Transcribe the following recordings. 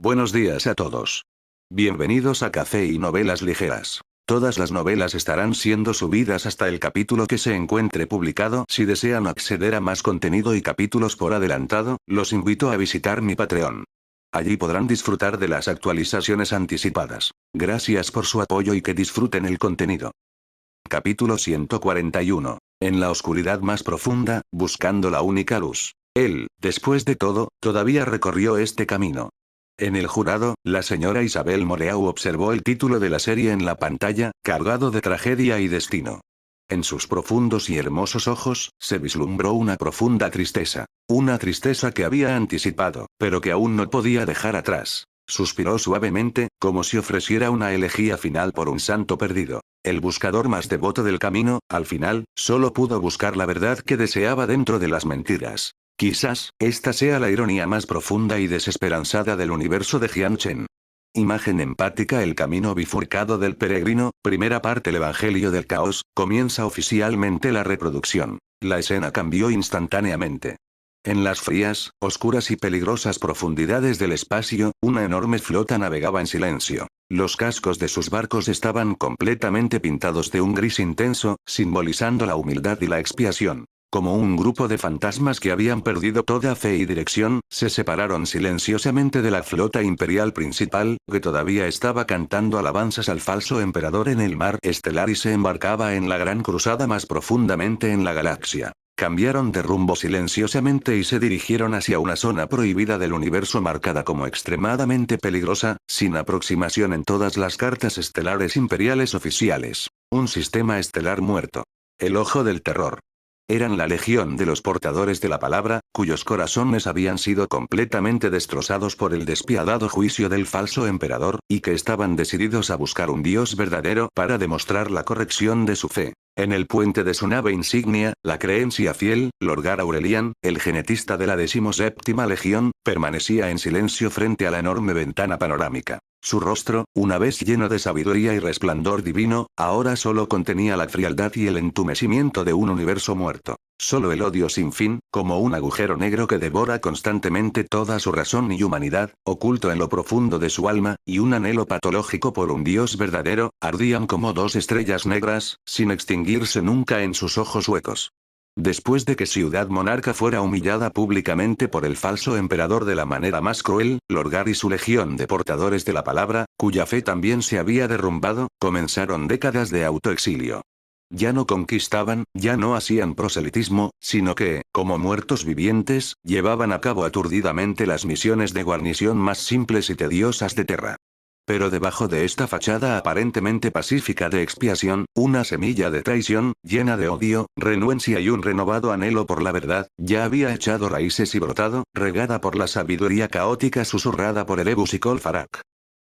Buenos días a todos. Bienvenidos a Café y Novelas Ligeras. Todas las novelas estarán siendo subidas hasta el capítulo que se encuentre publicado. Si desean acceder a más contenido y capítulos por adelantado, los invito a visitar mi Patreon. Allí podrán disfrutar de las actualizaciones anticipadas. Gracias por su apoyo y que disfruten el contenido. Capítulo 141. En la oscuridad más profunda, buscando la única luz. Él, después de todo, todavía recorrió este camino. En el jurado, la señora Isabel Moreau observó el título de la serie en la pantalla, cargado de tragedia y destino. En sus profundos y hermosos ojos, se vislumbró una profunda tristeza. Una tristeza que había anticipado, pero que aún no podía dejar atrás. Suspiró suavemente, como si ofreciera una elegía final por un santo perdido. El buscador más devoto del camino, al final, solo pudo buscar la verdad que deseaba dentro de las mentiras. Quizás, esta sea la ironía más profunda y desesperanzada del universo de Jian Chen. Imagen empática. El camino bifurcado del peregrino, primera parte. El Evangelio del Caos, comienza oficialmente la reproducción. La escena cambió instantáneamente. En las frías, oscuras y peligrosas profundidades del espacio, una enorme flota navegaba en silencio. Los cascos de sus barcos estaban completamente pintados de un gris intenso, simbolizando la humildad y la expiación. Como un grupo de fantasmas que habían perdido toda fe y dirección, se separaron silenciosamente de la flota imperial principal, que todavía estaba cantando alabanzas al falso emperador en el mar estelar y se embarcaba en la gran cruzada más profundamente en la galaxia. Cambiaron de rumbo silenciosamente y se dirigieron hacia una zona prohibida del universo marcada como extremadamente peligrosa, sin aproximación en todas las cartas estelares imperiales oficiales. Un sistema estelar muerto. El ojo del terror. Eran la legión de los portadores de la palabra, cuyos corazones habían sido completamente destrozados por el despiadado juicio del falso emperador, y que estaban decididos a buscar un Dios verdadero para demostrar la corrección de su fe. En el puente de su nave insignia, la creencia fiel, Lorgar Aurelian, el genetista de la 17ª Legión, permanecía en silencio frente a la enorme ventana panorámica. Su rostro, una vez lleno de sabiduría y resplandor divino, ahora solo contenía la frialdad y el entumecimiento de un universo muerto. Solo el odio sin fin, como un agujero negro que devora constantemente toda su razón y humanidad, oculto en lo profundo de su alma, y un anhelo patológico por un Dios verdadero, ardían como dos estrellas negras, sin extinguirse nunca en sus ojos huecos. Después de que Ciudad Monarca fuera humillada públicamente por el falso emperador de la manera más cruel, Lorgar y su legión de portadores de la palabra, cuya fe también se había derrumbado, comenzaron décadas de autoexilio. Ya no conquistaban, ya no hacían proselitismo, sino que, como muertos vivientes, llevaban a cabo aturdidamente las misiones de guarnición más simples y tediosas de Terra. Pero debajo de esta fachada aparentemente pacífica de expiación, una semilla de traición, llena de odio, renuencia y un renovado anhelo por la verdad, ya había echado raíces y brotado, regada por la sabiduría caótica susurrada por el Ebusikol Farak.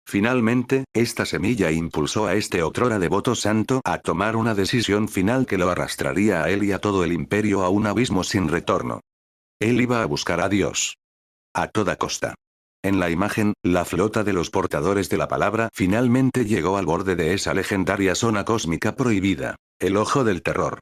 Finalmente, esta semilla impulsó a este otrora devoto santo a tomar una decisión final que lo arrastraría a él y a todo el imperio a un abismo sin retorno. Él iba a buscar a Dios. A toda costa. En la imagen, la flota de los portadores de la palabra finalmente llegó al borde de esa legendaria zona cósmica prohibida. El ojo del terror.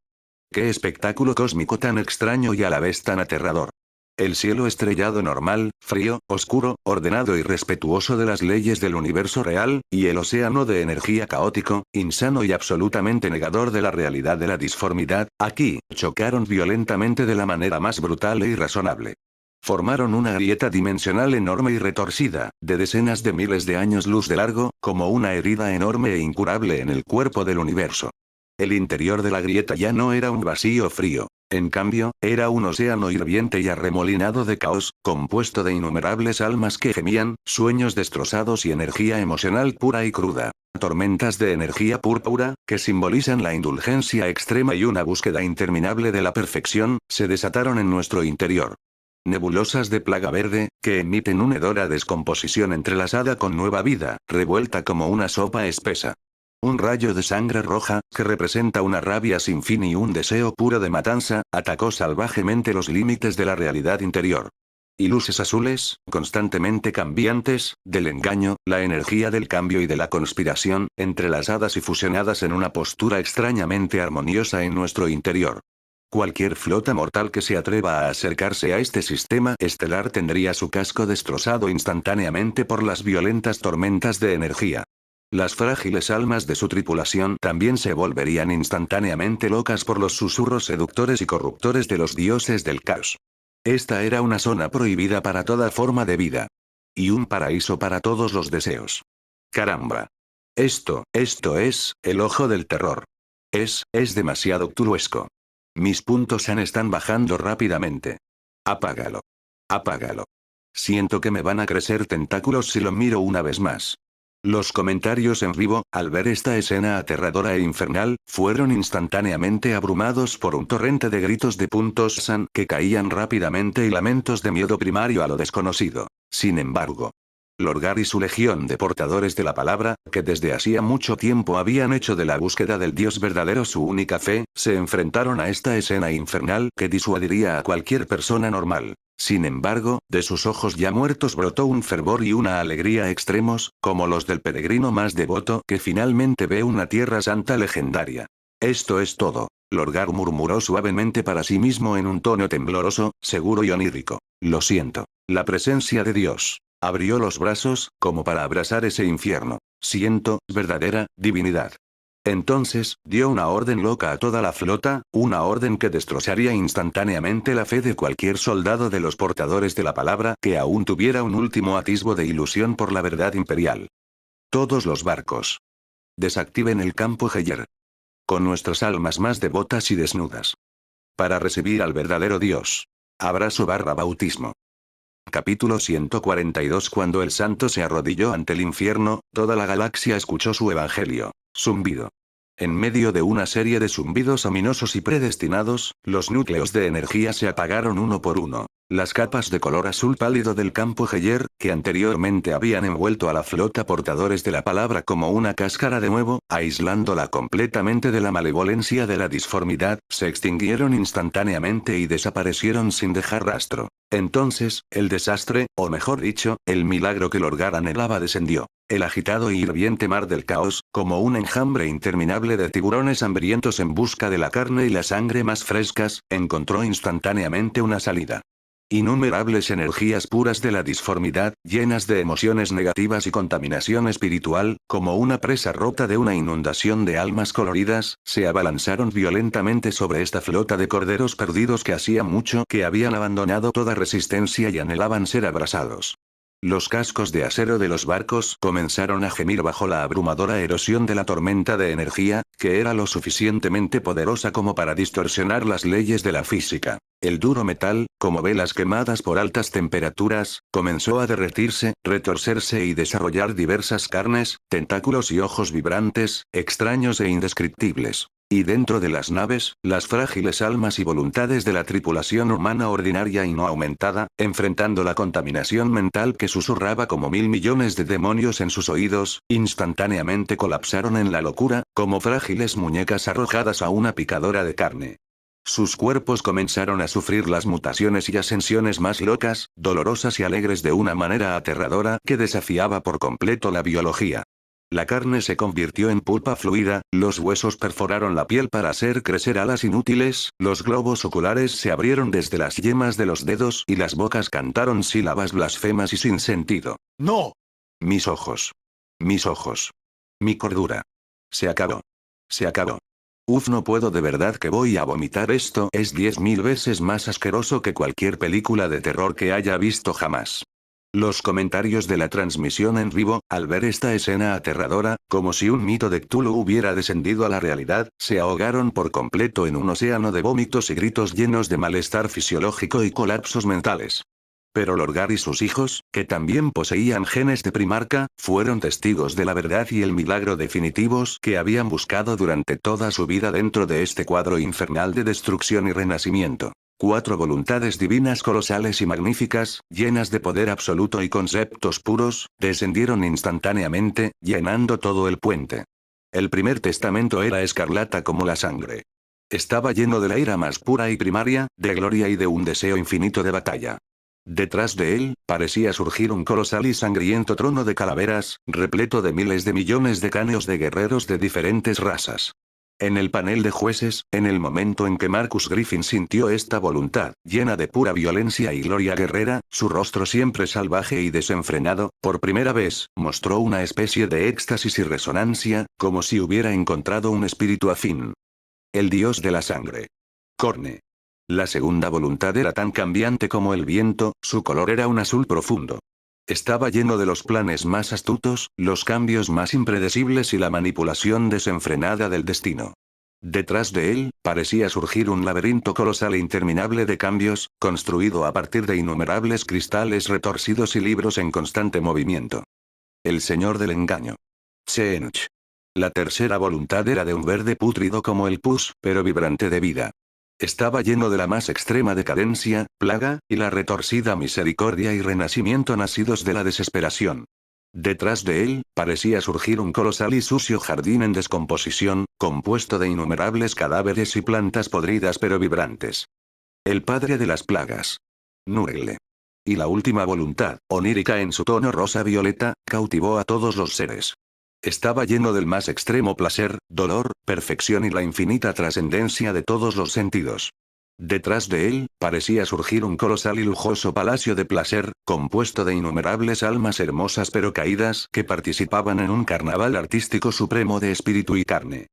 Qué espectáculo cósmico tan extraño y a la vez tan aterrador. El cielo estrellado normal, frío, oscuro, ordenado y respetuoso de las leyes del universo real, y el océano de energía caótico, insano y absolutamente negador de la realidad de la disformidad, aquí, chocaron violentamente de la manera más brutal e irrazonable. Formaron una grieta dimensional enorme y retorcida, de decenas de miles de años luz de largo, como una herida enorme e incurable en el cuerpo del universo. El interior de la grieta ya no era un vacío frío. En cambio, era un océano hirviente y arremolinado de caos, compuesto de innumerables almas que gemían, sueños destrozados y energía emocional pura y cruda. Tormentas de energía púrpura, que simbolizan la indulgencia extrema y una búsqueda interminable de la perfección, se desataron en nuestro interior. Nebulosas de plaga verde, que emiten una hedora descomposición entrelazada con nueva vida, revuelta como una sopa espesa. Un rayo de sangre roja, que representa una rabia sin fin y un deseo puro de matanza, atacó salvajemente los límites de la realidad interior. Y luces azules, constantemente cambiantes, del engaño, la energía del cambio y de la conspiración, entrelazadas y fusionadas en una postura extrañamente armoniosa en nuestro interior. Cualquier flota mortal que se atreva a acercarse a este sistema estelar tendría su casco destrozado instantáneamente por las violentas tormentas de energía. Las frágiles almas de su tripulación también se volverían instantáneamente locas por los susurros seductores y corruptores de los dioses del caos. Esta era una zona prohibida para toda forma de vida. Y un paraíso para todos los deseos. Caramba. Esto es, el ojo del terror. Es demasiado cthulhuesco. Mis puntos están bajando rápidamente. Apágalo. Apágalo. Siento que me van a crecer tentáculos si lo miro una vez más. Los comentarios en vivo, al ver esta escena aterradora e infernal, fueron instantáneamente abrumados por un torrente de gritos de puntos san que caían rápidamente y lamentos de miedo primario a lo desconocido. Sin embargo, Lorgar y su legión de portadores de la palabra, que desde hacía mucho tiempo habían hecho de la búsqueda del Dios verdadero su única fe, se enfrentaron a esta escena infernal que disuadiría a cualquier persona normal. Sin embargo, de sus ojos ya muertos brotó un fervor y una alegría extremos, como los del peregrino más devoto que finalmente ve una tierra santa legendaria. Esto es todo. Lorgar murmuró suavemente para sí mismo en un tono tembloroso, seguro y onírico. Lo siento. La presencia de Dios. Abrió los brazos, como para abrazar ese infierno. Siento, verdadera, divinidad. Entonces, dio una orden loca a toda la flota, una orden que destrozaría instantáneamente la fe de cualquier soldado de los portadores de la palabra que aún tuviera un último atisbo de ilusión por la verdad imperial. Todos los barcos. Desactiven el campo Heyer. Con nuestras almas más devotas y desnudas. Para recibir al verdadero Dios. Abrazo/bautismo. Capítulo 142. Cuando el santo se arrodilló ante el infierno, toda la galaxia escuchó su evangelio. Zumbido. En medio de una serie de zumbidos ominosos y predestinados, los núcleos de energía se apagaron uno por uno. Las capas de color azul pálido del campo Heyer, que anteriormente habían envuelto a la flota portadores de la palabra como una cáscara de huevo, aislándola completamente de la malevolencia de la disformidad, se extinguieron instantáneamente y desaparecieron sin dejar rastro. Entonces, el desastre, o mejor dicho, el milagro que Lorgar anhelaba descendió. El agitado y hirviente mar del caos, como un enjambre interminable de tiburones hambrientos en busca de la carne y la sangre más frescas, encontró instantáneamente una salida. Innumerables energías puras de la disformidad, llenas de emociones negativas y contaminación espiritual, como una presa rota de una inundación de almas coloridas, se abalanzaron violentamente sobre esta flota de corderos perdidos que hacía mucho que habían abandonado toda resistencia y anhelaban ser abrasados. Los cascos de acero de los barcos comenzaron a gemir bajo la abrumadora erosión de la tormenta de energía, que era lo suficientemente poderosa como para distorsionar las leyes de la física. El duro metal, como velas quemadas por altas temperaturas, comenzó a derretirse, retorcerse y desarrollar diversas carnes, tentáculos y ojos vibrantes, extraños e indescriptibles. Y dentro de las naves, las frágiles almas y voluntades de la tripulación humana ordinaria y no aumentada, enfrentando la contaminación mental que susurraba como 1000 millones de demonios en sus oídos, instantáneamente colapsaron en la locura, como frágiles muñecas arrojadas a una picadora de carne. Sus cuerpos comenzaron a sufrir las mutaciones y ascensiones más locas, dolorosas y alegres de una manera aterradora que desafiaba por completo la biología. La carne se convirtió en pulpa fluida, los huesos perforaron la piel para hacer crecer alas inútiles, los globos oculares se abrieron desde las yemas de los dedos y las bocas cantaron sílabas blasfemas y sin sentido. ¡No! Mis ojos. Mis ojos. Mi cordura. Se acabó. Se acabó. Uf, no puedo, de verdad que voy a vomitar. Esto es 10.000 veces más asqueroso que cualquier película de terror que haya visto jamás. Los comentarios de la transmisión en vivo, al ver esta escena aterradora, como si un mito de Cthulhu hubiera descendido a la realidad, se ahogaron por completo en un océano de vómitos y gritos llenos de malestar fisiológico y colapsos mentales. Pero Lorgar y sus hijos, que también poseían genes de primarca, fueron testigos de la verdad y el milagro definitivos que habían buscado durante toda su vida dentro de este cuadro infernal de destrucción y renacimiento. 4 voluntades divinas colosales y magníficas, llenas de poder absoluto y conceptos puros, descendieron instantáneamente, llenando todo el puente. El primer testamento era escarlata como la sangre. Estaba lleno de la ira más pura y primaria, de gloria y de un deseo infinito de batalla. Detrás de él, parecía surgir un colosal y sangriento trono de calaveras, repleto de miles de millones de cráneos de guerreros de diferentes razas. En el panel de jueces, en el momento en que Marcus Griffin sintió esta voluntad, llena de pura violencia y gloria guerrera, su rostro siempre salvaje y desenfrenado, por primera vez, mostró una especie de éxtasis y resonancia, como si hubiera encontrado un espíritu afín. El dios de la sangre. Corne. La segunda voluntad era tan cambiante como el viento, su color era un azul profundo. Estaba lleno de los planes más astutos, los cambios más impredecibles y la manipulación desenfrenada del destino. Detrás de él, parecía surgir un laberinto colosal e interminable de cambios, construido a partir de innumerables cristales retorcidos y libros en constante movimiento. El señor del engaño. Tsenuch. La tercera voluntad era de un verde pútrido como el pus, pero vibrante de vida. Estaba lleno de la más extrema decadencia, plaga, y la retorcida misericordia y renacimiento nacidos de la desesperación. Detrás de él, parecía surgir un colosal y sucio jardín en descomposición, compuesto de innumerables cadáveres y plantas podridas pero vibrantes. El padre de las plagas. Nuregle. Y la última voluntad, onírica en su tono rosa-violeta, cautivó a todos los seres. Estaba lleno del más extremo placer, dolor, perfección y la infinita trascendencia de todos los sentidos. Detrás de él, parecía surgir un colosal y lujoso palacio de placer, compuesto de innumerables almas hermosas pero caídas que participaban en un carnaval artístico supremo de espíritu y carne.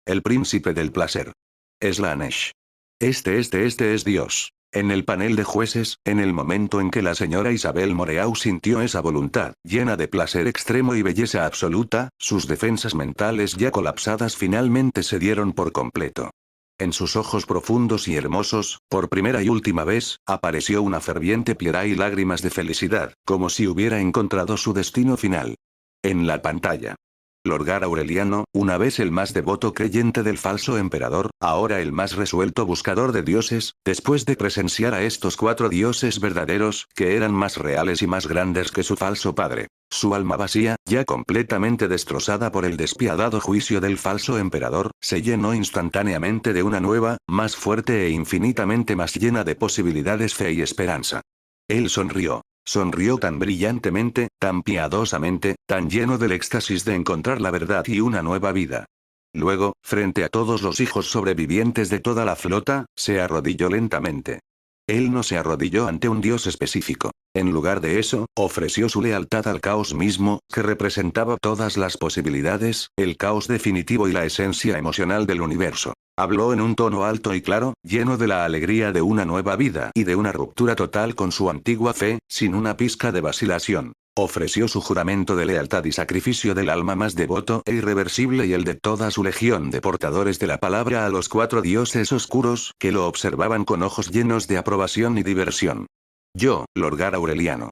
El príncipe del placer. Slanesh. Este es Dios. En el panel de jueces, en el momento en que la señora Isabel Moreau sintió esa voluntad, llena de placer extremo y belleza absoluta, sus defensas mentales ya colapsadas finalmente se dieron por completo. En sus ojos profundos y hermosos, por primera y última vez, apareció una ferviente piedad y lágrimas de felicidad, como si hubiera encontrado su destino final. En la pantalla. Lorgar Aureliano, una vez el más devoto creyente del falso emperador, ahora el más resuelto buscador de dioses, después de presenciar a estos 4 dioses verdaderos, que eran más reales y más grandes que su falso padre. Su alma vacía, ya completamente destrozada por el despiadado juicio del falso emperador, se llenó instantáneamente de una nueva, más fuerte e infinitamente más llena de posibilidades fe y esperanza. Él sonrió. Sonrió tan brillantemente, tan piadosamente, tan lleno del éxtasis de encontrar la verdad y una nueva vida. Luego, frente a todos los hijos sobrevivientes de toda la flota, se arrodilló lentamente. Él no se arrodilló ante un dios específico. En lugar de eso, ofreció su lealtad al caos mismo, que representaba todas las posibilidades, el caos definitivo y la esencia emocional del universo. Habló en un tono alto y claro, lleno de la alegría de una nueva vida y de una ruptura total con su antigua fe, sin una pizca de vacilación. Ofreció su juramento de lealtad y sacrificio del alma más devoto e irreversible y el de toda su legión de portadores de la palabra a los 4 dioses oscuros, que lo observaban con ojos llenos de aprobación y diversión. Yo, Lorgar Aureliano.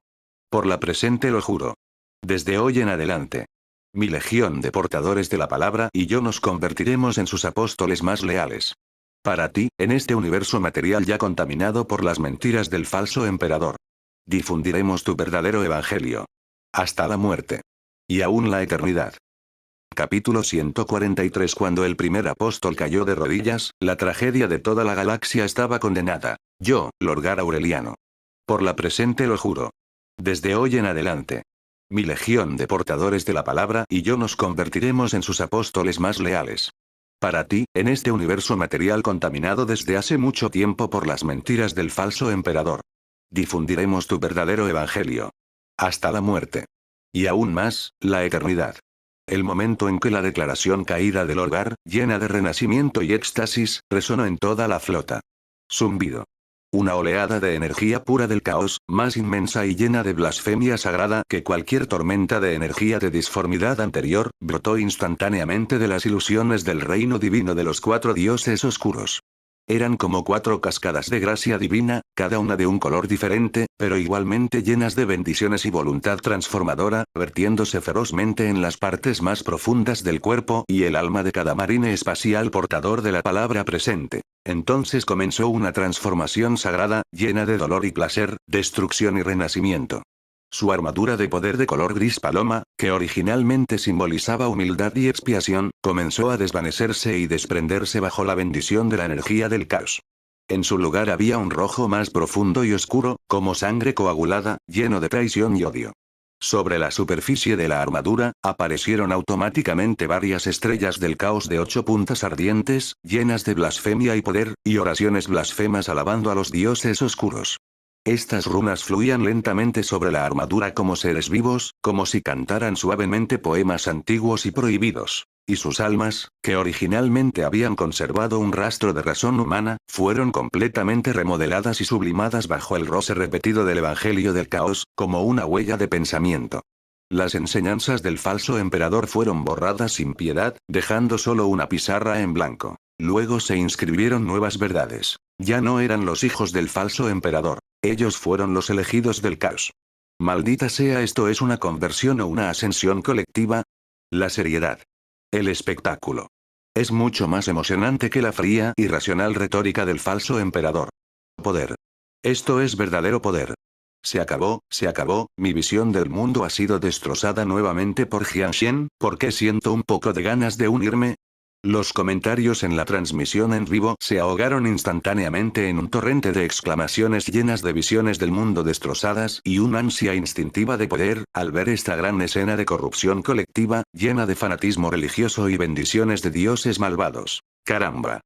Por la presente lo juro. Desde hoy en adelante. Mi legión de portadores de la palabra y yo nos convertiremos en sus apóstoles más leales. Para ti, en este universo material ya contaminado por las mentiras del falso emperador. Difundiremos tu verdadero evangelio. Hasta la muerte. Y aún la eternidad. Capítulo 143. Cuando el primer apóstol cayó de rodillas, la tragedia de toda la galaxia estaba condenada. Yo, Lorgar Aureliano. Por la presente lo juro. Desde hoy en adelante. Mi legión de portadores de la palabra y yo nos convertiremos en sus apóstoles más leales. Para ti, en este universo material contaminado desde hace mucho tiempo por las mentiras del falso emperador. Difundiremos tu verdadero evangelio. Hasta la muerte. Y aún más, la eternidad. El momento en que la declaración caída del Lorgar, llena de renacimiento y éxtasis, resonó en toda la flota. Zumbido. Una oleada de energía pura del caos, más inmensa y llena de blasfemia sagrada que cualquier tormenta de energía de disformidad anterior, brotó instantáneamente de las ilusiones del reino divino de los 4 dioses oscuros. Eran como 4 cascadas de gracia divina, cada una de un color diferente, pero igualmente llenas de bendiciones y voluntad transformadora, vertiéndose ferozmente en las partes más profundas del cuerpo y el alma de cada marine espacial portador de la palabra presente. Entonces comenzó una transformación sagrada, llena de dolor y placer, destrucción y renacimiento. Su armadura de poder de color gris paloma, que originalmente simbolizaba humildad y expiación, comenzó a desvanecerse y desprenderse bajo la bendición de la energía del caos. En su lugar había un rojo más profundo y oscuro, como sangre coagulada, lleno de traición y odio. Sobre la superficie de la armadura, aparecieron automáticamente varias estrellas del caos de 8 puntas ardientes, llenas de blasfemia y poder, y oraciones blasfemas alabando a los dioses oscuros. Estas runas fluían lentamente sobre la armadura como seres vivos, como si cantaran suavemente poemas antiguos y prohibidos. Y sus almas, que originalmente habían conservado un rastro de razón humana, fueron completamente remodeladas y sublimadas bajo el roce repetido del Evangelio del Caos, como una huella de pensamiento. Las enseñanzas del falso emperador fueron borradas sin piedad, dejando solo una pizarra en blanco. Luego se inscribieron nuevas verdades. Ya no eran los hijos del falso emperador. Ellos fueron los elegidos del caos. Maldita sea, ¿esto es una conversión o una ascensión colectiva? La seriedad. El espectáculo. Es mucho más emocionante que la fría y racional retórica del falso emperador. Poder. Esto es verdadero poder. Se acabó, mi visión del mundo ha sido destrozada nuevamente por Jiang Shen, ¿por qué siento un poco de ganas de unirme? Los comentarios en la transmisión en vivo se ahogaron instantáneamente en un torrente de exclamaciones llenas de visiones del mundo destrozadas y una ansia instintiva de poder, al ver esta gran escena de corrupción colectiva, llena de fanatismo religioso y bendiciones de dioses malvados. ¡Caramba!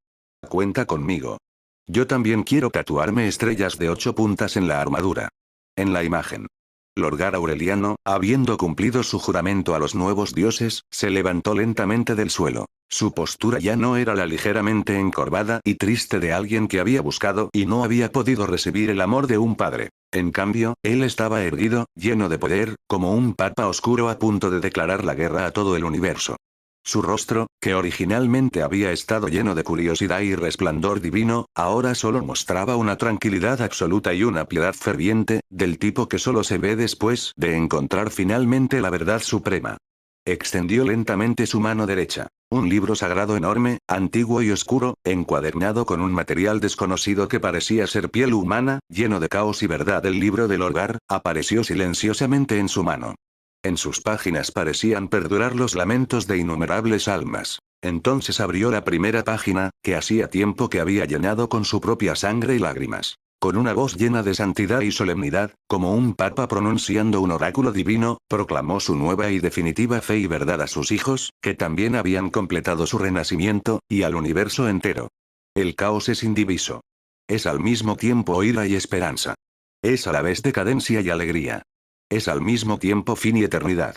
Cuenta conmigo. Yo también quiero tatuarme estrellas de 8 puntas en la armadura. En la imagen. Lorgar Aureliano, habiendo cumplido su juramento a los nuevos dioses, se levantó lentamente del suelo. Su postura ya no era la ligeramente encorvada y triste de alguien que había buscado y no había podido recibir el amor de un padre. En cambio, él estaba erguido, lleno de poder, como un papa oscuro a punto de declarar la guerra a todo el universo. Su rostro, que originalmente había estado lleno de curiosidad y resplandor divino, ahora solo mostraba una tranquilidad absoluta y una piedad ferviente, del tipo que solo se ve después de encontrar finalmente la verdad suprema. Extendió lentamente su mano derecha. Un libro sagrado enorme, antiguo y oscuro, encuadernado con un material desconocido que parecía ser piel humana, lleno de caos y verdad. El libro del Lorgar, apareció silenciosamente en su mano. En sus páginas parecían perdurar los lamentos de innumerables almas. Entonces abrió la primera página, que hacía tiempo que había llenado con su propia sangre y lágrimas. Con una voz llena de santidad y solemnidad, como un papa pronunciando un oráculo divino, proclamó su nueva y definitiva fe y verdad a sus hijos, que también habían completado su renacimiento, y al universo entero. El caos es indiviso. Es al mismo tiempo ira y esperanza. Es a la vez decadencia y alegría. Es al mismo tiempo fin y eternidad.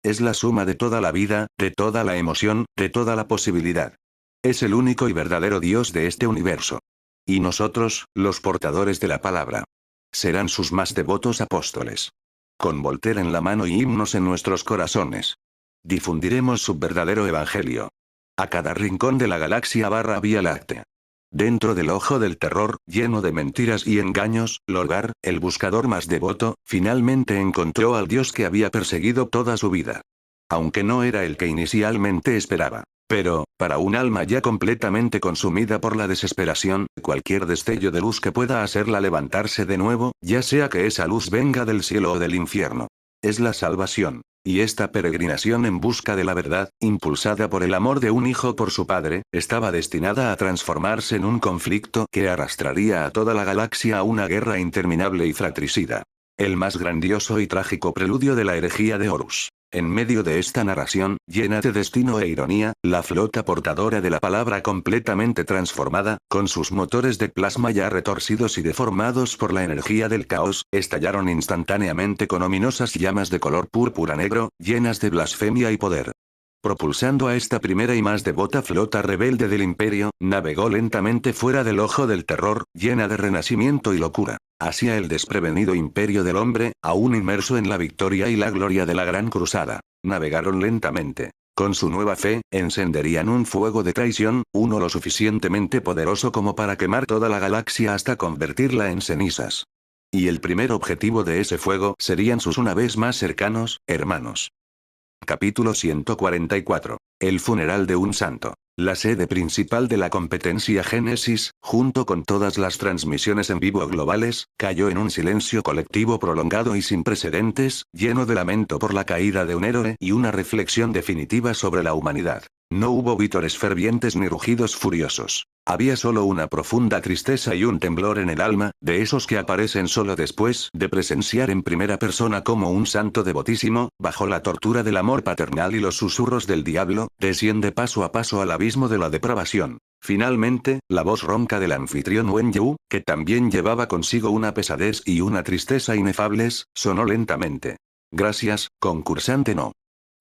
Es la suma de toda la vida, de toda la emoción, de toda la posibilidad. Es el único y verdadero Dios de este universo. Y nosotros, los portadores de la palabra, serán sus más devotos apóstoles. Con Voltaire en la mano y himnos en nuestros corazones, difundiremos su verdadero evangelio. A cada rincón de la galaxia / Vía Láctea. Dentro del ojo del terror, lleno de mentiras y engaños, Lorgar, el buscador más devoto, finalmente encontró al Dios que había perseguido toda su vida. Aunque no era el que inicialmente esperaba. Pero, para un alma ya completamente consumida por la desesperación, cualquier destello de luz que pueda hacerla levantarse de nuevo, ya sea que esa luz venga del cielo o del infierno, es la salvación. Y esta peregrinación en busca de la verdad, impulsada por el amor de un hijo por su padre, estaba destinada a transformarse en un conflicto que arrastraría a toda la galaxia a una guerra interminable y fratricida. El más grandioso y trágico preludio de la herejía de Horus. En medio de esta narración, llena de destino e ironía, la flota portadora de la palabra completamente transformada, con sus motores de plasma ya retorcidos y deformados por la energía del caos, estallaron instantáneamente con ominosas llamas de color púrpura negro, llenas de blasfemia y poder. Propulsando a esta primera y más devota flota rebelde del imperio, navegó lentamente fuera del ojo del terror, llena de renacimiento y locura, hacia el desprevenido imperio del hombre, aún inmerso en la victoria y la gloria de la gran cruzada. Navegaron lentamente. Con su nueva fe, encenderían un fuego de traición, uno lo suficientemente poderoso como para quemar toda la galaxia hasta convertirla en cenizas. Y el primer objetivo de ese fuego serían sus una vez más cercanos, hermanos. Capítulo 144. El funeral de un santo. La sede principal de la competencia Génesis, junto con todas las transmisiones en vivo globales, cayó en un silencio colectivo prolongado y sin precedentes, lleno de lamento por la caída de un héroe y una reflexión definitiva sobre la humanidad. No hubo vítores fervientes ni rugidos furiosos. Había solo una profunda tristeza y un temblor en el alma, de esos que aparecen solo después de presenciar en primera persona como un santo devotísimo, bajo la tortura del amor paternal y los susurros del diablo, desciende paso a paso al abismo de la depravación. Finalmente, la voz ronca del anfitrión Wen Yu, que también llevaba consigo una pesadez y una tristeza inefables, sonó lentamente. Gracias, concursante no.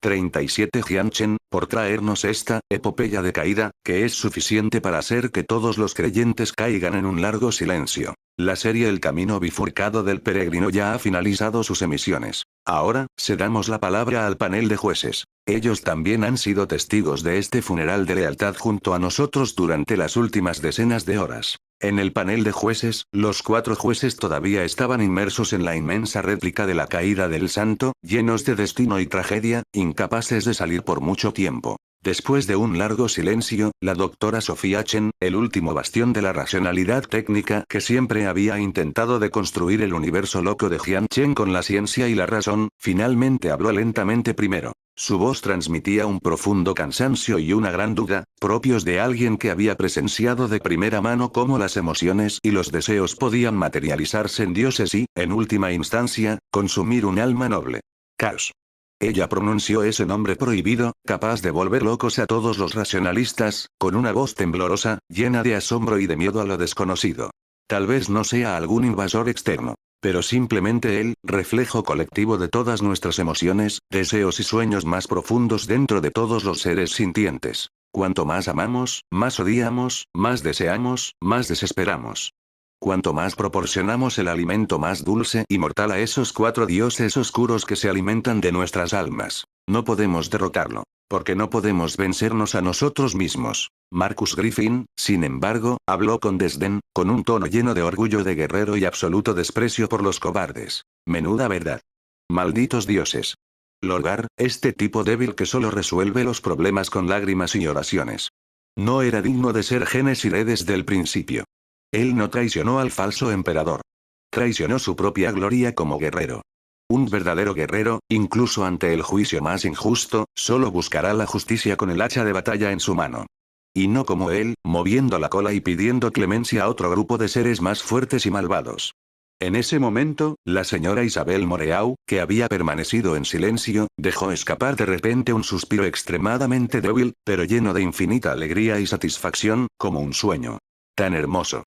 37 Jianchen, por traernos esta epopeya de caída, que es suficiente para hacer que todos los creyentes caigan en un largo silencio. La serie El Camino Bifurcado del Peregrino ya ha finalizado sus emisiones. Ahora, cedamos la palabra al panel de jueces. Ellos también han sido testigos de este funeral de lealtad junto a nosotros durante las últimas decenas de horas. En el panel de jueces, los 4 jueces todavía estaban inmersos en la inmensa réplica de la caída del santo, llenos de destino y tragedia, incapaces de salir por mucho tiempo. Después de un largo silencio, la doctora Sofía Chen, el último bastión de la racionalidad técnica que siempre había intentado deconstruir el universo loco de Jian Chen con la ciencia y la razón, finalmente habló lentamente primero. Su voz transmitía un profundo cansancio y una gran duda, propios de alguien que había presenciado de primera mano cómo las emociones y los deseos podían materializarse en dioses y, en última instancia, consumir un alma noble. Caos. Ella pronunció ese nombre prohibido, capaz de volver locos a todos los racionalistas, con una voz temblorosa, llena de asombro y de miedo a lo desconocido. Tal vez no sea algún invasor externo, pero simplemente el reflejo colectivo de todas nuestras emociones, deseos y sueños más profundos dentro de todos los seres sintientes. Cuanto más amamos, más odiamos, más deseamos, más desesperamos. Cuanto más proporcionamos el alimento más dulce y mortal a esos 4 dioses oscuros que se alimentan de nuestras almas. No podemos derrotarlo, porque no podemos vencernos a nosotros mismos. Marcus Griffin, sin embargo, habló con desdén, con un tono lleno de orgullo de guerrero y absoluto desprecio por los cobardes. Menuda verdad. Malditos dioses. Lorgar, este tipo débil que solo resuelve los problemas con lágrimas y oraciones. No era digno de ser Genesiré desde el principio. Él no traicionó al falso emperador. Traicionó su propia gloria como guerrero. Un verdadero guerrero, incluso ante el juicio más injusto, solo buscará la justicia con el hacha de batalla en su mano. Y no como él, moviendo la cola y pidiendo clemencia a otro grupo de seres más fuertes y malvados. En ese momento, la señora Isabel Moreau, que había permanecido en silencio, dejó escapar de repente un suspiro extremadamente débil, pero lleno de infinita alegría y satisfacción, como un sueño. Tan hermoso.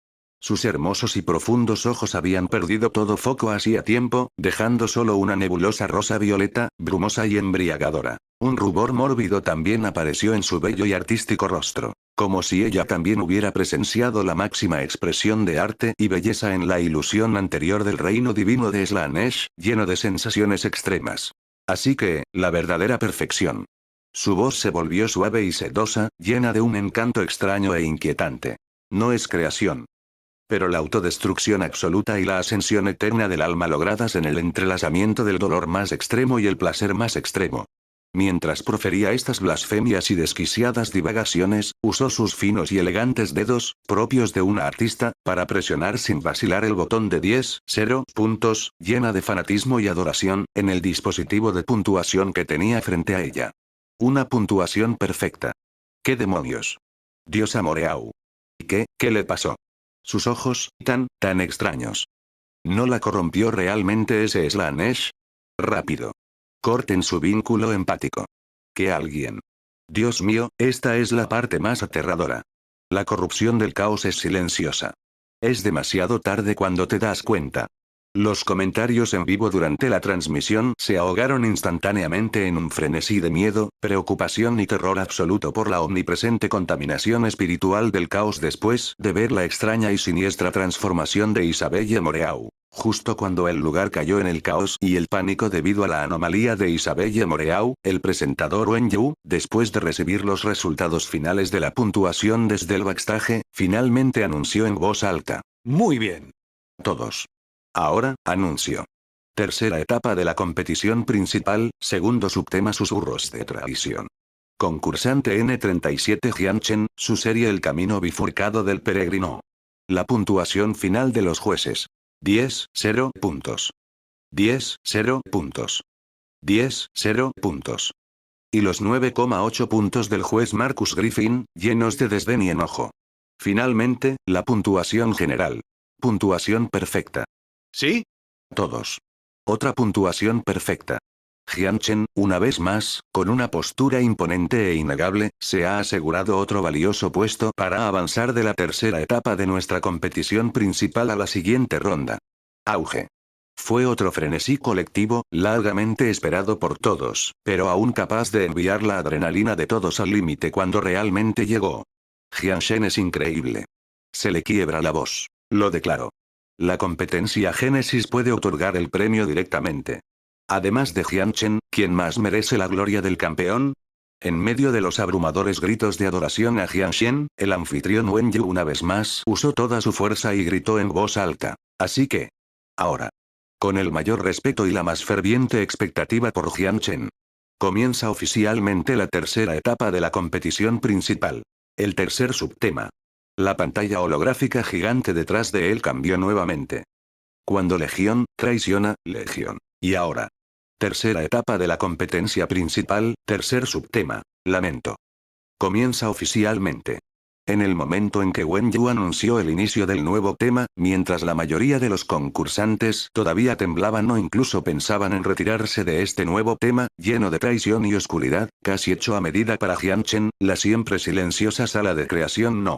Sus hermosos y profundos ojos habían perdido todo foco hacía tiempo, dejando solo una nebulosa rosa violeta, brumosa y embriagadora. Un rubor mórbido también apareció en su bello y artístico rostro, como si ella también hubiera presenciado la máxima expresión de arte y belleza en la ilusión anterior del reino divino de Slanesh, lleno de sensaciones extremas. Así que, la verdadera perfección. Su voz se volvió suave y sedosa, llena de un encanto extraño e inquietante. No es creación. Pero la autodestrucción absoluta y la ascensión eterna del alma logradas en el entrelazamiento del dolor más extremo y el placer más extremo. Mientras profería estas blasfemias y desquiciadas divagaciones, usó sus finos y elegantes dedos, propios de una artista, para presionar sin vacilar el botón de 10 puntos, llena de fanatismo y adoración, en el dispositivo de puntuación que tenía frente a ella. Una puntuación perfecta. ¿Qué demonios? Diosa Moreau. ¿Y qué le pasó? Sus ojos, tan extraños. ¿No la corrompió realmente ese Slanesh? Rápido. Corten su vínculo empático. Que alguien. Dios mío, esta es la parte más aterradora. La corrupción del caos es silenciosa. Es demasiado tarde cuando te das cuenta. Los comentarios en vivo durante la transmisión se ahogaron instantáneamente en un frenesí de miedo, preocupación y terror absoluto por la omnipresente contaminación espiritual del caos después de ver la extraña y siniestra transformación de Isabelle Moreau. Justo cuando el lugar cayó en el caos y el pánico debido a la anomalía de Isabelle Moreau, el presentador Wen Yu, después de recibir los resultados finales de la puntuación desde el backstage, finalmente anunció en voz alta. Muy bien. Todos. Ahora, anuncio. Tercera etapa de la competición principal, segundo subtema susurros de traición. Concursante N37 Jianchen, su serie El Camino Bifurcado del Peregrino. La puntuación final de los jueces. 10-0 puntos. 10-0 puntos. 10-0 puntos. Y los 9,8 puntos del juez Marcus Griffin, llenos de desdén y enojo. Finalmente, la puntuación general. Puntuación perfecta. ¿Sí? Todos. Otra puntuación perfecta. Jian Chen, una vez más, con una postura imponente e innegable, se ha asegurado otro valioso puesto para avanzar de la tercera etapa de nuestra competición principal a la siguiente ronda. Auge. Fue otro frenesí colectivo, largamente esperado por todos, pero aún capaz de enviar la adrenalina de todos al límite cuando realmente llegó. Jian Shen es increíble. Se le quiebra la voz. Lo declaró. La competencia Génesis puede otorgar el premio directamente. Además de Jian Chen, ¿quién más merece la gloria del campeón? En medio de los abrumadores gritos de adoración a Jian Shen, el anfitrión Wen Yu una vez más usó toda su fuerza y gritó en voz alta. Así que. Ahora. Con el mayor respeto y la más ferviente expectativa por Jian Chen. Comienza oficialmente la tercera etapa de la competición principal. El tercer subtema. La pantalla holográfica gigante detrás de él cambió nuevamente. Cuando Legión traiciona, Legión. Y ahora. Tercera etapa de la competencia principal, tercer subtema. Lamento. Comienza oficialmente. En el momento en que Wen Yu anunció el inicio del nuevo tema, mientras la mayoría de los concursantes todavía temblaban o incluso pensaban en retirarse de este nuevo tema, lleno de traición y oscuridad, casi hecho a medida para Jian Chen, la siempre silenciosa sala de creación no.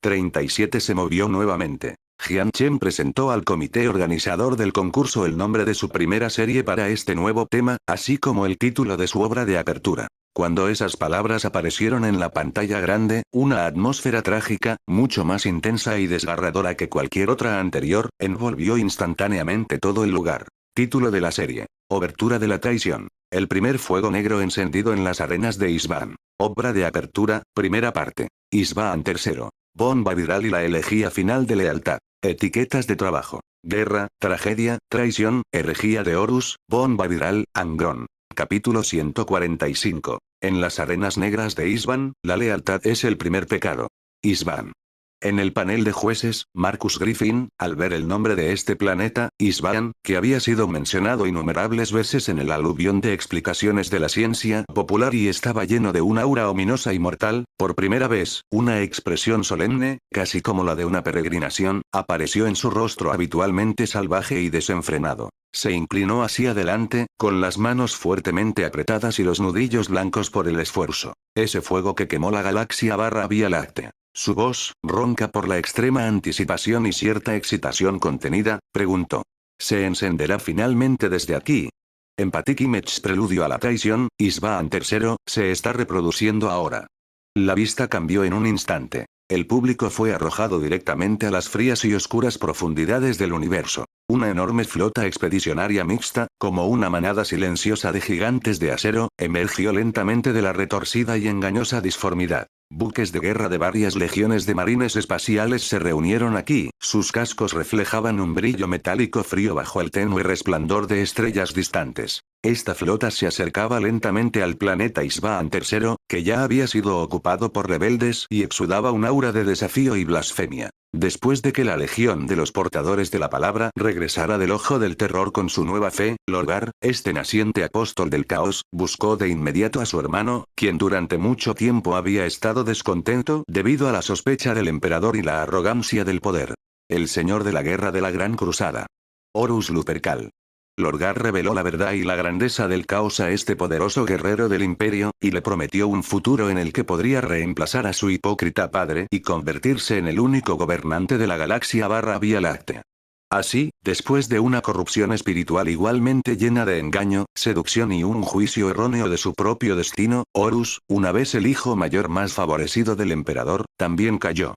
37 se movió nuevamente. Jian Chen presentó al comité organizador del concurso el nombre de su primera serie para este nuevo tema, así como el título de su obra de apertura. Cuando esas palabras aparecieron en la pantalla grande, una atmósfera trágica, mucho más intensa y desgarradora que cualquier otra anterior, envolvió instantáneamente todo el lugar. Título de la serie. Obertura de la traición. El primer fuego negro encendido en las arenas de Isban. Obra de apertura, primera parte. Isban tercero. Bomba viral y la elegía final de lealtad. Etiquetas de trabajo. Guerra, tragedia, traición, herejía de Horus, bomba viral, Angron. Capítulo 145. En las arenas negras de Isban, la lealtad es el primer pecado. Isban. En el panel de jueces, Marcus Griffin, al ver el nombre de este planeta, Isban, que había sido mencionado innumerables veces en el aluvión de explicaciones de la ciencia popular y estaba lleno de una aura ominosa y mortal, por primera vez, una expresión solemne, casi como la de una peregrinación, apareció en su rostro habitualmente salvaje y desenfrenado. Se inclinó hacia adelante, con las manos fuertemente apretadas y los nudillos blancos por el esfuerzo. Ese fuego que quemó la galaxia Vía Láctea. Su voz, ronca por la extrema anticipación y cierta excitación contenida, preguntó. ¿Se encenderá finalmente desde aquí? Empathic Image preludio a la traición, Isban III, se está reproduciendo ahora. La vista cambió en un instante. El público fue arrojado directamente a las frías y oscuras profundidades del universo. Una enorme flota expedicionaria mixta, como una manada silenciosa de gigantes de acero, emergió lentamente de la retorcida y engañosa disformidad. Buques de guerra de varias legiones de marines espaciales se reunieron aquí, sus cascos reflejaban un brillo metálico frío bajo el tenue resplandor de estrellas distantes. Esta flota se acercaba lentamente al planeta Isban III, que ya había sido ocupado por rebeldes y exudaba un aura de desafío y blasfemia. Después de que la legión de los portadores de la palabra regresara del ojo del terror con su nueva fe, Lorgar, este naciente apóstol del caos, buscó de inmediato a su hermano, quien durante mucho tiempo había estado descontento debido a la sospecha del emperador y la arrogancia del poder. El señor de la guerra de la Gran Cruzada. Horus Lupercal. Lorgar reveló la verdad y la grandeza del caos a este poderoso guerrero del imperio, y le prometió un futuro en el que podría reemplazar a su hipócrita padre y convertirse en el único gobernante de la galaxia Vía Láctea. Así, después de una corrupción espiritual igualmente llena de engaño, seducción y un juicio erróneo de su propio destino, Horus, una vez el hijo mayor más favorecido del emperador, también cayó.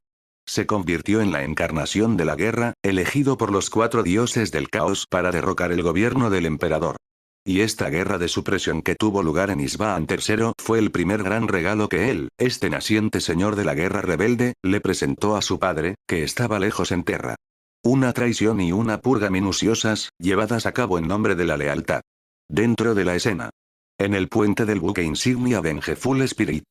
Se convirtió en la encarnación de la guerra, elegido por los 4 dioses del caos para derrocar el gobierno del emperador. Y esta guerra de supresión que tuvo lugar en Isban III fue el primer gran regalo que él, este naciente señor de la guerra rebelde, le presentó a su padre, que estaba lejos en tierra. Una traición y una purga minuciosas, llevadas a cabo en nombre de la lealtad. Dentro de la escena. En el puente del buque insignia Vengeful Spirit.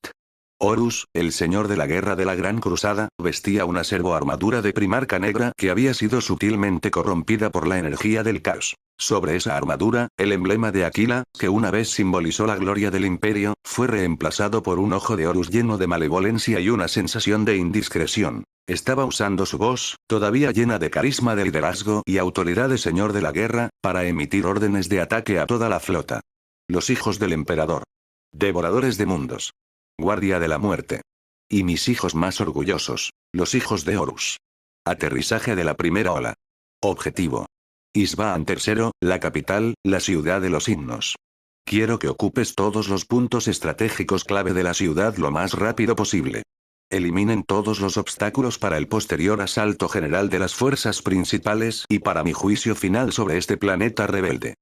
Horus, el señor de la guerra de la Gran Cruzada, vestía una servo armadura de primarca negra que había sido sutilmente corrompida por la energía del caos. Sobre esa armadura, el emblema de Aquila, que una vez simbolizó la gloria del imperio, fue reemplazado por un ojo de Horus lleno de malevolencia y una sensación de indiscreción. Estaba usando su voz, todavía llena de carisma de liderazgo y autoridad de señor de la guerra, para emitir órdenes de ataque a toda la flota. Los hijos del emperador. Devoradores de mundos. Guardia de la muerte. Y mis hijos más orgullosos, los hijos de Horus. Aterrizaje de la primera ola. Objetivo. Isfahan III, la capital, la ciudad de los himnos. Quiero que ocupes todos los puntos estratégicos clave de la ciudad lo más rápido posible. Eliminen todos los obstáculos para el posterior asalto general de las fuerzas principales y para mi juicio final sobre este planeta rebelde.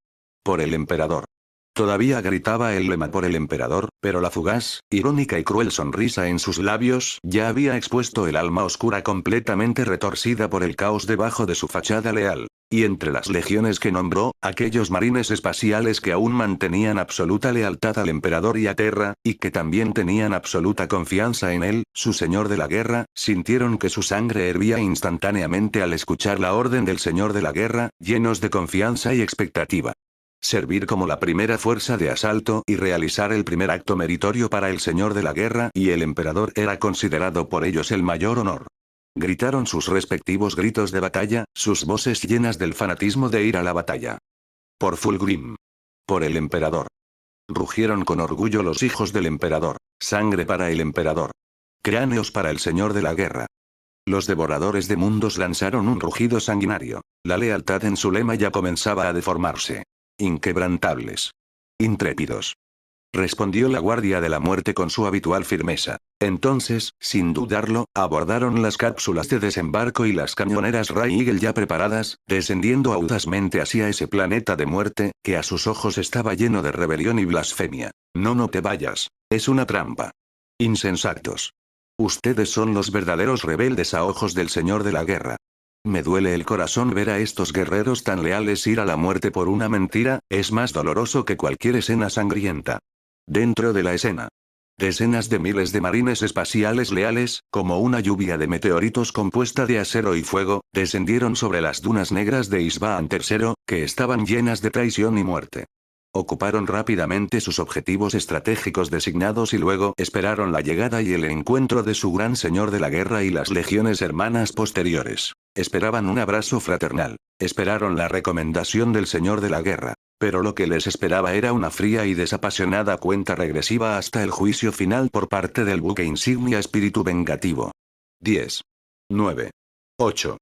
Por el emperador. Todavía gritaba el lema por el emperador, pero la fugaz, irónica y cruel sonrisa en sus labios ya había expuesto el alma oscura completamente retorcida por el caos debajo de su fachada leal. Y entre las legiones que nombró, aquellos marines espaciales que aún mantenían absoluta lealtad al emperador y a Terra, y que también tenían absoluta confianza en él, su señor de la guerra, sintieron que su sangre hervía instantáneamente al escuchar la orden del señor de la guerra, llenos de confianza y expectativa. Servir como la primera fuerza de asalto y realizar el primer acto meritorio para el señor de la guerra y el emperador era considerado por ellos el mayor honor. Gritaron sus respectivos gritos de batalla, sus voces llenas del fanatismo de ir a la batalla. Por Fulgrim. Por el emperador. Rugieron con orgullo los hijos del emperador. Sangre para el emperador. Cráneos para el señor de la guerra. Los devoradores de mundos lanzaron un rugido sanguinario. La lealtad en su lema ya comenzaba a deformarse. Inquebrantables. Intrépidos. Respondió la Guardia de la Muerte con su habitual firmeza. Entonces, sin dudarlo, abordaron las cápsulas de desembarco y las cañoneras Ray Eagle ya preparadas, descendiendo audazmente hacia ese planeta de muerte, que a sus ojos estaba lleno de rebelión y blasfemia. No te vayas. Es una trampa. Insensatos. Ustedes son los verdaderos rebeldes a ojos del Señor de la Guerra. Me duele el corazón ver a estos guerreros tan leales ir a la muerte por una mentira, es más doloroso que cualquier escena sangrienta. Dentro de la escena. Decenas de miles de marines espaciales leales, como una lluvia de meteoritos compuesta de acero y fuego, descendieron sobre las dunas negras de Isfahan III, que estaban llenas de traición y muerte. Ocuparon rápidamente sus objetivos estratégicos designados y luego esperaron la llegada y el encuentro de su gran señor de la guerra y las legiones hermanas posteriores. Esperaban un abrazo fraternal. Esperaron la recomendación del señor de la guerra. Pero lo que les esperaba era una fría y desapasionada cuenta regresiva hasta el juicio final por parte del buque insignia espíritu vengativo. 10. 9. 8.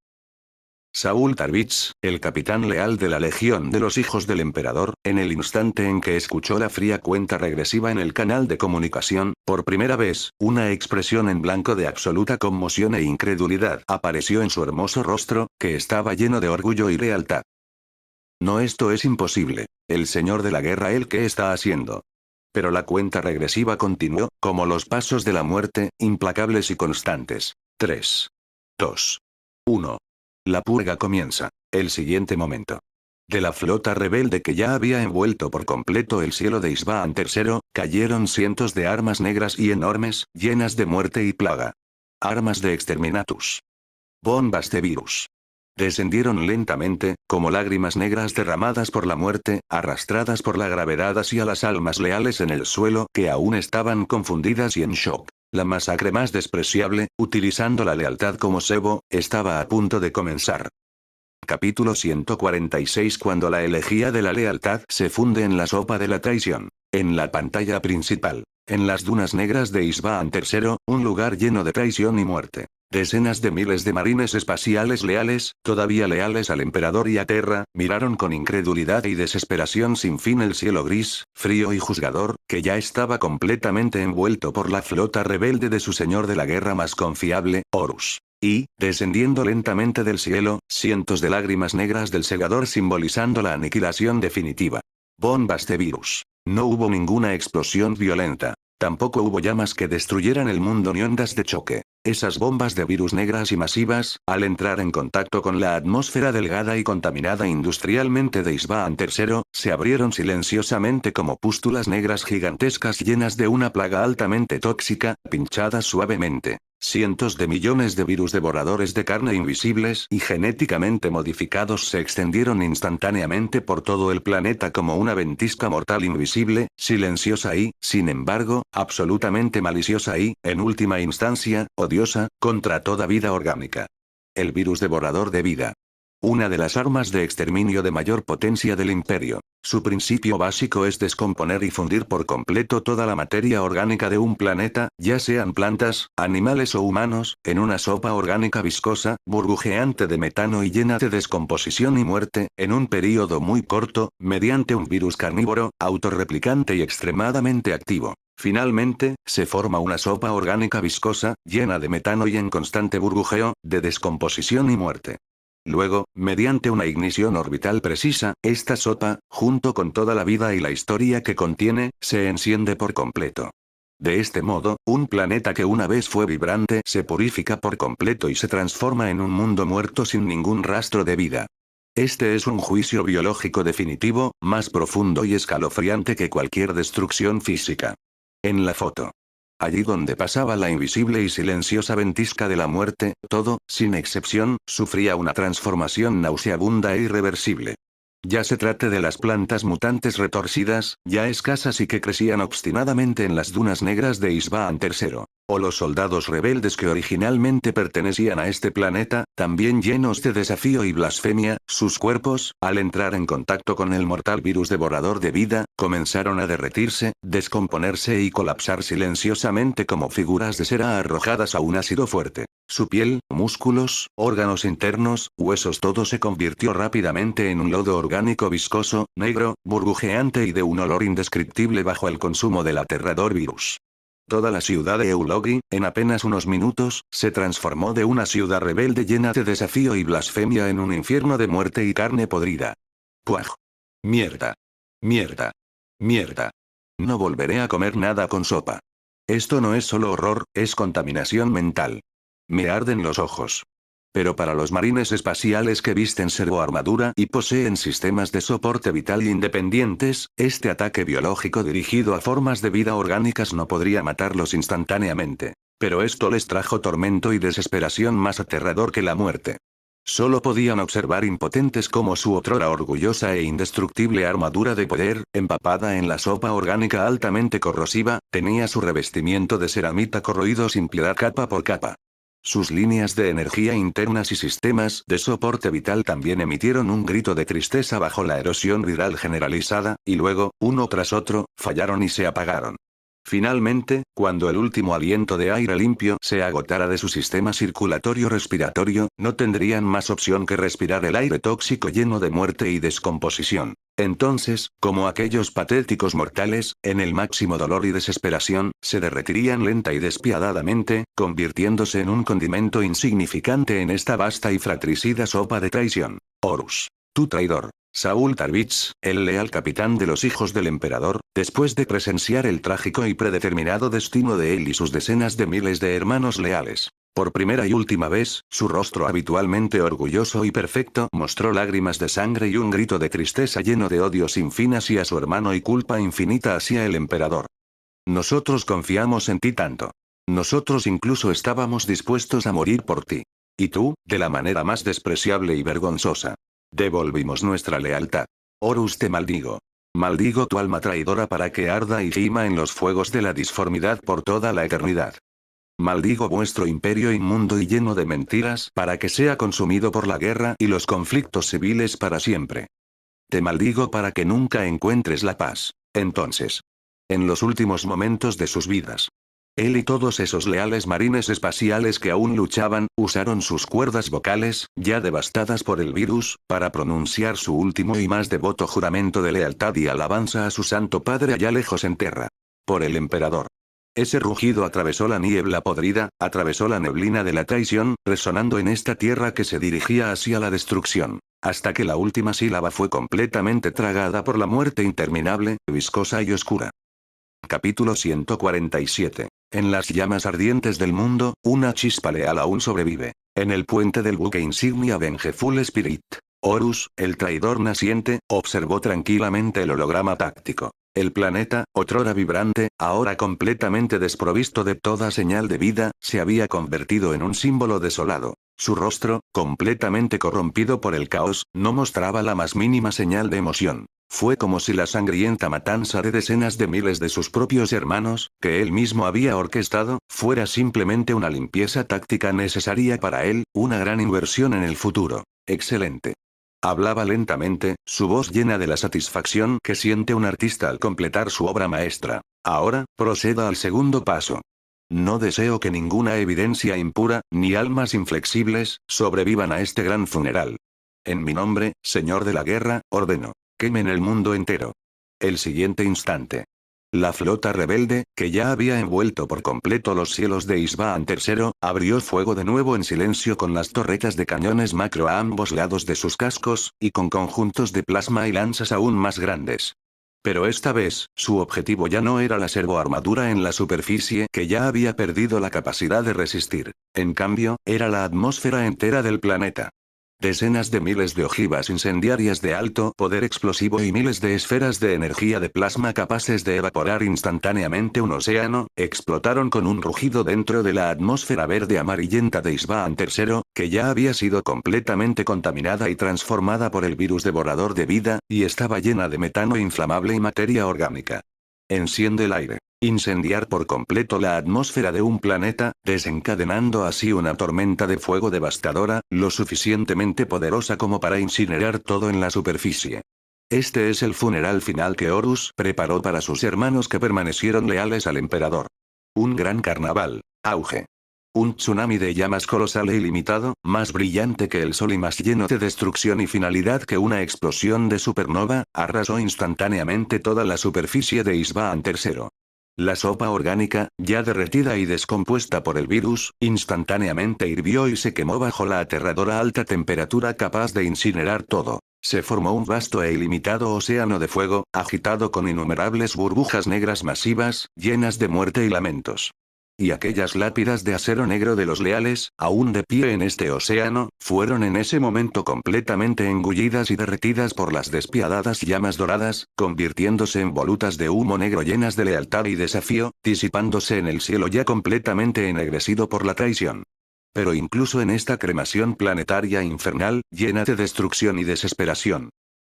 Saúl Tarvitz, el capitán leal de la Legión de los Hijos del Emperador, en el instante en que escuchó la fría cuenta regresiva en el canal de comunicación, por primera vez, una expresión en blanco de absoluta conmoción e incredulidad apareció en su hermoso rostro, que estaba lleno de orgullo y lealtad. No, esto es imposible. El señor de la guerra, ¿el qué está haciendo? Pero la cuenta regresiva continuó, como los pasos de la muerte, implacables y constantes. 3. 2. 1. La purga comienza. El siguiente momento. De la flota rebelde que ya había envuelto por completo el cielo de Isfahan III, cayeron cientos de armas negras y enormes, llenas de muerte y plaga. Armas de exterminatus. Bombas de virus. Descendieron lentamente, como lágrimas negras derramadas por la muerte, arrastradas por la gravedad hacia las almas leales en el suelo que aún estaban confundidas y en shock. La masacre más despreciable, utilizando la lealtad como cebo, estaba a punto de comenzar. Capítulo 146. Cuando la elegía de la lealtad se funde en la sopa de la traición. En la pantalla principal. En las dunas negras de Isfahan III, un lugar lleno de traición y muerte. Decenas de miles de marines espaciales leales, todavía leales al emperador y a Terra, miraron con incredulidad y desesperación sin fin el cielo gris, frío y juzgador, que ya estaba completamente envuelto por la flota rebelde de su señor de la guerra más confiable, Horus. Y, descendiendo lentamente del cielo, cientos de lágrimas negras del segador simbolizando la aniquilación definitiva. Bombas de virus. No hubo ninguna explosión violenta. Tampoco hubo llamas que destruyeran el mundo ni ondas de choque. Esas bombas de virus negras y masivas, al entrar en contacto con la atmósfera delgada y contaminada industrialmente de Isfahan III, se abrieron silenciosamente como pústulas negras gigantescas llenas de una plaga altamente tóxica, pinchadas suavemente. Cientos de millones de virus devoradores de carne invisibles y genéticamente modificados se extendieron instantáneamente por todo el planeta como una ventisca mortal invisible, silenciosa y, sin embargo, absolutamente maliciosa y, en última instancia, odiosa, contra toda vida orgánica. El virus devorador de vida. Una de las armas de exterminio de mayor potencia del imperio. Su principio básico es descomponer y fundir por completo toda la materia orgánica de un planeta, ya sean plantas, animales o humanos, en una sopa orgánica viscosa, burbujeante de metano y llena de descomposición y muerte, en un período muy corto, mediante un virus carnívoro, autorreplicante y extremadamente activo. Finalmente, se forma una sopa orgánica viscosa, llena de metano y en constante burbujeo, de descomposición y muerte. Luego, mediante una ignición orbital precisa, esta sopa, junto con toda la vida y la historia que contiene, se enciende por completo. De este modo, un planeta que una vez fue vibrante se purifica por completo y se transforma en un mundo muerto sin ningún rastro de vida. Este es un juicio biológico definitivo, más profundo y escalofriante que cualquier destrucción física. En la foto. Allí donde pasaba la invisible y silenciosa ventisca de la muerte, todo, sin excepción, sufría una transformación nauseabunda e irreversible. Ya se trate de las plantas mutantes retorcidas, ya escasas y que crecían obstinadamente en las dunas negras de Isbaan III, o los soldados rebeldes que originalmente pertenecían a este planeta, también llenos de desafío y blasfemia, sus cuerpos, al entrar en contacto con el mortal virus devorador de vida, comenzaron a derretirse, descomponerse y colapsar silenciosamente como figuras de cera arrojadas a un ácido fuerte. Su piel, músculos, órganos internos, huesos, todo se convirtió rápidamente en un lodo orgánico viscoso, negro, burbujeante y de un olor indescriptible bajo el consumo del aterrador virus. Toda la ciudad de Eulogi, en apenas unos minutos, se transformó de una ciudad rebelde llena de desafío y blasfemia en un infierno de muerte y carne podrida. ¡Puaj! ¡Mierda! ¡Mierda! ¡Mierda! No volveré a comer nada con sopa. Esto no es solo horror, es contaminación mental. Me arden los ojos. Pero para los marines espaciales que visten servoarmadura y poseen sistemas de soporte vital independientes, este ataque biológico dirigido a formas de vida orgánicas no podría matarlos instantáneamente. Pero esto les trajo tormento y desesperación más aterrador que la muerte. Solo podían observar impotentes cómo su otrora orgullosa e indestructible armadura de poder, empapada en la sopa orgánica altamente corrosiva, tenía su revestimiento de ceramita corroído sin piedad capa por capa. Sus líneas de energía internas y sistemas de soporte vital también emitieron un grito de tristeza bajo la erosión viral generalizada, y luego, uno tras otro, fallaron y se apagaron. Finalmente, cuando el último aliento de aire limpio se agotara de su sistema circulatorio respiratorio, no tendrían más opción que respirar el aire tóxico lleno de muerte y descomposición. Entonces, como aquellos patéticos mortales, en el máximo dolor y desesperación, se derretirían lenta y despiadadamente, convirtiéndose en un condimento insignificante en esta vasta y fratricida sopa de traición. Horus. Tu traidor. Saúl Tarvitz, el leal capitán de los hijos del emperador, después de presenciar el trágico y predeterminado destino de él y sus decenas de miles de hermanos leales. Por primera y última vez, su rostro habitualmente orgulloso y perfecto mostró lágrimas de sangre y un grito de tristeza lleno de odio sin fin hacia su hermano y culpa infinita hacia el emperador. Nosotros confiamos en ti tanto. Nosotros incluso estábamos dispuestos a morir por ti. Y tú, de la manera más despreciable y vergonzosa. Devolvimos nuestra lealtad. Horus, te maldigo. Maldigo tu alma traidora para que arda y gima en los fuegos de la disformidad por toda la eternidad. Maldigo vuestro imperio inmundo y lleno de mentiras para que sea consumido por la guerra y los conflictos civiles para siempre. Te maldigo para que nunca encuentres la paz. Entonces, en los últimos momentos de sus vidas, él y todos esos leales marines espaciales que aún luchaban, usaron sus cuerdas vocales, ya devastadas por el virus, para pronunciar su último y más devoto juramento de lealtad y alabanza a su santo padre allá lejos en tierra. Por el emperador. Ese rugido atravesó la niebla podrida, atravesó la neblina de la traición, resonando en esta tierra que se dirigía hacia la destrucción, hasta que la última sílaba fue completamente tragada por la muerte interminable, viscosa y oscura. Capítulo 147. En las llamas ardientes del mundo, una chispa leal aún sobrevive. En el puente del buque insignia Vengeful Spirit, Horus, el traidor naciente, observó tranquilamente el holograma táctico. El planeta, otrora vibrante, ahora completamente desprovisto de toda señal de vida, se había convertido en un símbolo desolado. Su rostro, completamente corrompido por el caos, no mostraba la más mínima señal de emoción. Fue como si la sangrienta matanza de decenas de miles de sus propios hermanos, que él mismo había orquestado, fuera simplemente una limpieza táctica necesaria para él, una gran inversión en el futuro. Excelente. Hablaba lentamente, su voz llena de la satisfacción que siente un artista al completar su obra maestra. Ahora, proceda al segundo paso. No deseo que ninguna evidencia impura, ni almas inflexibles, sobrevivan a este gran funeral. En mi nombre, Señor de la Guerra, ordeno. Quemen el mundo entero. El siguiente instante. La flota rebelde, que ya había envuelto por completo los cielos de Isbaan III, abrió fuego de nuevo en silencio con las torretas de cañones macro a ambos lados de sus cascos, y con conjuntos de plasma y lanzas aún más grandes. Pero esta vez, su objetivo ya no era la servoarmadura en la superficie que ya había perdido la capacidad de resistir. En cambio, era la atmósfera entera del planeta. Decenas de miles de ojivas incendiarias de alto poder explosivo y miles de esferas de energía de plasma capaces de evaporar instantáneamente un océano, explotaron con un rugido dentro de la atmósfera verde amarillenta de Isbaan III, que ya había sido completamente contaminada y transformada por el virus devorador de vida, y estaba llena de metano inflamable y materia orgánica. Enciende el aire. Incendiar por completo la atmósfera de un planeta, desencadenando así una tormenta de fuego devastadora, lo suficientemente poderosa como para incinerar todo en la superficie. Este es el funeral final que Horus preparó para sus hermanos que permanecieron leales al emperador. Un gran carnaval. Auge. Un tsunami de llamas colosal e ilimitado, más brillante que el sol y más lleno de destrucción y finalidad que una explosión de supernova, arrasó instantáneamente toda la superficie de Isbaan III. La sopa orgánica, ya derretida y descompuesta por el virus, instantáneamente hirvió y se quemó bajo la aterradora alta temperatura capaz de incinerar todo. Se formó un vasto e ilimitado océano de fuego, agitado con innumerables burbujas negras masivas, llenas de muerte y lamentos. Y aquellas lápidas de acero negro de los leales, aún de pie en este océano, fueron en ese momento completamente engullidas y derretidas por las despiadadas llamas doradas, convirtiéndose en volutas de humo negro llenas de lealtad y desafío, disipándose en el cielo ya completamente ennegrecido por la traición. Pero incluso en esta cremación planetaria infernal, llena de destrucción y desesperación,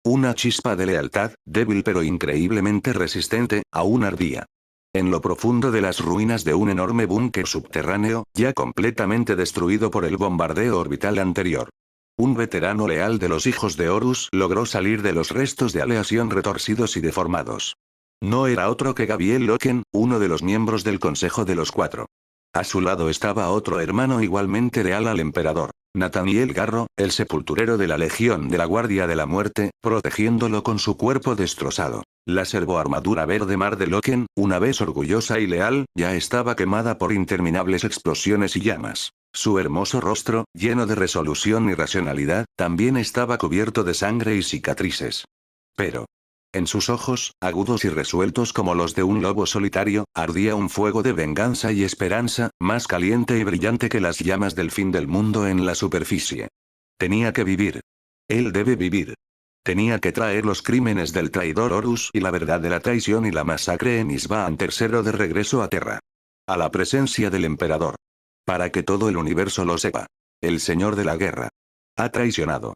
una chispa de lealtad, débil pero increíblemente resistente, aún ardía. En lo profundo de las ruinas de un enorme búnker subterráneo, ya completamente destruido por el bombardeo orbital anterior. Un veterano leal de los hijos de Horus logró salir de los restos de aleación retorcidos y deformados. No era otro que Gabriel Loken, uno de los miembros del Consejo de los Cuatro. A su lado estaba otro hermano igualmente leal al emperador, Nathaniel Garro, el sepulturero de la Legión de la Guardia de la Muerte, protegiéndolo con su cuerpo destrozado. La servoarmadura verde mar de Loken, una vez orgullosa y leal, ya estaba quemada por interminables explosiones y llamas. Su hermoso rostro, lleno de resolución y racionalidad, también estaba cubierto de sangre y cicatrices. Pero en sus ojos, agudos y resueltos como los de un lobo solitario, ardía un fuego de venganza y esperanza, más caliente y brillante que las llamas del fin del mundo en la superficie. Tenía que vivir. Él debe vivir. Tenía que traer los crímenes del traidor Horus y la verdad de la traición y la masacre en Isbaan III de regreso a Terra. A la presencia del emperador. Para que todo el universo lo sepa. El señor de la guerra ha traicionado.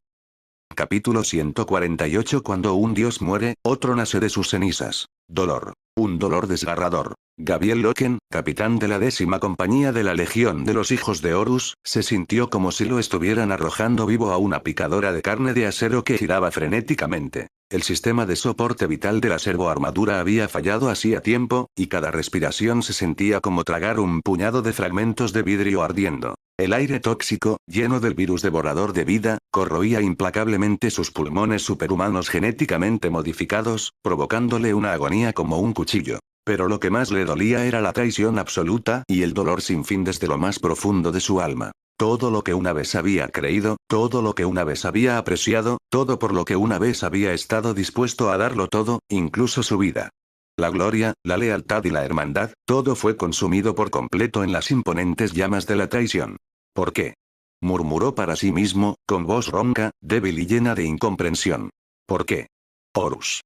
Capítulo 148. Cuando un dios muere, otro nace de sus cenizas. Dolor. Un dolor desgarrador. Gabriel Loken, capitán de la 10ª compañía de la Legión de los Hijos de Horus, se sintió como si lo estuvieran arrojando vivo a una picadora de carne de acero que giraba frenéticamente. El sistema de soporte vital de la servoarmadura había fallado hacía tiempo, y cada respiración se sentía como tragar un puñado de fragmentos de vidrio ardiendo. El aire tóxico, lleno del virus devorador de vida, corroía implacablemente sus pulmones superhumanos genéticamente modificados, provocándole una agonía como un cuchillo. Pero lo que más le dolía era la traición absoluta y el dolor sin fin desde lo más profundo de su alma. Todo lo que una vez había creído, todo lo que una vez había apreciado, todo por lo que una vez había estado dispuesto a darlo todo, incluso su vida. La gloria, la lealtad y la hermandad, todo fue consumido por completo en las imponentes llamas de la traición. ¿Por qué? Murmuró para sí mismo, con voz ronca, débil y llena de incomprensión. ¿Por qué? Horus.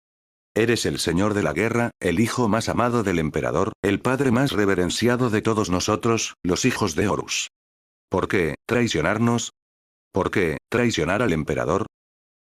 Eres el señor de la guerra, el hijo más amado del emperador, el padre más reverenciado de todos nosotros, los hijos de Horus. ¿Por qué traicionarnos? ¿Por qué traicionar al emperador?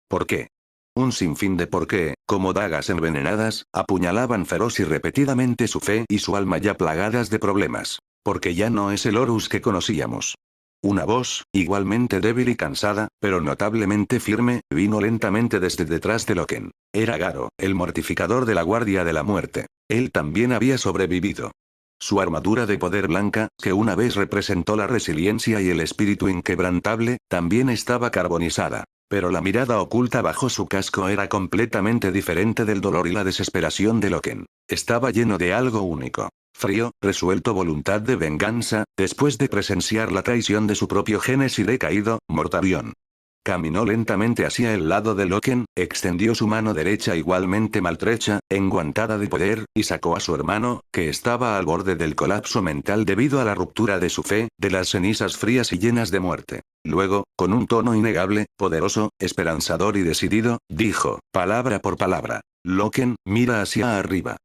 ¿Por qué? Un sinfín de por qué, como dagas envenenadas, apuñalaban feroz y repetidamente su fe y su alma ya plagadas de problemas. Porque ya no es el Horus que conocíamos. Una voz, igualmente débil y cansada, pero notablemente firme, vino lentamente desde detrás de Loken. Era Garo, el mortificador de la Guardia de la Muerte. Él también había sobrevivido. Su armadura de poder blanca, que una vez representó la resiliencia y el espíritu inquebrantable, también estaba carbonizada. Pero la mirada oculta bajo su casco era completamente diferente del dolor y la desesperación de Loken. Estaba lleno de algo único. Frío, resuelto voluntad de venganza, después de presenciar la traición de su propio genes y decaído, Mortarion. Caminó lentamente hacia el lado de Loken, extendió su mano derecha igualmente maltrecha, enguantada de poder, y sacó a su hermano, que estaba al borde del colapso mental debido a la ruptura de su fe, de las cenizas frías y llenas de muerte. Luego, con un tono innegable, poderoso, esperanzador y decidido, dijo, palabra por palabra: Loken, mira hacia arriba.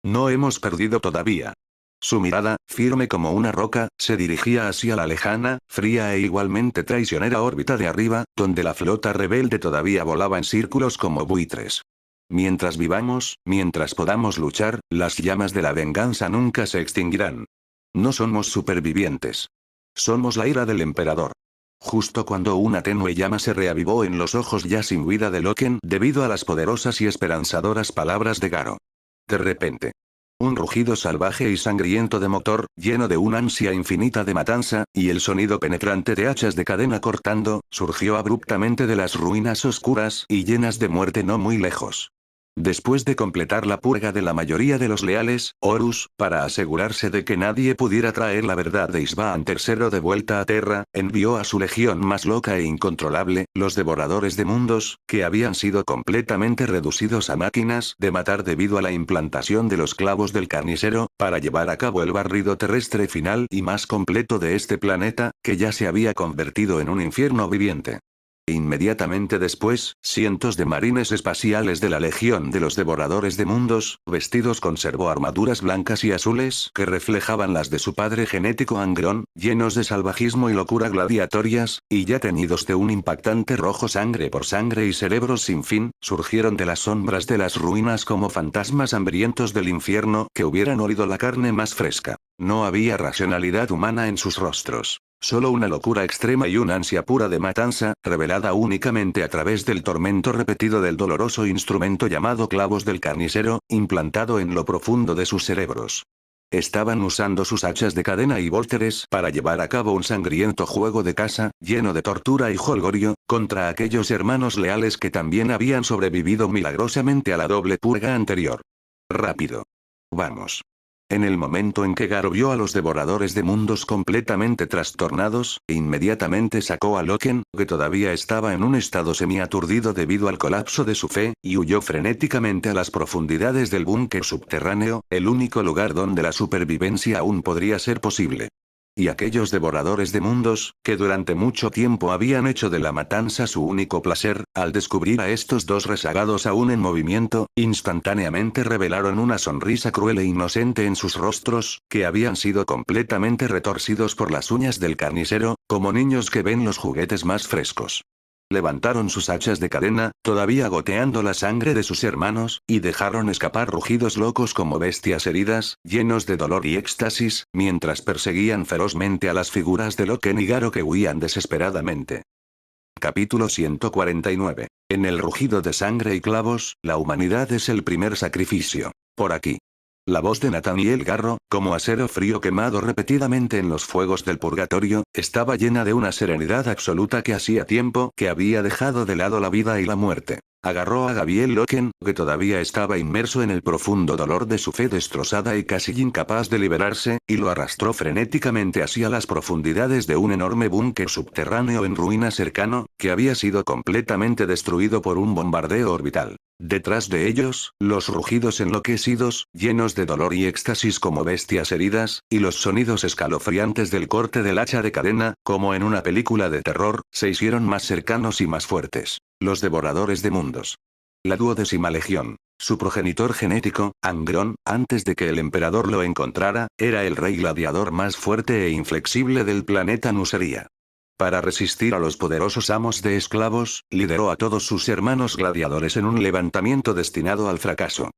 No hemos perdido todavía. Su mirada, firme como una roca, se dirigía hacia la lejana, fría e igualmente traicionera órbita de arriba, donde la flota rebelde todavía volaba en círculos como buitres. Mientras vivamos, mientras podamos luchar, las llamas de la venganza nunca se extinguirán. No somos supervivientes. Somos la ira del emperador. Justo cuando una tenue llama se reavivó en los ojos ya sin vida de Loken debido a las poderosas y esperanzadoras palabras de Garo. De repente, un rugido salvaje y sangriento de motor, lleno de una ansia infinita de matanza, y el sonido penetrante de hachas de cadena cortando, surgió abruptamente de las ruinas oscuras y llenas de muerte no muy lejos. Después de completar la purga de la mayoría de los leales, Horus, para asegurarse de que nadie pudiera traer la verdad de Isvaan III de vuelta a Terra, envió a su legión más loca e incontrolable, los devoradores de mundos, que habían sido completamente reducidos a máquinas de matar debido a la implantación de los clavos del carnicero, para llevar a cabo el barrido terrestre final y más completo de este planeta, que ya se había convertido en un infierno viviente. Inmediatamente después, cientos de marines espaciales de la Legión de los Devoradores de Mundos, vestidos con servoarmaduras blancas y azules que reflejaban las de su padre genético Angron, llenos de salvajismo y locura gladiatorias, y ya teñidos de un impactante rojo sangre por sangre y cerebros sin fin, surgieron de las sombras de las ruinas como fantasmas hambrientos del infierno que hubieran olido la carne más fresca. No había racionalidad humana en sus rostros. Solo una locura extrema y una ansia pura de matanza, revelada únicamente a través del tormento repetido del doloroso instrumento llamado clavos del carnicero, implantado en lo profundo de sus cerebros. Estaban usando sus hachas de cadena y vólteres para llevar a cabo un sangriento juego de caza, lleno de tortura y jolgorio, contra aquellos hermanos leales que también habían sobrevivido milagrosamente a la doble purga anterior. Rápido. Vamos. En el momento en que Garo vio a los devoradores de mundos completamente trastornados, inmediatamente sacó a Loken, que todavía estaba en un estado semiaturdido debido al colapso de su fe, y huyó frenéticamente a las profundidades del búnker subterráneo, el único lugar donde la supervivencia aún podría ser posible. Y aquellos devoradores de mundos, que durante mucho tiempo habían hecho de la matanza su único placer, al descubrir a estos dos rezagados aún en movimiento, instantáneamente revelaron una sonrisa cruel e inocente en sus rostros, que habían sido completamente retorcidos por las uñas del carnicero, como niños que ven los juguetes más frescos. Levantaron sus hachas de cadena, todavía goteando la sangre de sus hermanos, y dejaron escapar rugidos locos como bestias heridas, llenos de dolor y éxtasis, mientras perseguían ferozmente a las figuras de Loken y Garo que huían desesperadamente. Capítulo 149. En el rugido de sangre y clavos, la humanidad es el primer sacrificio. Por aquí. La voz de Nathaniel Garro, como acero frío quemado repetidamente en los fuegos del purgatorio, estaba llena de una serenidad absoluta que hacía tiempo que había dejado de lado la vida y la muerte. Agarró a Gabriel Loken, que todavía estaba inmerso en el profundo dolor de su fe destrozada y casi incapaz de liberarse, y lo arrastró frenéticamente hacia las profundidades de un enorme búnker subterráneo en ruina cercano, que había sido completamente destruido por un bombardeo orbital. Detrás de ellos, los rugidos enloquecidos, llenos de dolor y éxtasis como bestias heridas, y los sonidos escalofriantes del corte del hacha de cadena, como en una película de terror, se hicieron más cercanos y más fuertes. Los devoradores de mundos. La 12ª legión. Su progenitor genético, Angron, antes de que el emperador lo encontrara, era el rey gladiador más fuerte e inflexible del planeta Nuseria. Para resistir a los poderosos amos de esclavos, lideró a todos sus hermanos gladiadores en un levantamiento destinado al fracaso.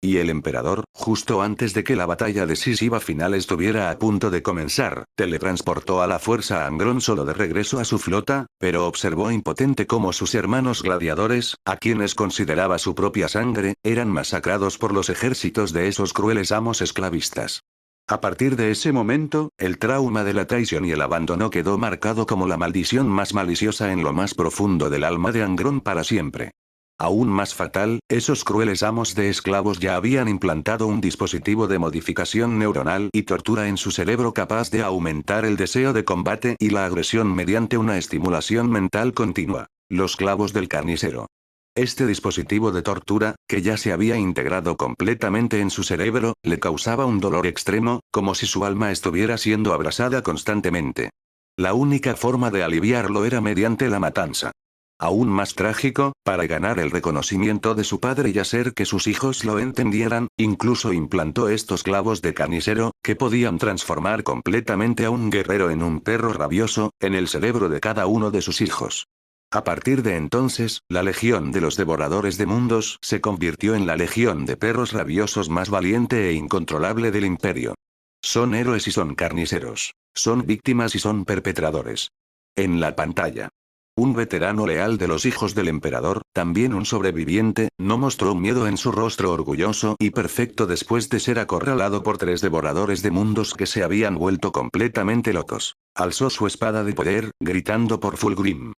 Y el emperador, justo antes de que la batalla decisiva final estuviera a punto de comenzar, teletransportó a la fuerza a Angron solo de regreso a su flota, pero observó impotente cómo sus hermanos gladiadores, a quienes consideraba su propia sangre, eran masacrados por los ejércitos de esos crueles amos esclavistas. A partir de ese momento, el trauma de la traición y el abandono quedó marcado como la maldición más maliciosa en lo más profundo del alma de Angron para siempre. Aún más fatal, esos crueles amos de esclavos ya habían implantado un dispositivo de modificación neuronal y tortura en su cerebro capaz de aumentar el deseo de combate y la agresión mediante una estimulación mental continua. Los clavos del carnicero. Este dispositivo de tortura, que ya se había integrado completamente en su cerebro, le causaba un dolor extremo, como si su alma estuviera siendo abrasada constantemente. La única forma de aliviarlo era mediante la matanza. Aún más trágico, para ganar el reconocimiento de su padre y hacer que sus hijos lo entendieran, incluso implantó estos clavos de carnicero, que podían transformar completamente a un guerrero en un perro rabioso, en el cerebro de cada uno de sus hijos. A partir de entonces, la Legión de los Devoradores de Mundos se convirtió en la Legión de Perros Rabiosos más valiente e incontrolable del Imperio. Son héroes y son carniceros. Son víctimas y son perpetradores. En la pantalla. Un veterano leal de los hijos del emperador, también un sobreviviente, no mostró miedo en su rostro orgulloso y perfecto después de ser acorralado por 3 devoradores de mundos que se habían vuelto completamente locos. Alzó su espada de poder, gritando por Fulgrim.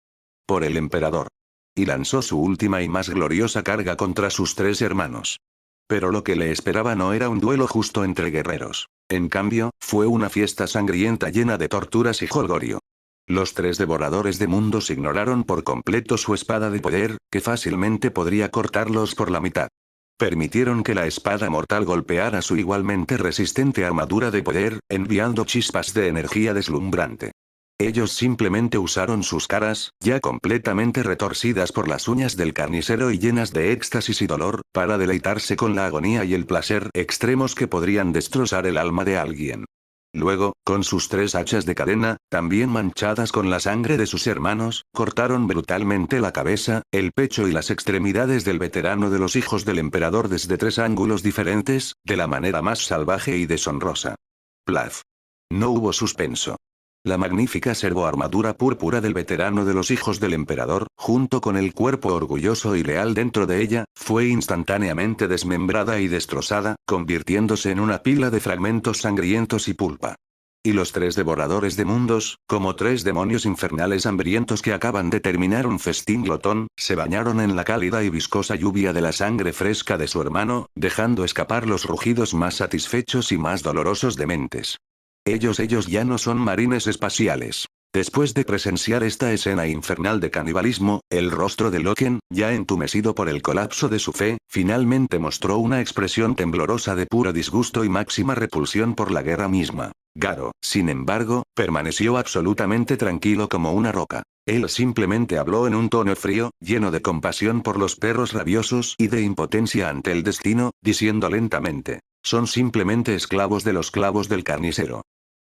Por el emperador. Y lanzó su última y más gloriosa carga contra sus 3 hermanos. Pero lo que le esperaba no era un duelo justo entre guerreros. En cambio, fue una fiesta sangrienta llena de torturas y jolgorio. Los 3 devoradores de mundos ignoraron por completo su espada de poder, que fácilmente podría cortarlos por la mitad. Permitieron que la espada mortal golpeara su igualmente resistente armadura de poder, enviando chispas de energía deslumbrante. Ellos simplemente usaron sus caras, ya completamente retorcidas por las uñas del carnicero y llenas de éxtasis y dolor, para deleitarse con la agonía y el placer extremos que podrían destrozar el alma de alguien. Luego, con sus 3 hachas de cadena, también manchadas con la sangre de sus hermanos, cortaron brutalmente la cabeza, el pecho y las extremidades del veterano de los hijos del emperador desde 3 ángulos diferentes, de la manera más salvaje y deshonrosa. Plaf. No hubo suspenso. La magnífica servoarmadura púrpura del veterano de los hijos del emperador, junto con el cuerpo orgulloso y leal dentro de ella, fue instantáneamente desmembrada y destrozada, convirtiéndose en una pila de fragmentos sangrientos y pulpa. Y los 3 devoradores de mundos, como 3 demonios infernales hambrientos que acaban de terminar un festín glotón, se bañaron en la cálida y viscosa lluvia de la sangre fresca de su hermano, dejando escapar los rugidos más satisfechos y más dolorosos dementes. Ellos ya no son marines espaciales. Después de presenciar esta escena infernal de canibalismo, el rostro de Loken, ya entumecido por el colapso de su fe, finalmente mostró una expresión temblorosa de puro disgusto y máxima repulsión por la guerra misma. Garo, sin embargo, permaneció absolutamente tranquilo como una roca. Él simplemente habló en un tono frío, lleno de compasión por los perros rabiosos y de impotencia ante el destino, diciendo lentamente: son simplemente esclavos de los clavos del carnicero.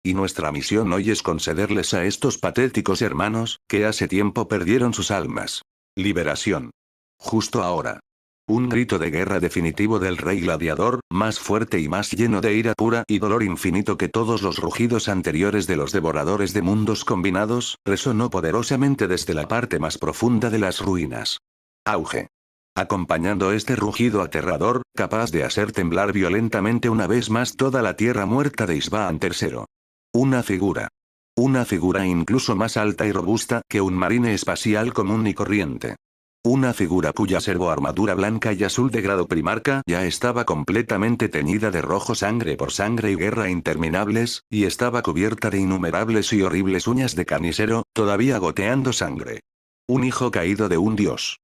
Y nuestra misión hoy es concederles a estos patéticos hermanos, que hace tiempo perdieron sus almas, liberación. Justo ahora. Un grito de guerra definitivo del rey gladiador, más fuerte y más lleno de ira pura y dolor infinito que todos los rugidos anteriores de los devoradores de mundos combinados, resonó poderosamente desde la parte más profunda de las ruinas. Auge. Acompañando este rugido aterrador, capaz de hacer temblar violentamente una vez más toda la tierra muerta de Isvaan III. Una figura. Una figura incluso más alta y robusta que un marine espacial común y corriente. Una figura cuya servoarmadura blanca y azul de grado primarca ya estaba completamente teñida de rojo sangre por sangre y guerra interminables, y estaba cubierta de innumerables y horribles uñas de carnicero, todavía goteando sangre. Un hijo caído de un dios.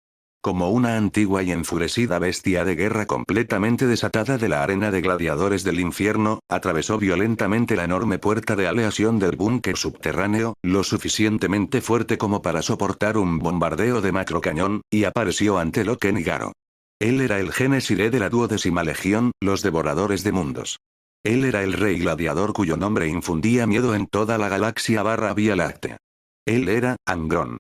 Como una antigua y enfurecida bestia de guerra completamente desatada de la arena de gladiadores del infierno, atravesó violentamente la enorme puerta de aleación del búnker subterráneo, lo suficientemente fuerte como para soportar un bombardeo de macrocañón, y apareció ante Loken y Garo. Él era el Génesiré de la 12ª Legión, los Devoradores de Mundos. Él era el Rey Gladiador cuyo nombre infundía miedo en toda la galaxia Vía Láctea. Él era, Angron.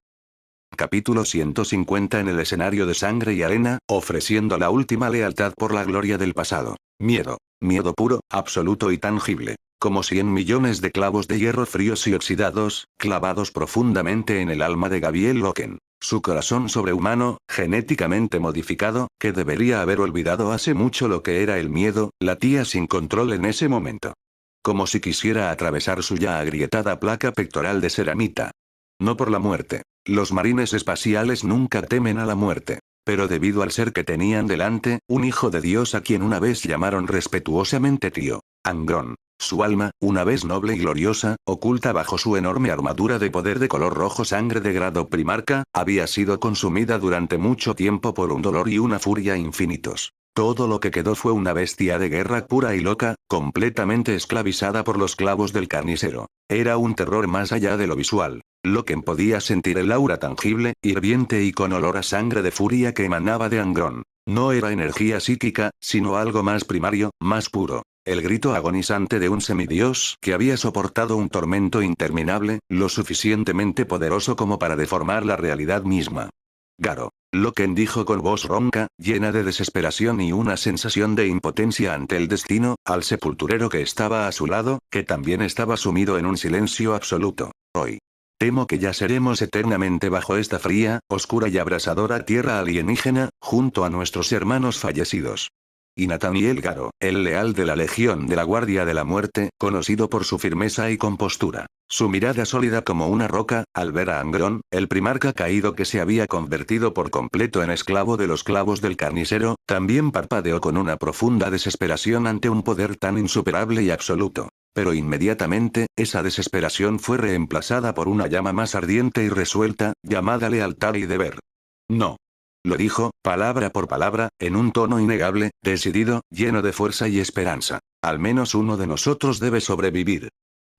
Capítulo 150. En el escenario de sangre y arena, ofreciendo la última lealtad por la gloria del pasado. Miedo. Miedo puro, absoluto y tangible. Como 100 millones de clavos de hierro fríos y oxidados, clavados profundamente en el alma de Gabriel Loken. Su corazón sobrehumano, genéticamente modificado, que debería haber olvidado hace mucho lo que era el miedo, latía sin control en ese momento. Como si quisiera atravesar su ya agrietada placa pectoral de ceramita. No por la muerte. Los marines espaciales nunca temen a la muerte. Pero debido al ser que tenían delante, un hijo de Dios a quien una vez llamaron respetuosamente tío. Angron. Su alma, una vez noble y gloriosa, oculta bajo su enorme armadura de poder de color rojo sangre de grado primarca, había sido consumida durante mucho tiempo por un dolor y una furia infinitos. Todo lo que quedó fue una bestia de guerra pura y loca, completamente esclavizada por los clavos del carnicero. Era un terror más allá de lo visual. Loken podía sentir el aura tangible, hirviente y con olor a sangre de furia que emanaba de Angron. No era energía psíquica, sino algo más primario, más puro. El grito agonizante de un semidios que había soportado un tormento interminable, lo suficientemente poderoso como para deformar la realidad misma. Garo. Loken dijo con voz ronca, llena de desesperación y una sensación de impotencia ante el destino, al sepulturero que estaba a su lado, que también estaba sumido en un silencio absoluto. Hoy. Temo que ya seremos eternamente bajo esta fría, oscura y abrasadora tierra alienígena, junto a nuestros hermanos fallecidos. Y Nathaniel Garo, el leal de la Legión de la Guardia de la Muerte, conocido por su firmeza y compostura. Su mirada sólida como una roca, al ver a Angron, el primarca caído que se había convertido por completo en esclavo de los clavos del carnicero, también parpadeó con una profunda desesperación ante un poder tan insuperable y absoluto. Pero inmediatamente, esa desesperación fue reemplazada por una llama más ardiente y resuelta, llamada lealtad y deber. No. Lo dijo, palabra por palabra, en un tono innegable, decidido, lleno de fuerza y esperanza. Al menos uno de nosotros debe sobrevivir.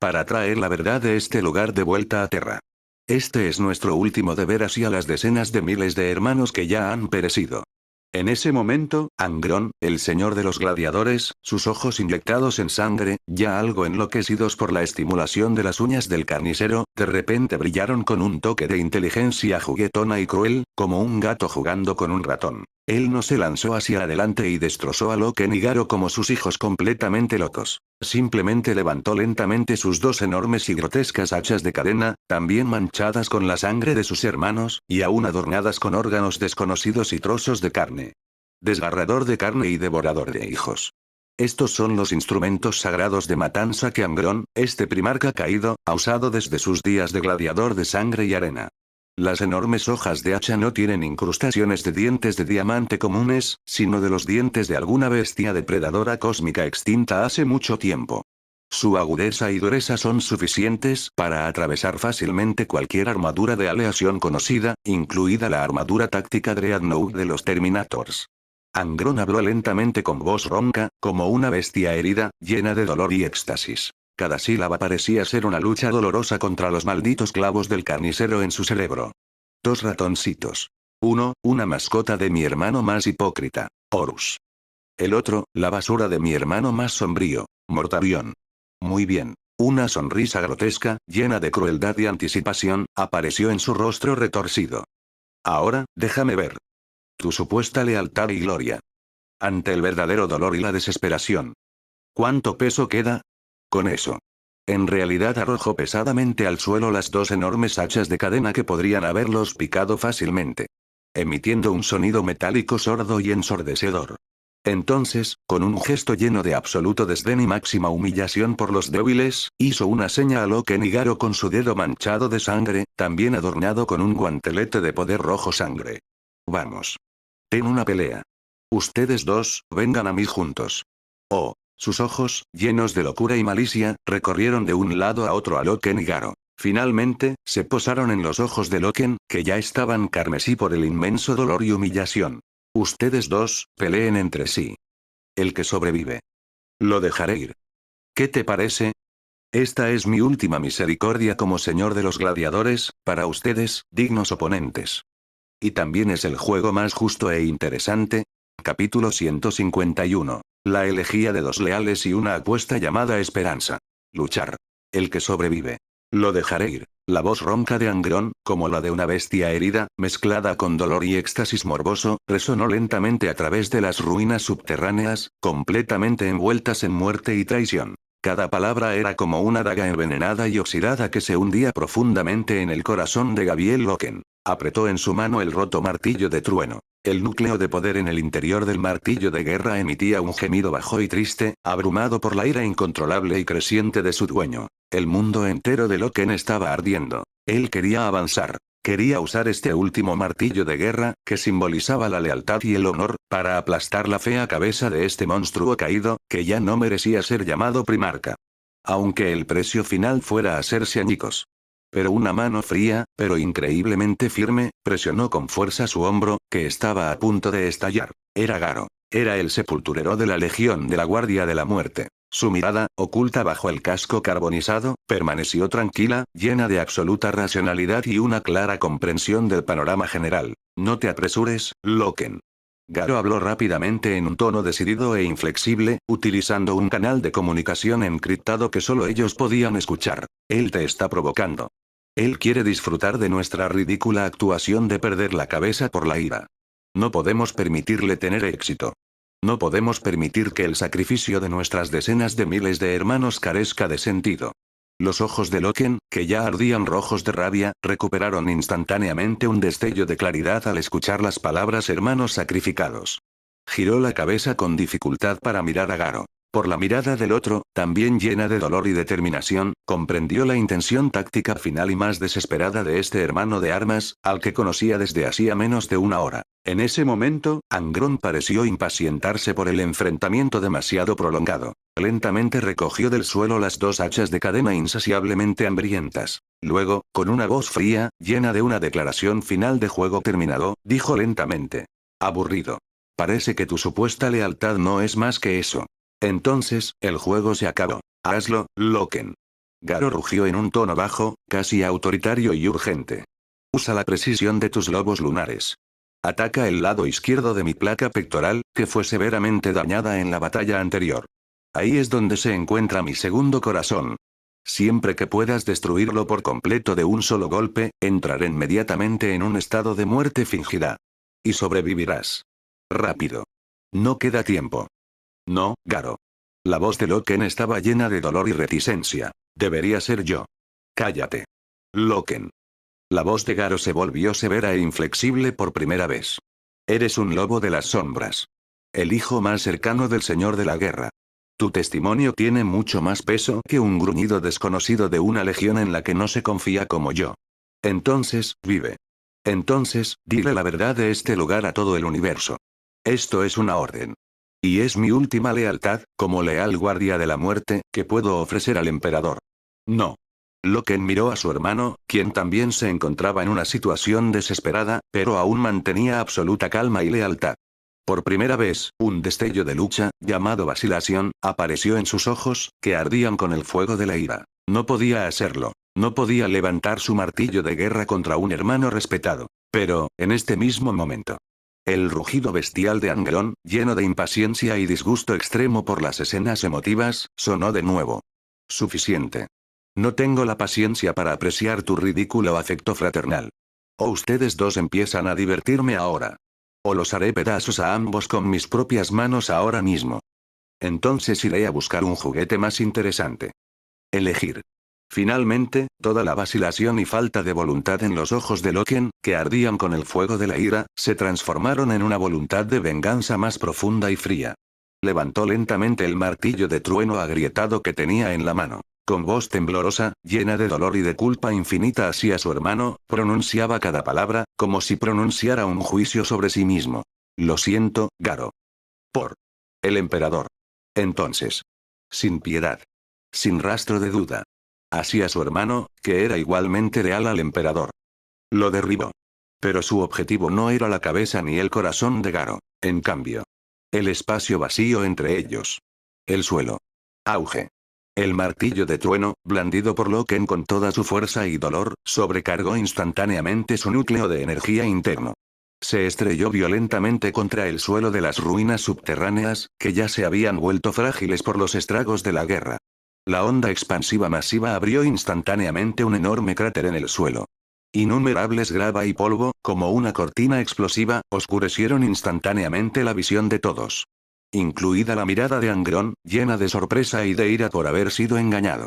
Para traer la verdad de este lugar de vuelta a tierra. Este es nuestro último deber hacia las decenas de miles de hermanos que ya han perecido. En ese momento, Angron, el señor de los gladiadores, sus ojos inyectados en sangre, ya algo enloquecidos por la estimulación de las uñas del carnicero, de repente brillaron con un toque de inteligencia juguetona y cruel, como un gato jugando con un ratón. Él no se lanzó hacia adelante y destrozó a Loken y Garo como sus hijos completamente locos. Simplemente levantó lentamente sus dos enormes y grotescas hachas de cadena, también manchadas con la sangre de sus hermanos, y aún adornadas con órganos desconocidos y trozos de carne. Desgarrador de carne y devorador de hijos. Estos son los instrumentos sagrados de matanza que Angron, este primarca caído, ha usado desde sus días de gladiador de sangre y arena. Las enormes hojas de hacha no tienen incrustaciones de dientes de diamante comunes, sino de los dientes de alguna bestia depredadora cósmica extinta hace mucho tiempo. Su agudeza y dureza son suficientes para atravesar fácilmente cualquier armadura de aleación conocida, incluida la armadura táctica Dreadnought de los Terminators. Angron habló lentamente con voz ronca, como una bestia herida, llena de dolor y éxtasis. Cada sílaba parecía ser una lucha dolorosa contra los malditos clavos del carnicero en su cerebro. Dos ratoncitos. Uno, una mascota de mi hermano más hipócrita, Horus. El otro, la basura de mi hermano más sombrío, Mortarion. Muy bien. Una sonrisa grotesca, llena de crueldad y anticipación, apareció en su rostro retorcido. Ahora, déjame ver. Tu supuesta lealtad y gloria. Ante el verdadero dolor y la desesperación. ¿Cuánto peso queda? Con eso. En realidad arrojó pesadamente al suelo las dos enormes hachas de cadena que podrían haberlos picado fácilmente. Emitiendo un sonido metálico sordo y ensordecedor. Entonces, con un gesto lleno de absoluto desdén y máxima humillación por los débiles, hizo una seña a Loken y Garo con su dedo manchado de sangre, también adornado con un guantelete de poder rojo sangre. Vamos. Ten una pelea. Ustedes dos, vengan a mí juntos. Oh. Sus ojos, llenos de locura y malicia, recorrieron de un lado a otro a Loken y Garo. Finalmente, se posaron en los ojos de Loken, que ya estaban carmesí por el inmenso dolor y humillación. Ustedes dos, peleen entre sí. El que sobrevive. Lo dejaré ir. ¿Qué te parece? Esta es mi última misericordia como señor de los gladiadores, para ustedes, dignos oponentes. Y también es el juego más justo e interesante. Capítulo 151. La elegía de dos leales y una apuesta llamada Esperanza. Luchar. El que sobrevive. Lo dejaré ir. La voz ronca de Angron, como la de una bestia herida, mezclada con dolor y éxtasis morboso, resonó lentamente a través de las ruinas subterráneas, completamente envueltas en muerte y traición. Cada palabra era como una daga envenenada y oxidada que se hundía profundamente en el corazón de Gabriel Loken. Apretó en su mano el roto martillo de trueno. El núcleo de poder en el interior del martillo de guerra emitía un gemido bajo y triste, abrumado por la ira incontrolable y creciente de su dueño. El mundo entero de Loken estaba ardiendo. Él quería avanzar. Quería usar este último martillo de guerra, que simbolizaba la lealtad y el honor, para aplastar la fea cabeza de este monstruo caído, que ya no merecía ser llamado primarca. Aunque el precio final fuera hacerse añicos. Pero una mano fría, pero increíblemente firme, presionó con fuerza su hombro, que estaba a punto de estallar. Era Garo. Era el sepulturero de la Legión de la Guardia de la Muerte. Su mirada, oculta bajo el casco carbonizado, permaneció tranquila, llena de absoluta racionalidad y una clara comprensión del panorama general. No te apresures, Loken. Garo habló rápidamente en un tono decidido e inflexible, utilizando un canal de comunicación encriptado que solo ellos podían escuchar. Él te está provocando. Él quiere disfrutar de nuestra ridícula actuación de perder la cabeza por la ira. No podemos permitirle tener éxito. No podemos permitir que el sacrificio de nuestras decenas de miles de hermanos carezca de sentido. Los ojos de Loken, que ya ardían rojos de rabia, recuperaron instantáneamente un destello de claridad al escuchar las palabras hermanos sacrificados. Giró la cabeza con dificultad para mirar a Garo. Por la mirada del otro, también llena de dolor y determinación, comprendió la intención táctica final y más desesperada de este hermano de armas, al que conocía desde hacía menos de una hora. En ese momento, Angron pareció impacientarse por el enfrentamiento demasiado prolongado. Lentamente recogió del suelo las dos hachas de cadena insaciablemente hambrientas. Luego, con una voz fría, llena de una declaración final de juego terminado, dijo lentamente: aburrido. Parece que tu supuesta lealtad no es más que eso. Entonces, el juego se acabó. Hazlo, Loken. Garo rugió en un tono bajo, casi autoritario y urgente. Usa la precisión de tus lobos lunares. Ataca el lado izquierdo de mi placa pectoral, que fue severamente dañada en la batalla anterior. Ahí es donde se encuentra mi segundo corazón. Siempre que puedas destruirlo por completo de un solo golpe, entraré inmediatamente en un estado de muerte fingida. Y sobrevivirás. Rápido. No queda tiempo. No, Garo. La voz de Loken estaba llena de dolor y reticencia. Debería ser yo. Cállate. Loken. La voz de Garo se volvió severa e inflexible por primera vez. Eres un lobo de las sombras. El hijo más cercano del señor de la guerra. Tu testimonio tiene mucho más peso que un gruñido desconocido de una legión en la que no se confía como yo. Entonces, vive. Entonces, dile la verdad de este lugar a todo el universo. Esto es una orden. Y es mi última lealtad, como leal guardia de la muerte, que puedo ofrecer al emperador. No. Loken miró a su hermano, quien también se encontraba en una situación desesperada, pero aún mantenía absoluta calma y lealtad. Por primera vez, un destello de lucha, llamado vacilación, apareció en sus ojos, que ardían con el fuego de la ira. No podía hacerlo. No podía levantar su martillo de guerra contra un hermano respetado. Pero, en este mismo momento, el rugido bestial de Angron, lleno de impaciencia y disgusto extremo por las escenas emotivas, sonó de nuevo. Suficiente. No tengo la paciencia para apreciar tu ridículo afecto fraternal. O ustedes dos empiezan a divertirme ahora. O los haré pedazos a ambos con mis propias manos ahora mismo. Entonces iré a buscar un juguete más interesante. Elegir. Finalmente, toda la vacilación y falta de voluntad en los ojos de Loken, que ardían con el fuego de la ira, se transformaron en una voluntad de venganza más profunda y fría. Levantó lentamente el martillo de trueno agrietado que tenía en la mano. Con voz temblorosa, llena de dolor y de culpa infinita hacia su hermano, pronunciaba cada palabra, como si pronunciara un juicio sobre sí mismo. Lo siento, Garo. Por el emperador. Entonces. Sin piedad. Sin rastro de duda. Hacia su hermano, que era igualmente leal al emperador. Lo derribó. Pero su objetivo no era la cabeza ni el corazón de Garo. En cambio, el espacio vacío entre ellos. El suelo. Auge. El martillo de trueno, blandido por Loken con toda su fuerza y dolor, sobrecargó instantáneamente su núcleo de energía interno. se estrelló violentamente contra el suelo de las ruinas subterráneas, que ya se habían vuelto frágiles por los estragos de la guerra. La onda expansiva masiva abrió instantáneamente un enorme cráter en el suelo. Innumerables grava y polvo, como una cortina explosiva, oscurecieron instantáneamente la visión de todos. Incluida la mirada de Angron, llena de sorpresa y de ira por haber sido engañado.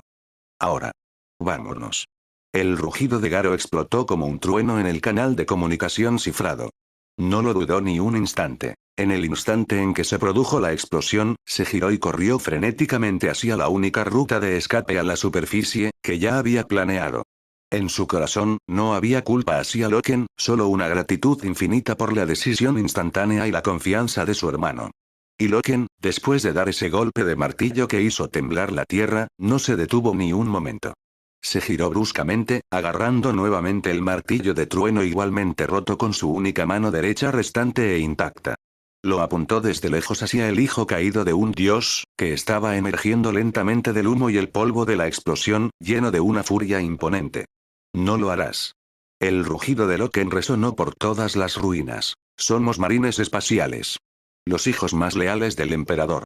Ahora. Vámonos. El rugido de Garo explotó como un trueno en el canal de comunicación cifrado. No lo dudó ni un instante. En el instante en que se produjo la explosión, se giró y corrió frenéticamente hacia la única ruta de escape a la superficie, que ya había planeado. En su corazón, no había culpa hacia Loken, solo una gratitud infinita por la decisión instantánea y la confianza de su hermano. Y Loken, después de dar ese golpe de martillo que hizo temblar la tierra, no se detuvo ni un momento. Se giró bruscamente, agarrando nuevamente el martillo de trueno igualmente roto con su única mano derecha restante e intacta. Lo apuntó desde lejos hacia el hijo caído de un dios, que estaba emergiendo lentamente del humo y el polvo de la explosión, lleno de una furia imponente. No lo harás. El rugido de Loken resonó por todas las ruinas. Somos marines espaciales. Los hijos más leales del emperador.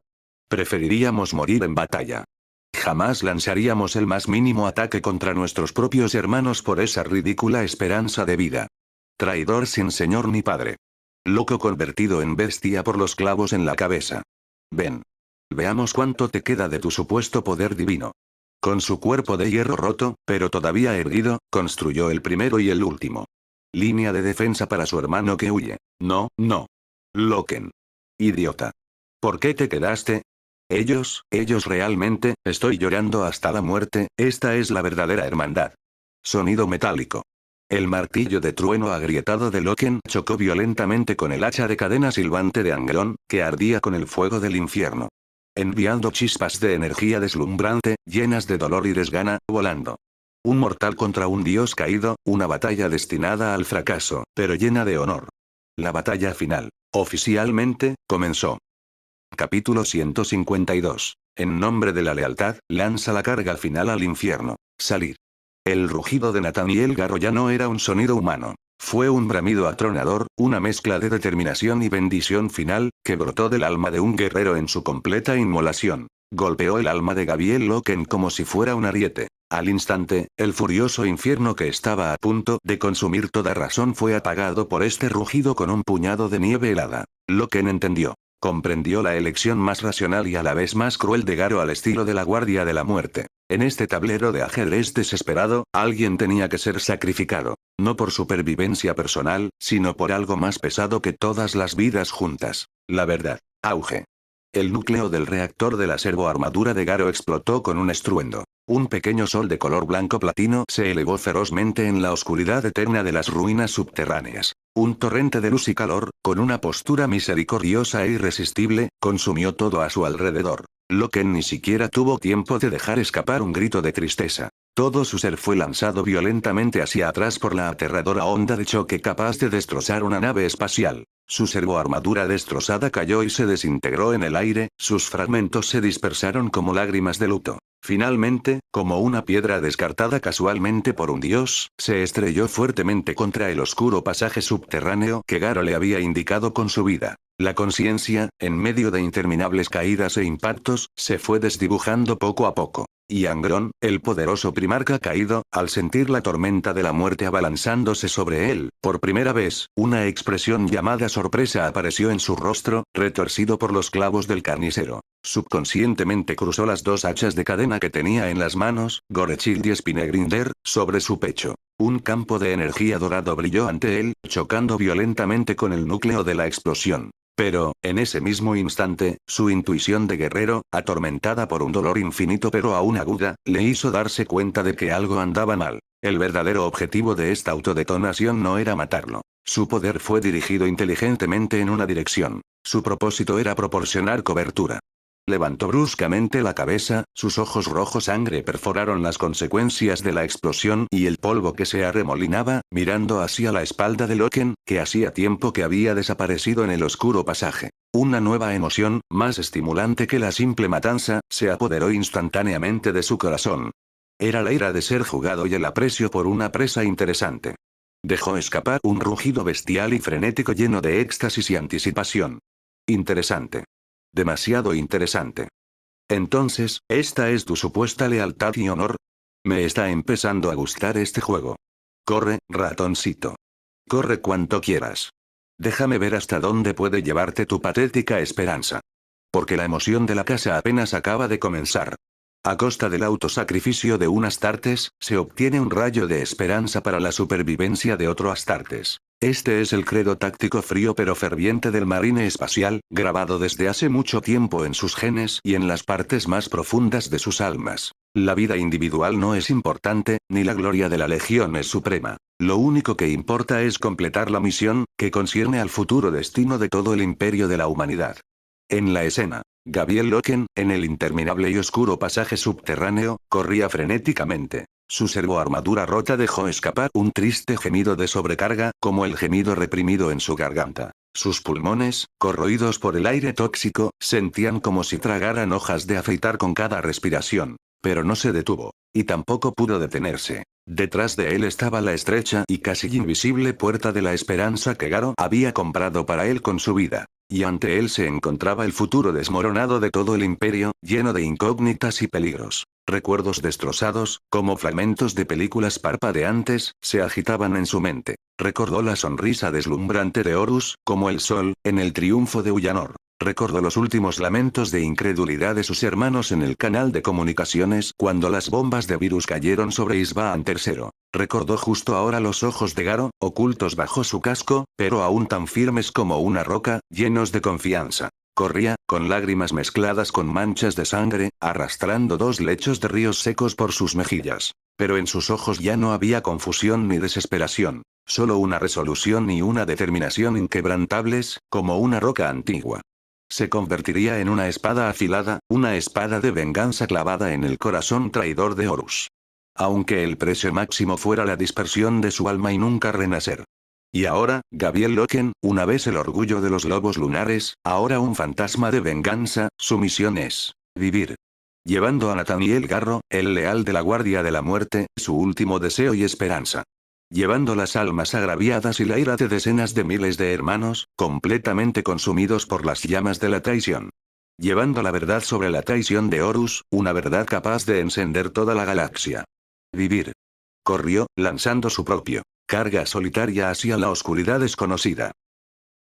Preferiríamos morir en batalla. Jamás lanzaríamos el más mínimo ataque contra nuestros propios hermanos por esa ridícula esperanza de vida. Traidor sin señor ni padre. Loco convertido en bestia por los clavos en la cabeza. Ven. Veamos cuánto te queda de tu supuesto poder divino. Con su cuerpo de hierro roto, pero todavía erguido, construyó el primero y el último. Línea de defensa para su hermano que huye. No, no. Loken. Idiota. ¿Por qué te quedaste? Ellos realmente, estoy llorando hasta la muerte, esta es la verdadera hermandad. Sonido metálico. El martillo de trueno agrietado de Loken chocó violentamente con el hacha de cadena silbante de Angron, que ardía con el fuego del infierno. Enviando chispas de energía deslumbrante, llenas de dolor y desgana, volando. Un mortal contra un dios caído, una batalla destinada al fracaso, pero llena de honor. La batalla final, oficialmente, comenzó. Capítulo 152. En nombre de la lealtad, lanza la carga final al infierno. Salir. El rugido de Nathaniel Garro ya no era un sonido humano. Fue un bramido atronador, una mezcla de determinación y bendición final, que brotó del alma de un guerrero en su completa inmolación. Golpeó el alma de Gabriel Loken como si fuera un ariete. Al instante, el furioso infierno que estaba a punto de consumir toda razón fue apagado por este rugido con un puñado de nieve helada. Loken entendió. Comprendió la elección más racional y a la vez más cruel de Garo al estilo de la Guardia de la Muerte. En este tablero de ajedrez desesperado, alguien tenía que ser sacrificado. No por supervivencia personal, sino por algo más pesado que todas las vidas juntas. La verdad. Auge. El núcleo del reactor de la servoarmadura de Garo explotó con un estruendo. Un pequeño sol de color blanco platino se elevó ferozmente en la oscuridad eterna de las ruinas subterráneas. Un torrente de luz y calor, con una postura misericordiosa e irresistible, consumió todo a su alrededor. Loken ni siquiera tuvo tiempo de dejar escapar un grito de tristeza. Todo su ser fue lanzado violentamente hacia atrás por la aterradora onda de choque capaz de destrozar una nave espacial. Su servoarmadura destrozada cayó y se desintegró en el aire, sus fragmentos se dispersaron como lágrimas de luto. Finalmente, como una piedra descartada casualmente por un dios, se estrelló fuertemente contra el oscuro pasaje subterráneo que Garo le había indicado con su vida. La conciencia, en medio de interminables caídas e impactos, se fue desdibujando poco a poco. Y Angron, el poderoso primarca caído, al sentir la tormenta de la muerte abalanzándose sobre él, por primera vez, una expresión llamada sorpresa apareció en su rostro, retorcido por los clavos del carnicero. Subconscientemente cruzó las dos hachas de cadena que tenía en las manos, Gorechild y Spinegrinder, sobre su pecho. Un campo de energía dorado brilló ante él, chocando violentamente con el núcleo de la explosión. Pero, en ese mismo instante, su intuición de guerrero, atormentada por un dolor infinito pero aún aguda, le hizo darse cuenta de que algo andaba mal. El verdadero objetivo de esta autodetonación no era matarlo. Su poder fue dirigido inteligentemente en una dirección. Su propósito era proporcionar cobertura. Levantó bruscamente la cabeza, sus ojos rojos sangre perforaron las consecuencias de la explosión y el polvo que se arremolinaba, mirando hacia la espalda de Loken, que hacía tiempo que había desaparecido en el oscuro pasaje. Una nueva emoción, más estimulante que la simple matanza, se apoderó instantáneamente de su corazón. Era la ira de ser jugado y el aprecio por una presa interesante. Dejó escapar un rugido bestial y frenético lleno de éxtasis y anticipación. Interesante. Demasiado interesante. Entonces, ¿esta es tu supuesta lealtad y honor? Me está empezando a gustar este juego. Corre, ratoncito. Corre cuanto quieras. Déjame ver hasta dónde puede llevarte tu patética esperanza. Porque la emoción de la casa apenas acaba de comenzar. A costa del autosacrificio de un Astartes, se obtiene un rayo de esperanza para la supervivencia de otro Astartes. Este es el credo táctico frío pero ferviente del marine espacial, grabado desde hace mucho tiempo en sus genes y en las partes más profundas de sus almas. La vida individual no es importante, ni la gloria de la legión es suprema. Lo único que importa es completar la misión, que concierne al futuro destino de todo el imperio de la humanidad. En la escena, Gabriel Loken, en el interminable y oscuro pasaje subterráneo, corría frenéticamente. Su servoarmadura rota dejó escapar un triste gemido de sobrecarga, como el gemido reprimido en su garganta. Sus pulmones, corroídos por el aire tóxico, sentían como si tragaran hojas de afeitar con cada respiración. Pero no se detuvo. Y tampoco pudo detenerse. Detrás de él estaba la estrecha y casi invisible puerta de la esperanza que Garo había comprado para él con su vida. Y ante él se encontraba el futuro desmoronado de todo el imperio, lleno de incógnitas y peligros. Recuerdos destrozados, como fragmentos de películas parpadeantes, se agitaban en su mente. Recordó la sonrisa deslumbrante de Horus, como el sol, en el triunfo de Ullanor. Recordó los últimos lamentos de incredulidad de sus hermanos en el canal de comunicaciones cuando las bombas de virus cayeron sobre Isvaan III. Recordó justo ahora los ojos de Garo, ocultos bajo su casco, pero aún tan firmes como una roca, llenos de confianza. Corría, con lágrimas mezcladas con manchas de sangre, arrastrando 2 lechos de ríos secos por sus mejillas. Pero en sus ojos ya no había confusión ni desesperación. Solo una resolución y una determinación inquebrantables, como una roca antigua. Se convertiría en una espada afilada, una espada de venganza clavada en el corazón traidor de Horus. Aunque el precio máximo fuera la dispersión de su alma y nunca renacer. Y ahora, Gabriel Loken, una vez el orgullo de los lobos lunares, ahora un fantasma de venganza, su misión es vivir. Llevando a Nathaniel Garro, el leal de la Guardia de la Muerte, su último deseo y esperanza. Llevando las almas agraviadas y la ira de decenas de miles de hermanos, completamente consumidos por las llamas de la traición. Llevando la verdad sobre la traición de Horus, una verdad capaz de encender toda la galaxia. Vivir. Corrió, lanzando su propio carga solitaria hacia la oscuridad desconocida.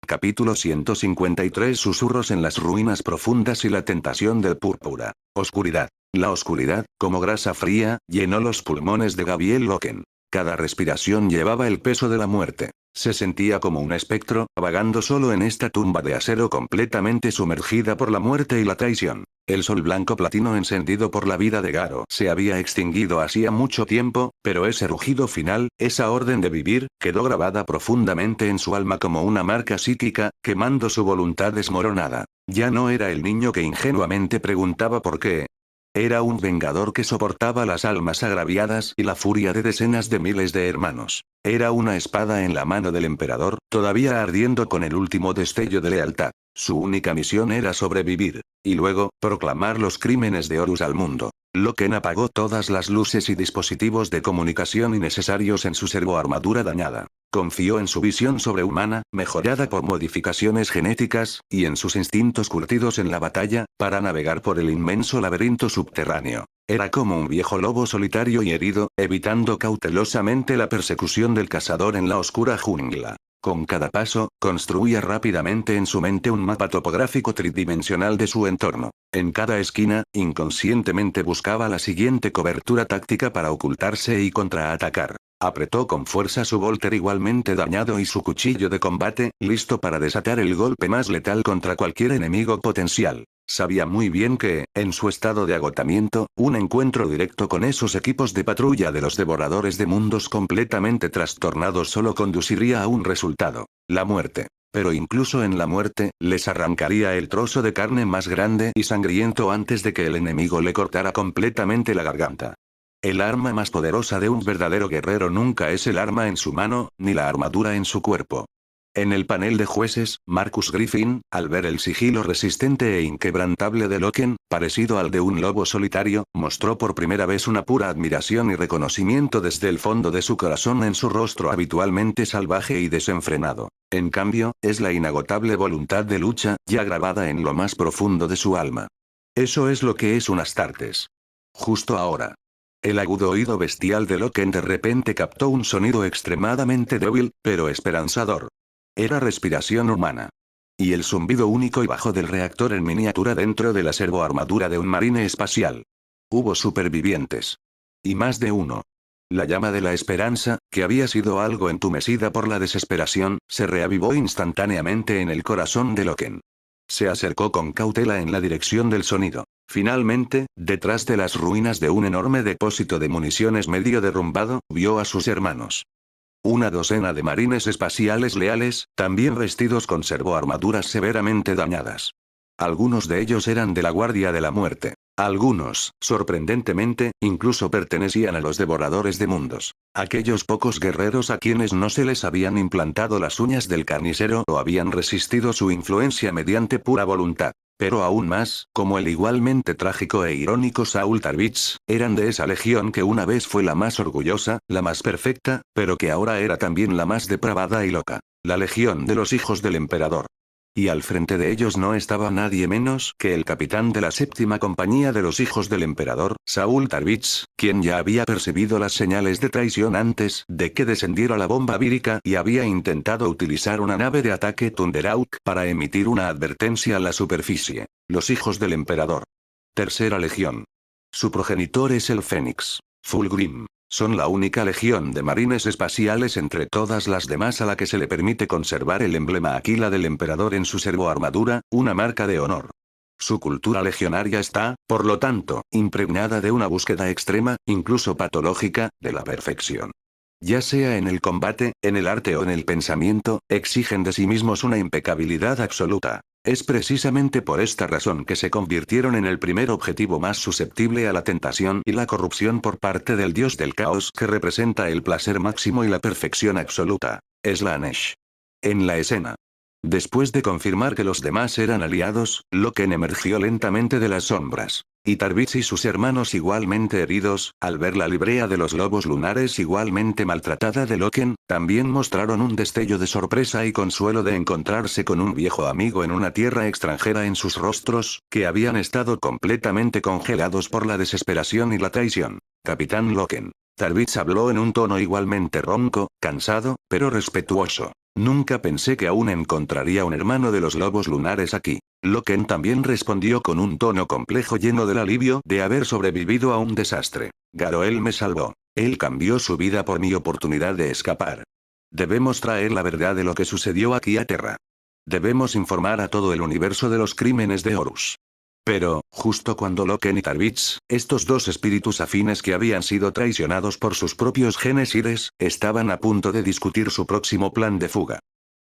Capítulo 153. Susurros en las ruinas profundas y la tentación del púrpura. Oscuridad. La oscuridad, como grasa fría, llenó los pulmones de Gabriel Loken. Cada respiración llevaba el peso de la muerte. Se sentía como un espectro, vagando solo en esta tumba de acero completamente sumergida por la muerte y la traición. El sol blanco platino encendido por la vida de Garo se había extinguido hacía mucho tiempo, pero ese rugido final, esa orden de vivir, quedó grabada profundamente en su alma como una marca psíquica, quemando su voluntad desmoronada. Ya no era el niño que ingenuamente preguntaba por qué. Era un vengador que soportaba las almas agraviadas y la furia de decenas de miles de hermanos. Era una espada en la mano del emperador, todavía ardiendo con el último destello de lealtad. Su única misión era sobrevivir. Y luego, proclamar los crímenes de Horus al mundo. Loken apagó todas las luces y dispositivos de comunicación innecesarios en su servoarmadura dañada. Confió en su visión sobrehumana, mejorada por modificaciones genéticas, y en sus instintos curtidos en la batalla, para navegar por el inmenso laberinto subterráneo. Era como un viejo lobo solitario y herido, evitando cautelosamente la persecución del cazador en la oscura jungla. Con cada paso, construía rápidamente en su mente un mapa topográfico tridimensional de su entorno. En cada esquina, inconscientemente buscaba la siguiente cobertura táctica para ocultarse y contraatacar. Apretó con fuerza su Volter igualmente dañado y su cuchillo de combate, listo para desatar el golpe más letal contra cualquier enemigo potencial. Sabía muy bien que, en su estado de agotamiento, un encuentro directo con esos equipos de patrulla de los devoradores de mundos completamente trastornados solo conduciría a un resultado: la muerte. Pero incluso en la muerte, les arrancaría el trozo de carne más grande y sangriento antes de que el enemigo le cortara completamente la garganta. El arma más poderosa de un verdadero guerrero nunca es el arma en su mano, ni la armadura en su cuerpo. En el panel de jueces, Marcus Griffin, al ver el sigilo resistente e inquebrantable de Loken, parecido al de un lobo solitario, mostró por primera vez una pura admiración y reconocimiento desde el fondo de su corazón en su rostro habitualmente salvaje y desenfrenado. En cambio, es la inagotable voluntad de lucha, ya grabada en lo más profundo de su alma. Eso es lo que es un Astartes. Justo ahora. El agudo oído bestial de Loken de repente captó un sonido extremadamente débil, pero esperanzador. Era respiración humana. Y el zumbido único y bajo del reactor en miniatura dentro de la servoarmadura de un marine espacial. Hubo supervivientes. Y más de uno. La llama de la esperanza, que había sido algo entumecida por la desesperación, se reavivó instantáneamente en el corazón de Loken. Se acercó con cautela en la dirección del sonido. Finalmente, detrás de las ruinas de un enorme depósito de municiones medio derrumbado, vio a sus hermanos. Una docena de marines espaciales leales, también vestidos con servoarmaduras severamente dañadas. Algunos de ellos eran de la Guardia de la Muerte. Algunos, sorprendentemente, incluso pertenecían a los devoradores de mundos. Aquellos pocos guerreros a quienes no se les habían implantado las uñas del carnicero o habían resistido su influencia mediante pura voluntad. Pero aún más, como el igualmente trágico e irónico Saul Tarvitz, eran de esa legión que una vez fue la más orgullosa, la más perfecta, pero que ahora era también la más depravada y loca. La legión de los hijos del emperador. Y al frente de ellos no estaba nadie menos que el capitán de la séptima compañía de los hijos del emperador, Saul Tarvitz, quien ya había percibido las señales de traición antes de que descendiera la bomba vírica y había intentado utilizar una nave de ataque Thunderhawk para emitir una advertencia a la superficie. Los hijos del emperador. Tercera legión. Su progenitor es el Fénix. Fulgrim. Son la única legión de marines espaciales entre todas las demás a la que se le permite conservar el emblema Aquila del emperador en su servoarmadura, una marca de honor. Su cultura legionaria está, por lo tanto, impregnada de una búsqueda extrema, incluso patológica, de la perfección. Ya sea en el combate, en el arte o en el pensamiento, exigen de sí mismos una impecabilidad absoluta. Es precisamente por esta razón que se convirtieron en el primer objetivo más susceptible a la tentación y la corrupción por parte del dios del caos que representa el placer máximo y la perfección absoluta, Slaanesh. En la escena. Después de confirmar que los demás eran aliados, Loken emergió lentamente de las sombras. Y Tarvitz y sus hermanos igualmente heridos, al ver la librea de los lobos lunares igualmente maltratada de Loken, también mostraron un destello de sorpresa y consuelo de encontrarse con un viejo amigo en una tierra extranjera en sus rostros, que habían estado completamente congelados por la desesperación y la traición. Capitán Loken. Tarvitz habló en un tono igualmente ronco, cansado, pero respetuoso. Nunca pensé que aún encontraría un hermano de los lobos lunares aquí. Loken también respondió con un tono complejo lleno del alivio de haber sobrevivido a un desastre. Garoel me salvó. Él cambió su vida por mi oportunidad de escapar. Debemos traer la verdad de lo que sucedió aquí a Terra. Debemos informar a todo el universo de los crímenes de Horus. Pero, justo cuando Loken y Tarvitz, estos dos espíritus afines que habían sido traicionados por sus propios genes Ires, estaban a punto de discutir su próximo plan de fuga.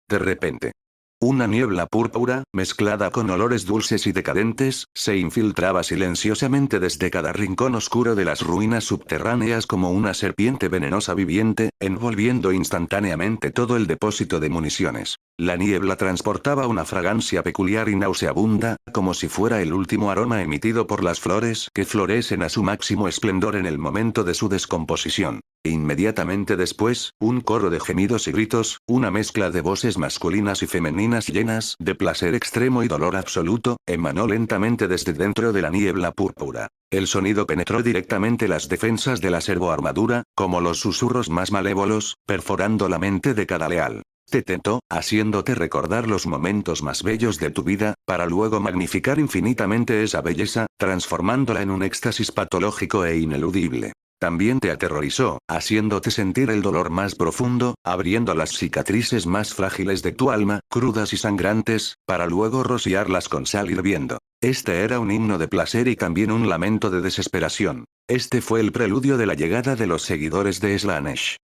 De repente. Una niebla púrpura, mezclada con olores dulces y decadentes, se infiltraba silenciosamente desde cada rincón oscuro de las ruinas subterráneas como una serpiente venenosa viviente, envolviendo instantáneamente todo el depósito de municiones. La niebla transportaba una fragancia peculiar y nauseabunda, como si fuera el último aroma emitido por las flores que florecen a su máximo esplendor en el momento de su descomposición. Inmediatamente después, un coro de gemidos y gritos, una mezcla de voces masculinas y femeninas llenas de placer extremo y dolor absoluto, emanó lentamente desde dentro de la niebla púrpura. El sonido penetró directamente las defensas de la servoarmadura, como los susurros más malévolos, perforando la mente de cada leal. Te tentó, haciéndote recordar los momentos más bellos de tu vida, para luego magnificar infinitamente esa belleza, transformándola en un éxtasis patológico e ineludible. También te aterrorizó, haciéndote sentir el dolor más profundo, abriendo las cicatrices más frágiles de tu alma, crudas y sangrantes, para luego rociarlas con sal hirviendo. Este era un himno de placer y también un lamento de desesperación. Este fue el preludio de la llegada de los seguidores de Slaanesh.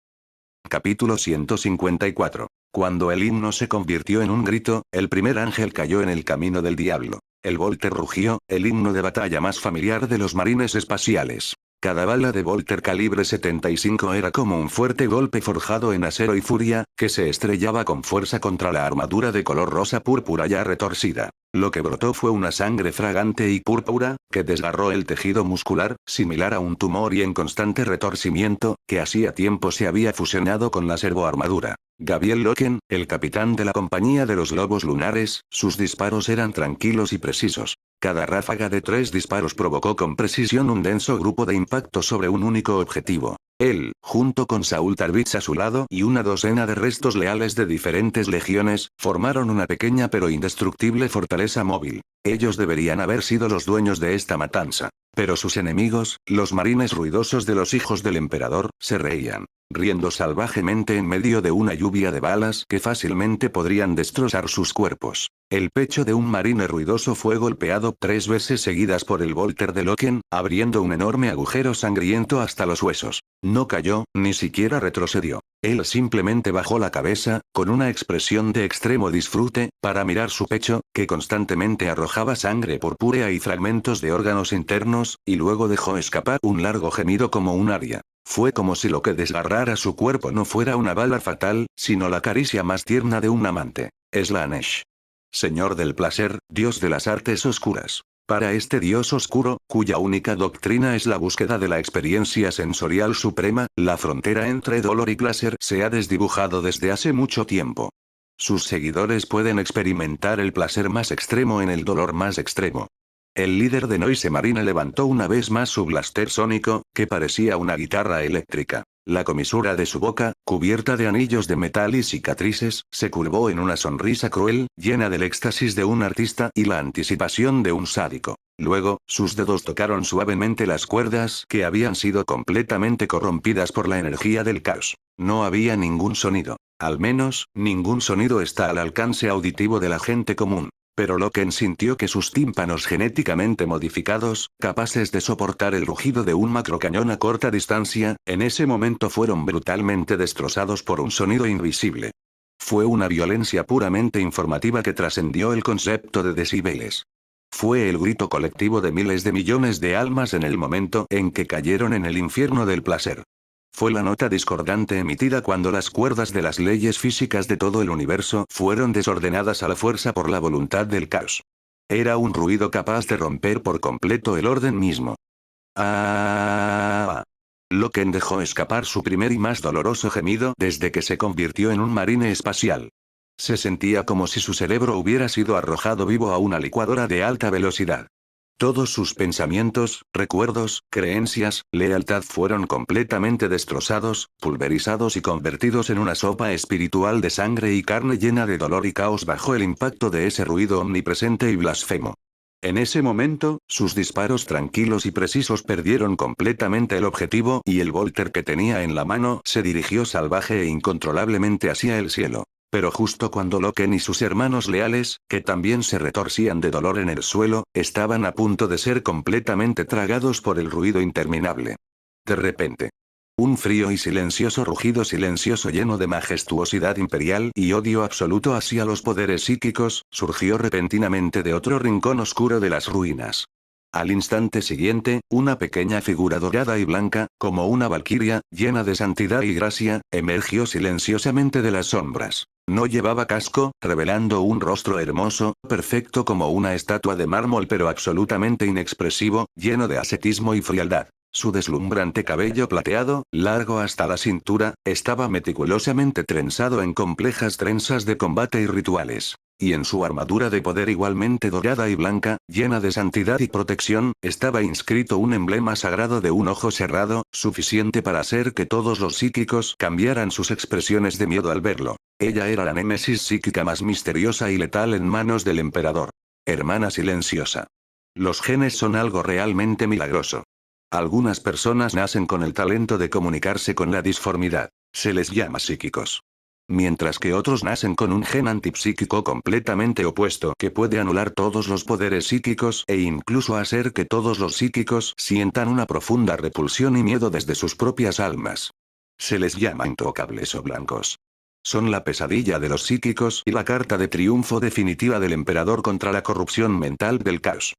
Capítulo 154. Cuando el himno se convirtió en un grito, el primer ángel cayó en el camino del diablo. El Volte rugió, el himno de batalla más familiar de los marines espaciales. Cada bala de Volter calibre 75 era como un fuerte golpe forjado en acero y furia, que se estrellaba con fuerza contra la armadura de color rosa púrpura ya retorcida. Lo que brotó fue una sangre fragante y púrpura, que desgarró el tejido muscular, similar a un tumor y en constante retorcimiento, que hacía tiempo se había fusionado con la servoarmadura. Gabriel Loken, el capitán de la compañía de los lobos lunares, sus disparos eran tranquilos y precisos. Cada ráfaga de 3 disparos provocó con precisión un denso grupo de impacto sobre un único objetivo. Él, junto con Saúl Tarvitz a su lado y una docena de restos leales de diferentes legiones, formaron una pequeña pero indestructible fortaleza móvil. Ellos deberían haber sido los dueños de esta matanza. Pero sus enemigos, los marines ruidosos de los hijos del emperador, se reían, riendo salvajemente en medio de una lluvia de balas que fácilmente podrían destrozar sus cuerpos. El pecho de un marine ruidoso fue golpeado 3 veces seguidas por el Volter de Loken, abriendo un enorme agujero sangriento hasta los huesos. No cayó, ni siquiera retrocedió. Él simplemente bajó la cabeza, con una expresión de extremo disfrute, para mirar su pecho, que constantemente arrojaba sangre purpúrea y fragmentos de órganos internos, y luego dejó escapar un largo gemido como un aria. Fue como si lo que desgarrara su cuerpo no fuera una bala fatal, sino la caricia más tierna de un amante. Slanesh. Señor del placer, dios de las artes oscuras. Para este dios oscuro, cuya única doctrina es la búsqueda de la experiencia sensorial suprema, la frontera entre dolor y placer se ha desdibujado desde hace mucho tiempo. Sus seguidores pueden experimentar el placer más extremo en el dolor más extremo. El líder de Noise Marine levantó una vez más su blaster sónico, que parecía una guitarra eléctrica. La comisura de su boca, cubierta de anillos de metal y cicatrices, se curvó en una sonrisa cruel, llena del éxtasis de un artista y la anticipación de un sádico. Luego, sus dedos tocaron suavemente las cuerdas que habían sido completamente corrompidas por la energía del caos. No había ningún sonido. Al menos, ningún sonido está al alcance auditivo de la gente común. Pero Loken sintió que sus tímpanos genéticamente modificados, capaces de soportar el rugido de un macrocañón a corta distancia, en ese momento fueron brutalmente destrozados por un sonido invisible. Fue una violencia puramente informativa que trascendió el concepto de decibeles. Fue el grito colectivo de miles de millones de almas en el momento en que cayeron en el infierno del placer. Fue la nota discordante emitida cuando las cuerdas de las leyes físicas de todo el universo fueron desordenadas a la fuerza por la voluntad del caos. Era un ruido capaz de romper por completo el orden mismo. ¡Ah! Loken dejó escapar su primer y más doloroso gemido desde que se convirtió en un marine espacial. Se sentía como si su cerebro hubiera sido arrojado vivo a una licuadora de alta velocidad. Todos sus pensamientos, recuerdos, creencias, lealtad fueron completamente destrozados, pulverizados y convertidos en una sopa espiritual de sangre y carne llena de dolor y caos bajo el impacto de ese ruido omnipresente y blasfemo. En ese momento, sus disparos tranquilos y precisos perdieron completamente el objetivo y el Volter que tenía en la mano se dirigió salvaje e incontrolablemente hacia el cielo. Pero justo cuando Loken y sus hermanos leales, que también se retorcían de dolor en el suelo, estaban a punto de ser completamente tragados por el ruido interminable. De repente, un frío y silencioso rugido silencioso lleno de majestuosidad imperial y odio absoluto hacia los poderes psíquicos, surgió repentinamente de otro rincón oscuro de las ruinas. Al instante siguiente, una pequeña figura dorada y blanca, como una valquiria, llena de santidad y gracia, emergió silenciosamente de las sombras. No llevaba casco, revelando un rostro hermoso, perfecto como una estatua de mármol pero absolutamente inexpresivo, lleno de ascetismo y frialdad. Su deslumbrante cabello plateado, largo hasta la cintura, estaba meticulosamente trenzado en complejas trenzas de combate y rituales. Y en su armadura de poder igualmente dorada y blanca, llena de santidad y protección, estaba inscrito un emblema sagrado de un ojo cerrado, suficiente para hacer que todos los psíquicos cambiaran sus expresiones de miedo al verlo. Ella era la némesis psíquica más misteriosa y letal en manos del emperador. Hermana silenciosa. Los genes son algo realmente milagroso. Algunas personas nacen con el talento de comunicarse con la disformidad. Se les llama psíquicos. Mientras que otros nacen con un gen antipsíquico completamente opuesto que puede anular todos los poderes psíquicos e incluso hacer que todos los psíquicos sientan una profunda repulsión y miedo desde sus propias almas. Se les llama intocables o blancos. Son la pesadilla de los psíquicos y la carta de triunfo definitiva del emperador contra la corrupción mental del caos.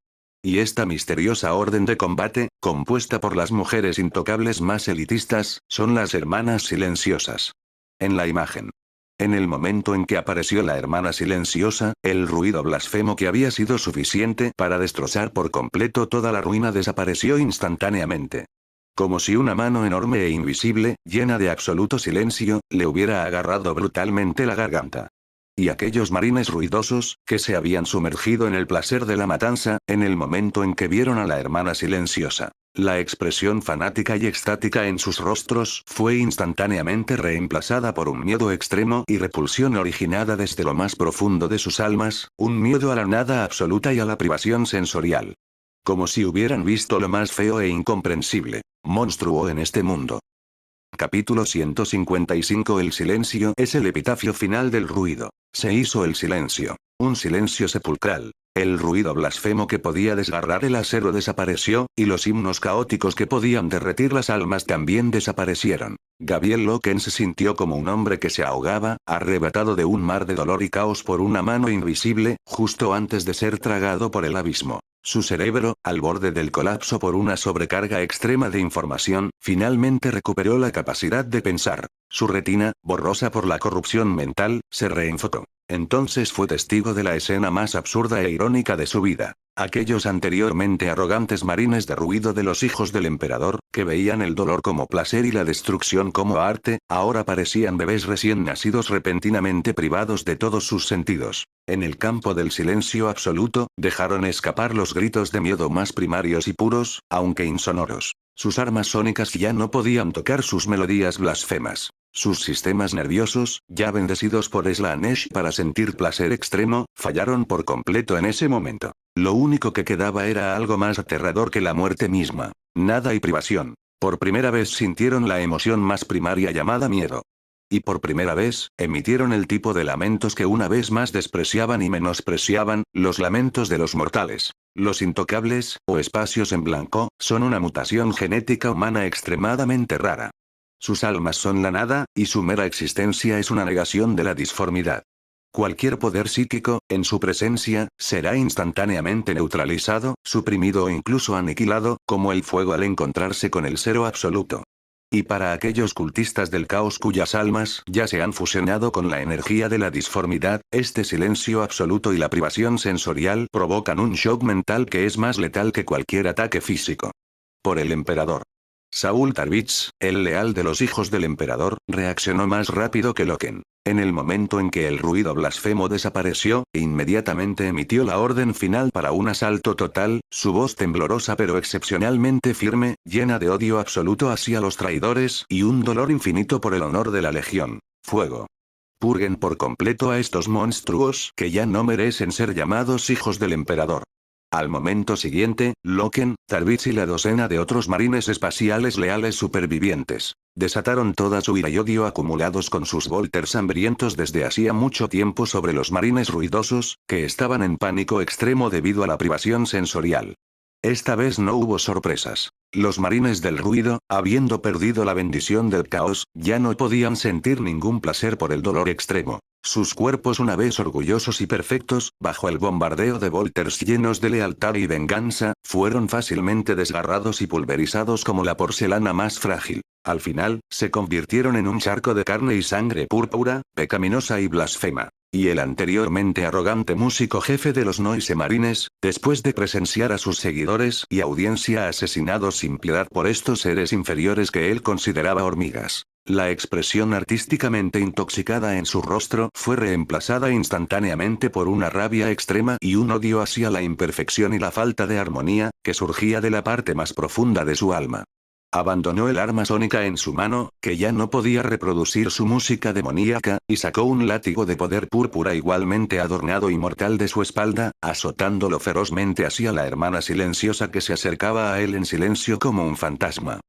Y esta misteriosa orden de combate, compuesta por las mujeres intocables más elitistas, son las hermanas silenciosas. En la imagen. En el momento en que apareció la hermana silenciosa, el ruido blasfemo que había sido suficiente para destrozar por completo toda la ruina desapareció instantáneamente. Como si una mano enorme e invisible, llena de absoluto silencio, le hubiera agarrado brutalmente la garganta. Y aquellos marines ruidosos, que se habían sumergido en el placer de la matanza, en el momento en que vieron a la hermana silenciosa. La expresión fanática y extática en sus rostros fue instantáneamente reemplazada por un miedo extremo y repulsión originada desde lo más profundo de sus almas, un miedo a la nada absoluta y a la privación sensorial. Como si hubieran visto lo más feo e incomprensible, monstruo en este mundo. Capítulo 155. El silencio es el epitafio final del ruido. Se hizo el silencio. Un silencio sepulcral. El ruido blasfemo que podía desgarrar el acero desapareció, y los himnos caóticos que podían derretir las almas también desaparecieron. Gabriel Loken se sintió como un hombre que se ahogaba, arrebatado de un mar de dolor y caos por una mano invisible, justo antes de ser tragado por el abismo. Su cerebro, al borde del colapso por una sobrecarga extrema de información, finalmente recuperó la capacidad de pensar. Su retina, borrosa por la corrupción mental, se reenfocó. Entonces fue testigo de la escena más absurda e irónica de su vida. Aquellos anteriormente arrogantes marines de ruido de los hijos del emperador, que veían el dolor como placer y la destrucción como arte, ahora parecían bebés recién nacidos repentinamente privados de todos sus sentidos. En el campo del silencio absoluto, dejaron escapar los gritos de miedo más primarios y puros, aunque insonoros. Sus armas sónicas ya no podían tocar sus melodías blasfemas. Sus sistemas nerviosos, ya bendecidos por Slanesh para sentir placer extremo, fallaron por completo en ese momento. Lo único que quedaba era algo más aterrador que la muerte misma. Nada y privación. Por primera vez sintieron la emoción más primaria llamada miedo. Y por primera vez, emitieron el tipo de lamentos que una vez más despreciaban y menospreciaban, los lamentos de los mortales. Los intocables, o espacios en blanco, son una mutación genética humana extremadamente rara. Sus almas son la nada, y su mera existencia es una negación de la disformidad. Cualquier poder psíquico, en su presencia, será instantáneamente neutralizado, suprimido o incluso aniquilado, como el fuego al encontrarse con el cero absoluto. Y para aquellos cultistas del caos cuyas almas ya se han fusionado con la energía de la disformidad, este silencio absoluto y la privación sensorial provocan un shock mental que es más letal que cualquier ataque físico. Por el emperador. Saúl Tarvitz, el leal de los hijos del emperador, reaccionó más rápido que Loken. En el momento en que el ruido blasfemo desapareció, inmediatamente emitió la orden final para un asalto total, su voz temblorosa pero excepcionalmente firme, llena de odio absoluto hacia los traidores y un dolor infinito por el honor de la legión. Fuego. Purguen por completo a estos monstruos que ya no merecen ser llamados hijos del emperador. Al momento siguiente, Loken, Tarvitz y la docena de otros marines espaciales leales supervivientes desataron toda su ira y odio acumulados con sus volters hambrientos desde hacía mucho tiempo sobre los marines ruidosos, que estaban en pánico extremo debido a la privación sensorial. Esta vez no hubo sorpresas. Los marines del ruido, habiendo perdido la bendición del caos, ya no podían sentir ningún placer por el dolor extremo. Sus cuerpos una vez orgullosos y perfectos, bajo el bombardeo de volters llenos de lealtad y venganza, fueron fácilmente desgarrados y pulverizados como la porcelana más frágil. Al final, se convirtieron en un charco de carne y sangre púrpura, pecaminosa y blasfema. Y el anteriormente arrogante músico jefe de los Noise Marines, después de presenciar a sus seguidores y audiencia asesinados sin piedad por estos seres inferiores que él consideraba hormigas. La expresión artísticamente intoxicada en su rostro fue reemplazada instantáneamente por una rabia extrema y un odio hacia la imperfección y la falta de armonía, que surgía de la parte más profunda de su alma. Abandonó el arma sónica en su mano, que ya no podía reproducir su música demoníaca, y sacó un látigo de poder púrpura igualmente adornado y mortal de su espalda, azotándolo ferozmente hacia la hermana silenciosa que se acercaba a él en silencio como un fantasma.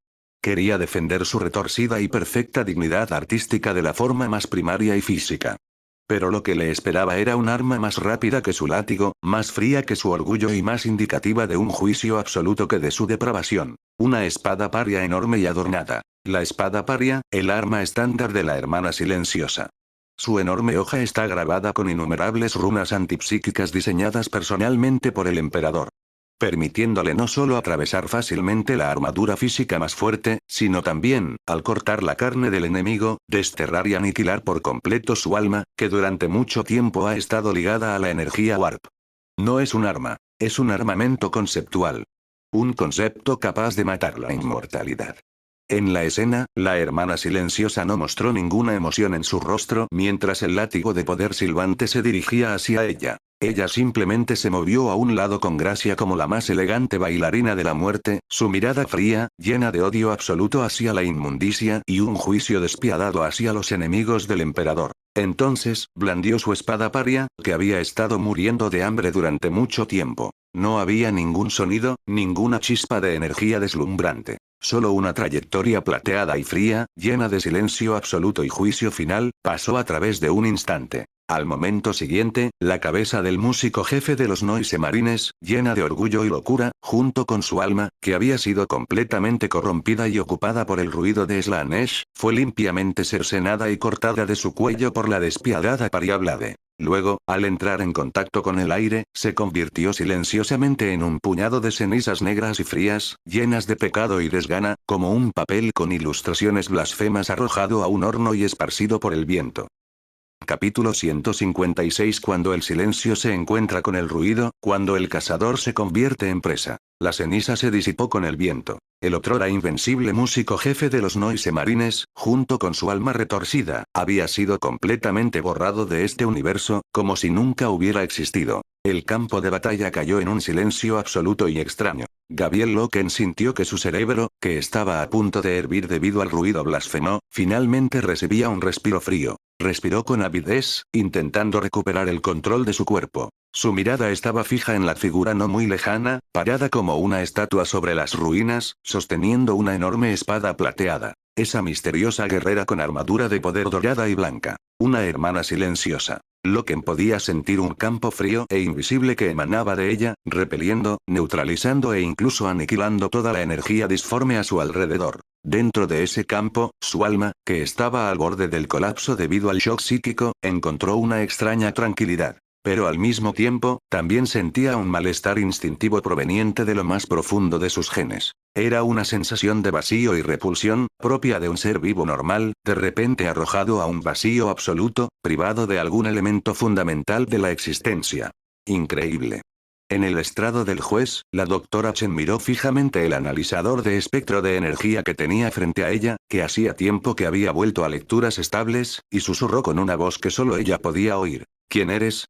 Quería defender su retorcida y perfecta dignidad artística de la forma más primaria y física. Pero lo que le esperaba era un arma más rápida que su látigo, más fría que su orgullo y más indicativa de un juicio absoluto que de su depravación. Una espada paria enorme y adornada. La espada paria, el arma estándar de la hermana silenciosa. Su enorme hoja está grabada con innumerables runas antipsíquicas diseñadas personalmente por el emperador. permitiéndole no solo atravesar fácilmente la armadura física más fuerte, sino también, al cortar la carne del enemigo, desterrar y aniquilar por completo su alma, que durante mucho tiempo ha estado ligada a la energía Warp. No es un arma, es un armamento conceptual. Un concepto capaz de matar la inmortalidad. En la escena, la hermana silenciosa no mostró ninguna emoción en su rostro mientras el látigo de poder silbante se dirigía hacia ella. Ella simplemente se movió a un lado con gracia como la más elegante bailarina de la muerte, su mirada fría, llena de odio absoluto hacia la inmundicia y un juicio despiadado hacia los enemigos del emperador. Entonces, blandió su espada paria, que había estado muriendo de hambre durante mucho tiempo. No había ningún sonido, ninguna chispa de energía deslumbrante. Solo una trayectoria plateada y fría, llena de silencio absoluto y juicio final, pasó a través de un instante. Al momento siguiente, la cabeza del músico jefe de los Noise Marines, llena de orgullo y locura, junto con su alma, que había sido completamente corrompida y ocupada por el ruido de Slanesh, fue limpiamente cercenada y cortada de su cuello por la despiadada Pariablade. Luego, al entrar en contacto con el aire, se convirtió silenciosamente en un puñado de cenizas negras y frías, llenas de pecado y desgana, como un papel con ilustraciones blasfemas arrojado a un horno y esparcido por el viento. Capítulo 156. Cuando el silencio se encuentra con el ruido, cuando el cazador se convierte en presa. La ceniza se disipó con el viento. El otrora invencible músico jefe de los Noise Marines, junto con su alma retorcida, había sido completamente borrado de este universo, como si nunca hubiera existido. El campo de batalla cayó en un silencio absoluto y extraño. Gabriel Loken sintió que su cerebro, que estaba a punto de hervir debido al ruido blasfemo, finalmente recibía un respiro frío. Respiró con avidez, intentando recuperar el control de su cuerpo. Su mirada estaba fija en la figura no muy lejana, parada como una estatua sobre las ruinas, sosteniendo una enorme espada plateada. Esa misteriosa guerrera con armadura de poder dorada y blanca. Una hermana silenciosa. Loken podía sentir un campo frío e invisible que emanaba de ella, repeliendo, neutralizando e incluso aniquilando toda la energía disforme a su alrededor. Dentro de ese campo, su alma, que estaba al borde del colapso debido al shock psíquico, encontró una extraña tranquilidad. Pero al mismo tiempo, también sentía un malestar instintivo proveniente de lo más profundo de sus genes. Era una sensación de vacío y repulsión, propia de un ser vivo normal, de repente arrojado a un vacío absoluto, privado de algún elemento fundamental de la existencia. Increíble. En el estrado del juez, la doctora Chen miró fijamente el analizador de espectro de energía que tenía frente a ella, que hacía tiempo que había vuelto a lecturas estables, y susurró con una voz que solo ella podía oír. ¿Quién eres?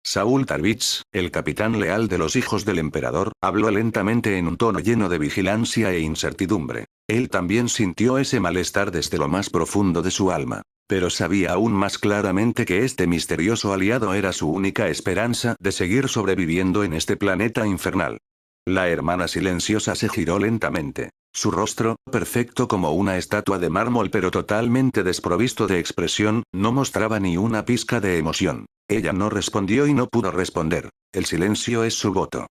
Saul Tarvitz, el capitán leal de los hijos del emperador, habló lentamente en un tono lleno de vigilancia e incertidumbre. Él también sintió ese malestar desde lo más profundo de su alma. Pero sabía aún más claramente que este misterioso aliado era su única esperanza de seguir sobreviviendo en este planeta infernal. La hermana silenciosa se giró lentamente. Su rostro, perfecto como una estatua de mármol pero totalmente desprovisto de expresión, no mostraba ni una pizca de emoción. Ella no respondió y no pudo responder. El silencio es su voto.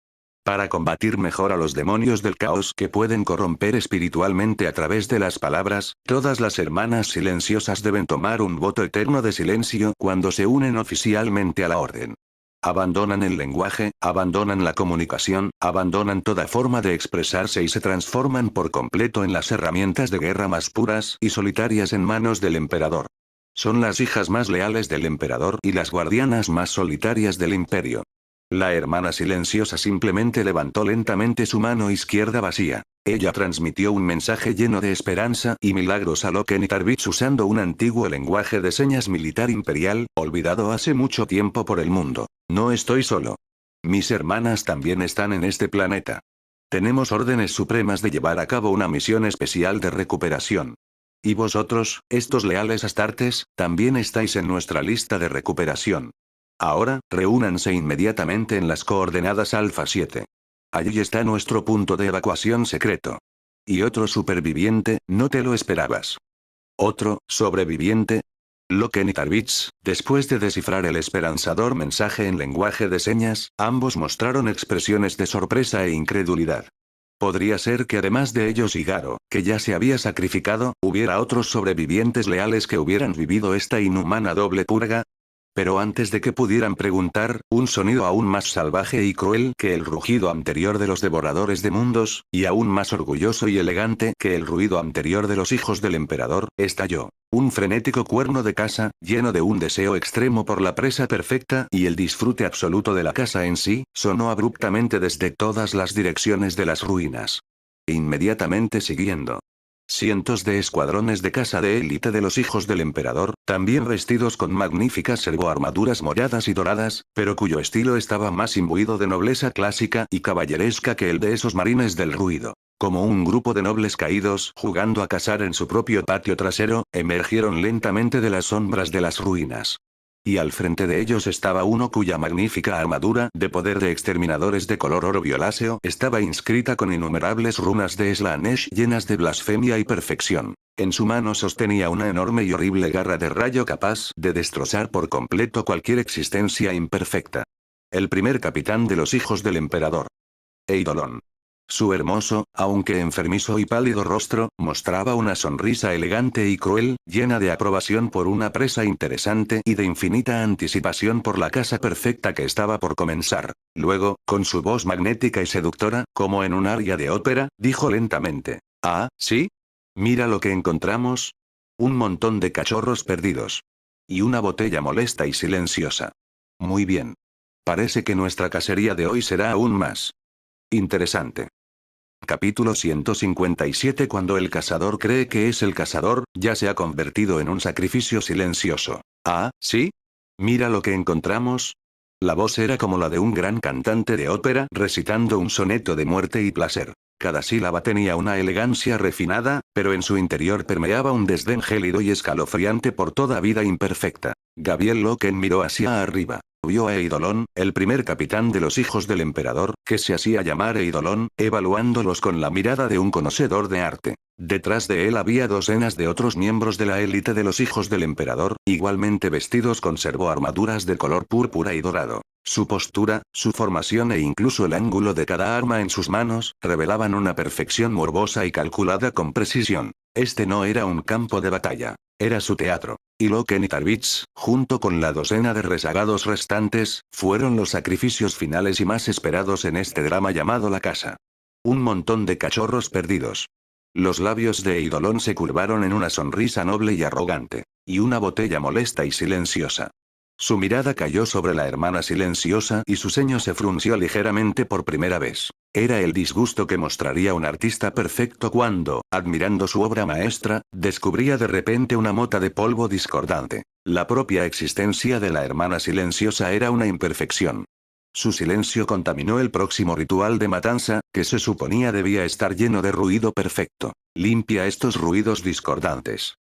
Para combatir mejor a los demonios del caos que pueden corromper espiritualmente a través de las palabras, todas las hermanas silenciosas deben tomar un voto eterno de silencio cuando se unen oficialmente a la orden. Abandonan el lenguaje, abandonan la comunicación, abandonan toda forma de expresarse y se transforman por completo en las herramientas de guerra más puras y solitarias en manos del emperador. Son las hijas más leales del emperador y las guardianas más solitarias del imperio. La hermana silenciosa simplemente levantó lentamente su mano izquierda vacía. Ella transmitió un mensaje lleno de esperanza y milagros a Loken y Tarvitz usando un antiguo lenguaje de señas militar imperial, olvidado hace mucho tiempo por el mundo. No estoy solo. Mis hermanas también están en este planeta. Tenemos órdenes supremas de llevar a cabo una misión especial de recuperación. Y vosotros, estos leales astartes, también estáis en nuestra lista de recuperación. Ahora, reúnanse inmediatamente en las coordenadas Alfa 7. Allí está nuestro punto de evacuación secreto. Y otro superviviente, no te lo esperabas. Otro, sobreviviente. Loken y Tarvitz, después de descifrar el esperanzador mensaje en lenguaje de señas, ambos mostraron expresiones de sorpresa e incredulidad. Podría ser que además de ellos y Garo, que ya se había sacrificado, hubiera otros sobrevivientes leales que hubieran vivido esta inhumana doble purga. Pero antes de que pudieran preguntar, un sonido aún más salvaje y cruel que el rugido anterior de los devoradores de mundos, y aún más orgulloso y elegante que el ruido anterior de los hijos del emperador, estalló. Un frenético cuerno de caza, lleno de un deseo extremo por la presa perfecta y el disfrute absoluto de la caza en sí, sonó abruptamente desde todas las direcciones de las ruinas. Inmediatamente siguiendo. Cientos de escuadrones de caza de élite de los hijos del emperador, también vestidos con magníficas servoarmaduras moradas y doradas, pero cuyo estilo estaba más imbuido de nobleza clásica y caballeresca que el de esos marines del ruido. Como un grupo de nobles caídos jugando a cazar en su propio patio trasero, emergieron lentamente de las sombras de las ruinas. Y al frente de ellos estaba uno cuya magnífica armadura de poder de exterminadores de color oro violáceo estaba inscrita con innumerables runas de Slanesh llenas de blasfemia y perfección. En su mano sostenía una enorme y horrible garra de rayo capaz de destrozar por completo cualquier existencia imperfecta. El primer capitán de los hijos del emperador. Eidolon. Su hermoso, aunque enfermizo y pálido rostro, mostraba una sonrisa elegante y cruel, llena de aprobación por una presa interesante y de infinita anticipación por la caza perfecta que estaba por comenzar. Luego, con su voz magnética y seductora, como en un aria de ópera, dijo lentamente: «Ah, ¿sí? Mira lo que encontramos. Un montón de cachorros perdidos. Y una botella molesta y silenciosa. Muy bien. Parece que nuestra cacería de hoy será aún más interesante». Capítulo 157. Cuando el cazador cree que es el cazador, ya se ha convertido en un sacrificio silencioso. «Ah, ¿sí? Mira lo que encontramos». La voz era como la de un gran cantante de ópera recitando un soneto de muerte y placer. Cada sílaba tenía una elegancia refinada, pero en su interior permeaba un desdén gélido y escalofriante por toda vida imperfecta. Gabriel Loken miró hacia arriba. Vio a Eidolon, el primer capitán de los hijos del emperador, que se hacía llamar Eidolon, evaluándolos con la mirada de un conocedor de arte. Detrás de él había docenas de otros miembros de la élite de los hijos del emperador, igualmente vestidos con servoarmaduras de color púrpura y dorado. Su postura, su formación e incluso el ángulo de cada arma en sus manos, revelaban una perfección morbosa y calculada con precisión. Este no era un campo de batalla. Era su teatro. Y Loken y Tarvitz, junto con la docena de rezagados restantes, fueron los sacrificios finales y más esperados en este drama llamado la caza. Un montón de cachorros perdidos. Los labios de Eidolon se curvaron en una sonrisa noble y arrogante. Y una botella molesta y silenciosa. Su mirada cayó sobre la hermana silenciosa y su ceño se frunció ligeramente por primera vez. Era el disgusto que mostraría un artista perfecto cuando, admirando su obra maestra, descubría de repente una mota de polvo discordante. La propia existencia de la hermana silenciosa era una imperfección. Su silencio contaminó el próximo ritual de matanza, que se suponía debía estar lleno de ruido perfecto. Limpia estos ruidos discordantes.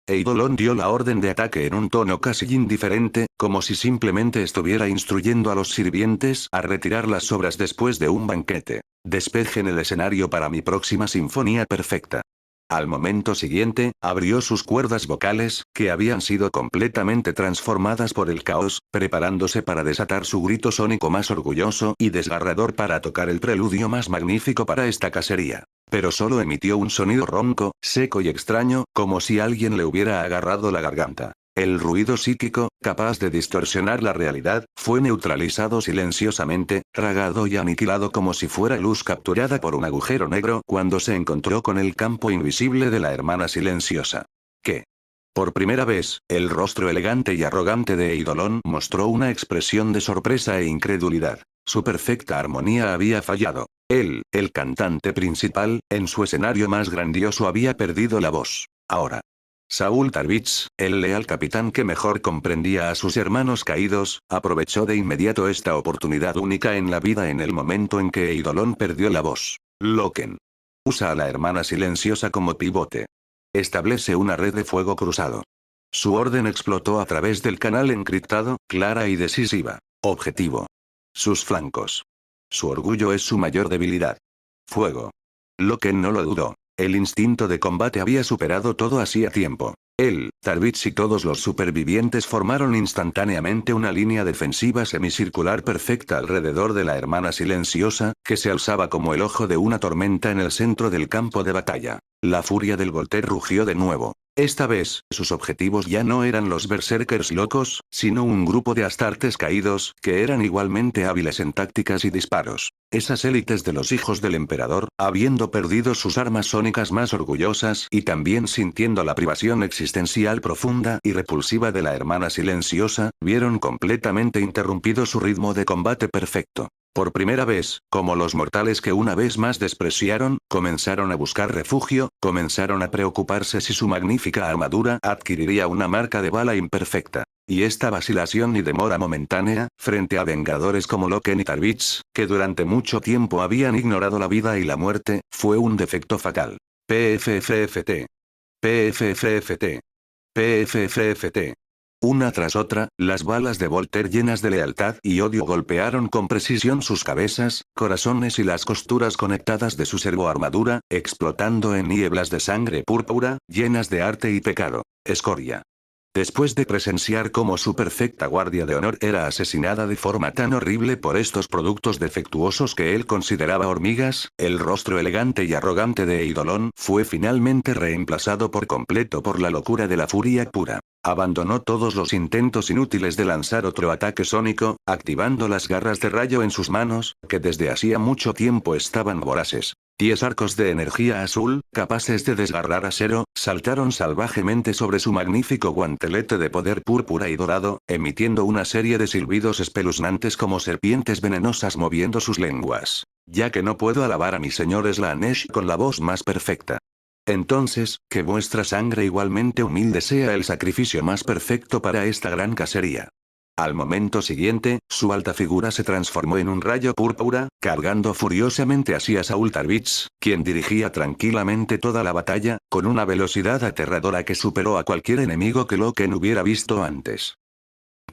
Eidolon dio la orden de ataque en un tono casi indiferente, como si simplemente estuviera instruyendo a los sirvientes a retirar las sobras después de un banquete. Despejen el escenario para mi próxima sinfonía perfecta. Al momento siguiente, abrió sus cuerdas vocales, que habían sido completamente transformadas por el caos, preparándose para desatar su grito sónico más orgulloso y desgarrador para tocar el preludio más magnífico para esta cacería. Pero solo emitió un sonido ronco, seco y extraño, como si alguien le hubiera agarrado la garganta. El ruido psíquico, capaz de distorsionar la realidad, fue neutralizado silenciosamente, tragado y aniquilado como si fuera luz capturada por un agujero negro cuando se encontró con el campo invisible de la hermana silenciosa. ¿Qué? Por primera vez, el rostro elegante y arrogante de Eidolon mostró una expresión de sorpresa e incredulidad. Su perfecta armonía había fallado. Él, el cantante principal, en su escenario más grandioso había perdido la voz. Ahora. Saúl Tarvitz, el leal capitán que mejor comprendía a sus hermanos caídos, aprovechó de inmediato esta oportunidad única en la vida en el momento en que Eidolon perdió la voz. Loken. Usa a la hermana silenciosa como pivote. Establece una red de fuego cruzado. Su orden explotó a través del canal encriptado, clara y decisiva. Objetivo. Sus flancos. Su orgullo es su mayor debilidad. Fuego. Loken no lo dudó. El instinto de combate había superado todo hacía tiempo. Él, Tarvitz y todos los supervivientes formaron instantáneamente una línea defensiva semicircular perfecta alrededor de la hermana silenciosa, que se alzaba como el ojo de una tormenta en el centro del campo de batalla. La furia del Voltaire rugió de nuevo. Esta vez, sus objetivos ya no eran los berserkers locos, sino un grupo de astartes caídos, que eran igualmente hábiles en tácticas y disparos. Esas élites de los hijos del emperador, habiendo perdido sus armas sónicas más orgullosas y también sintiendo la privación existencial profunda y repulsiva de la hermana silenciosa, vieron completamente interrumpido su ritmo de combate perfecto. Por primera vez, como los mortales que una vez más despreciaron, comenzaron a buscar refugio, comenzaron a preocuparse si su magnífica armadura adquiriría una marca de bala imperfecta. Y esta vacilación y demora momentánea, frente a vengadores como Loken y Tarvitz, que durante mucho tiempo habían ignorado la vida y la muerte, fue un defecto fatal. PFFFT. PFFFT. PFFFT. Una tras otra, las balas de Volter llenas de lealtad y odio golpearon con precisión sus cabezas, corazones y las costuras conectadas de su servoarmadura, explotando en nieblas de sangre púrpura, llenas de arte y pecado. Escoria. Después de presenciar cómo su perfecta guardia de honor era asesinada de forma tan horrible por estos productos defectuosos que él consideraba hormigas, el rostro elegante y arrogante de Eidolon fue finalmente reemplazado por completo por la locura de la furia pura. Abandonó todos los intentos inútiles de lanzar otro ataque sónico, activando las garras de rayo en sus manos, que desde hacía mucho tiempo estaban voraces. 10 arcos de energía azul, capaces de desgarrar acero, saltaron salvajemente sobre su magnífico guantelete de poder púrpura y dorado, emitiendo una serie de silbidos espeluznantes como serpientes venenosas moviendo sus lenguas. Ya que no puedo alabar a mi señor Slaanesh con la voz más perfecta. Entonces, que vuestra sangre igualmente humilde sea el sacrificio más perfecto para esta gran cacería. Al momento siguiente, su alta figura se transformó en un rayo púrpura, cargando furiosamente hacia Saul Tarvitz, quien dirigía tranquilamente toda la batalla, con una velocidad aterradora que superó a cualquier enemigo que Loken hubiera visto antes.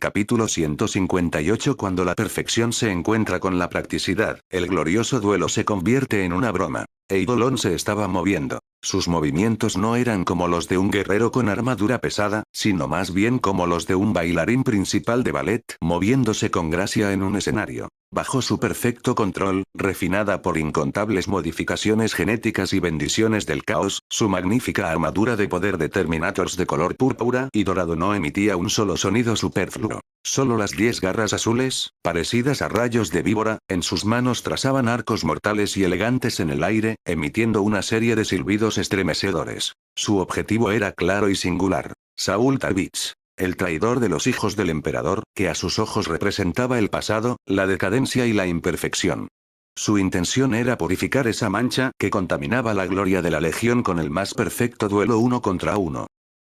Capítulo 158. Cuando la perfección se encuentra con la practicidad, el glorioso duelo se convierte en una broma. Eidolon se estaba moviendo. Sus movimientos no eran como los de un guerrero con armadura pesada, sino más bien como los de un bailarín principal de ballet, moviéndose con gracia en un escenario. Bajo su perfecto control, refinada por incontables modificaciones genéticas y bendiciones del caos, su magnífica armadura de poder de Terminators de color púrpura y dorado no emitía un solo sonido superfluo. Solo las 10 garras azules, parecidas a rayos de víbora, en sus manos trazaban arcos mortales y elegantes en el aire, emitiendo una serie de silbidos estremecedores. Su objetivo era claro y singular. Saul Tarvitz. El traidor de los hijos del emperador, que a sus ojos representaba el pasado, la decadencia y la imperfección. Su intención era purificar esa mancha que contaminaba la gloria de la legión con el más perfecto duelo uno contra uno.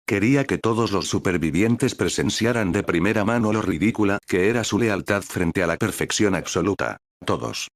Quería que todos los supervivientes presenciaran de primera mano lo ridícula que era su lealtad frente a la perfección absoluta. Todos.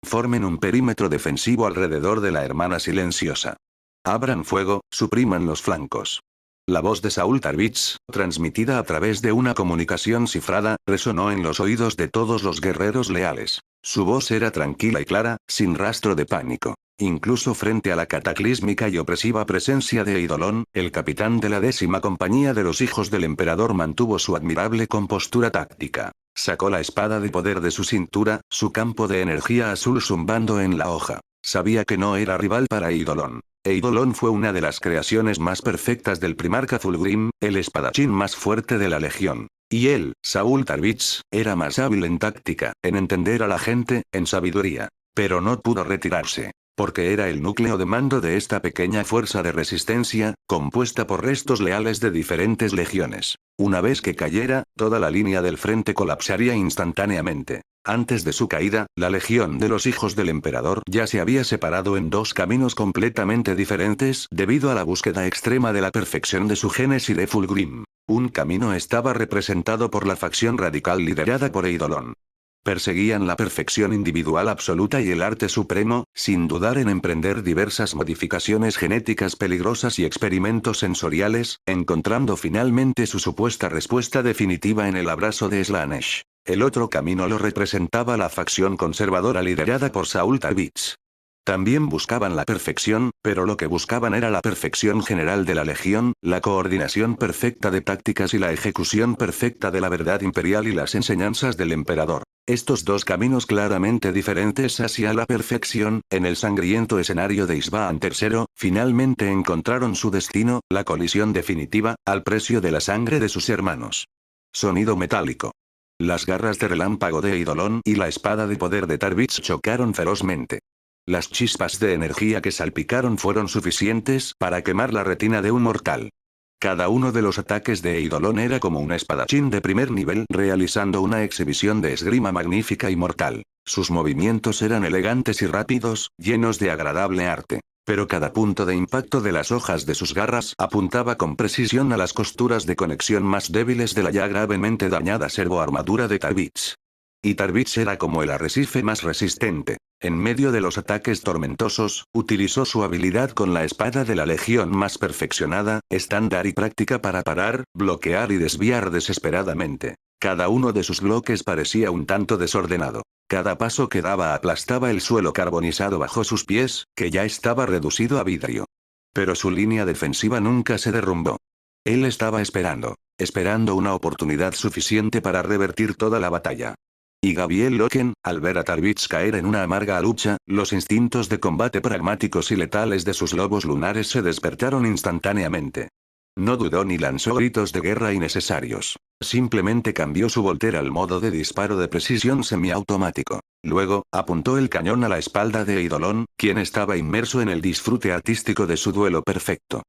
Formen un perímetro defensivo alrededor de la hermana silenciosa. Abran fuego, supriman los flancos. La voz de Saul Tarvitz, transmitida a través de una comunicación cifrada, resonó en los oídos de todos los guerreros leales. Su voz era tranquila y clara, sin rastro de pánico. Incluso frente a la cataclísmica y opresiva presencia de Eidolon, el capitán de la 10ª compañía de los hijos del emperador mantuvo su admirable compostura táctica. Sacó la espada de poder de su cintura, su campo de energía azul zumbando en la hoja. Sabía que no era rival para Eidolon. Eidolon fue una de las creaciones más perfectas del primarca Fulgrim, el espadachín más fuerte de la legión. Y él, Saul Tarvitz, era más hábil en táctica, en entender a la gente, en sabiduría. Pero no pudo retirarse. Porque era el núcleo de mando de esta pequeña fuerza de resistencia, compuesta por restos leales de diferentes legiones. Una vez que cayera, toda la línea del frente colapsaría instantáneamente. Antes de su caída, la legión de los hijos del emperador ya se había separado en 2 caminos completamente diferentes debido a la búsqueda extrema de la perfección de su génesis de Fulgrim. Un camino estaba representado por la facción radical liderada por Eidolon. Perseguían la perfección individual absoluta y el arte supremo, sin dudar en emprender diversas modificaciones genéticas peligrosas y experimentos sensoriales, encontrando finalmente su supuesta respuesta definitiva en el abrazo de Slaanesh. El otro camino lo representaba la facción conservadora liderada por Saul Tarvitz. También buscaban la perfección, pero lo que buscaban era la perfección general de la Legión, la coordinación perfecta de tácticas y la ejecución perfecta de la verdad imperial y las enseñanzas del emperador. Estos dos caminos claramente diferentes hacia la perfección, en el sangriento escenario de Isvaan III, finalmente encontraron su destino, la colisión definitiva, al precio de la sangre de sus hermanos. Sonido metálico. Las garras de relámpago de Eidolon y la espada de poder de Tarvitz chocaron ferozmente. Las chispas de energía que salpicaron fueron suficientes para quemar la retina de un mortal. Cada uno de los ataques de Eidolon era como un espadachín de primer nivel realizando una exhibición de esgrima magnífica y mortal. Sus movimientos eran elegantes y rápidos, llenos de agradable arte. Pero cada punto de impacto de las hojas de sus garras apuntaba con precisión a las costuras de conexión más débiles de la ya gravemente dañada servoarmadura de Tarvitz. Y Tarvitz era como el arrecife más resistente. En medio de los ataques tormentosos, utilizó su habilidad con la espada de la Legión más perfeccionada, estándar y práctica para parar, bloquear y desviar desesperadamente. Cada uno de sus bloques parecía un tanto desordenado. Cada paso que daba aplastaba el suelo carbonizado bajo sus pies, que ya estaba reducido a vidrio. Pero su línea defensiva nunca se derrumbó. Él estaba esperando una oportunidad suficiente para revertir toda la batalla. Y Gabriel Loken, al ver a Tarvitz caer en una amarga lucha, los instintos de combate pragmáticos y letales de sus lobos lunares se despertaron instantáneamente. No dudó ni lanzó gritos de guerra innecesarios. Simplemente cambió su volter al modo de disparo de precisión semiautomático. Luego, apuntó el cañón a la espalda de Eidolon, quien estaba inmerso en el disfrute artístico de su duelo perfecto.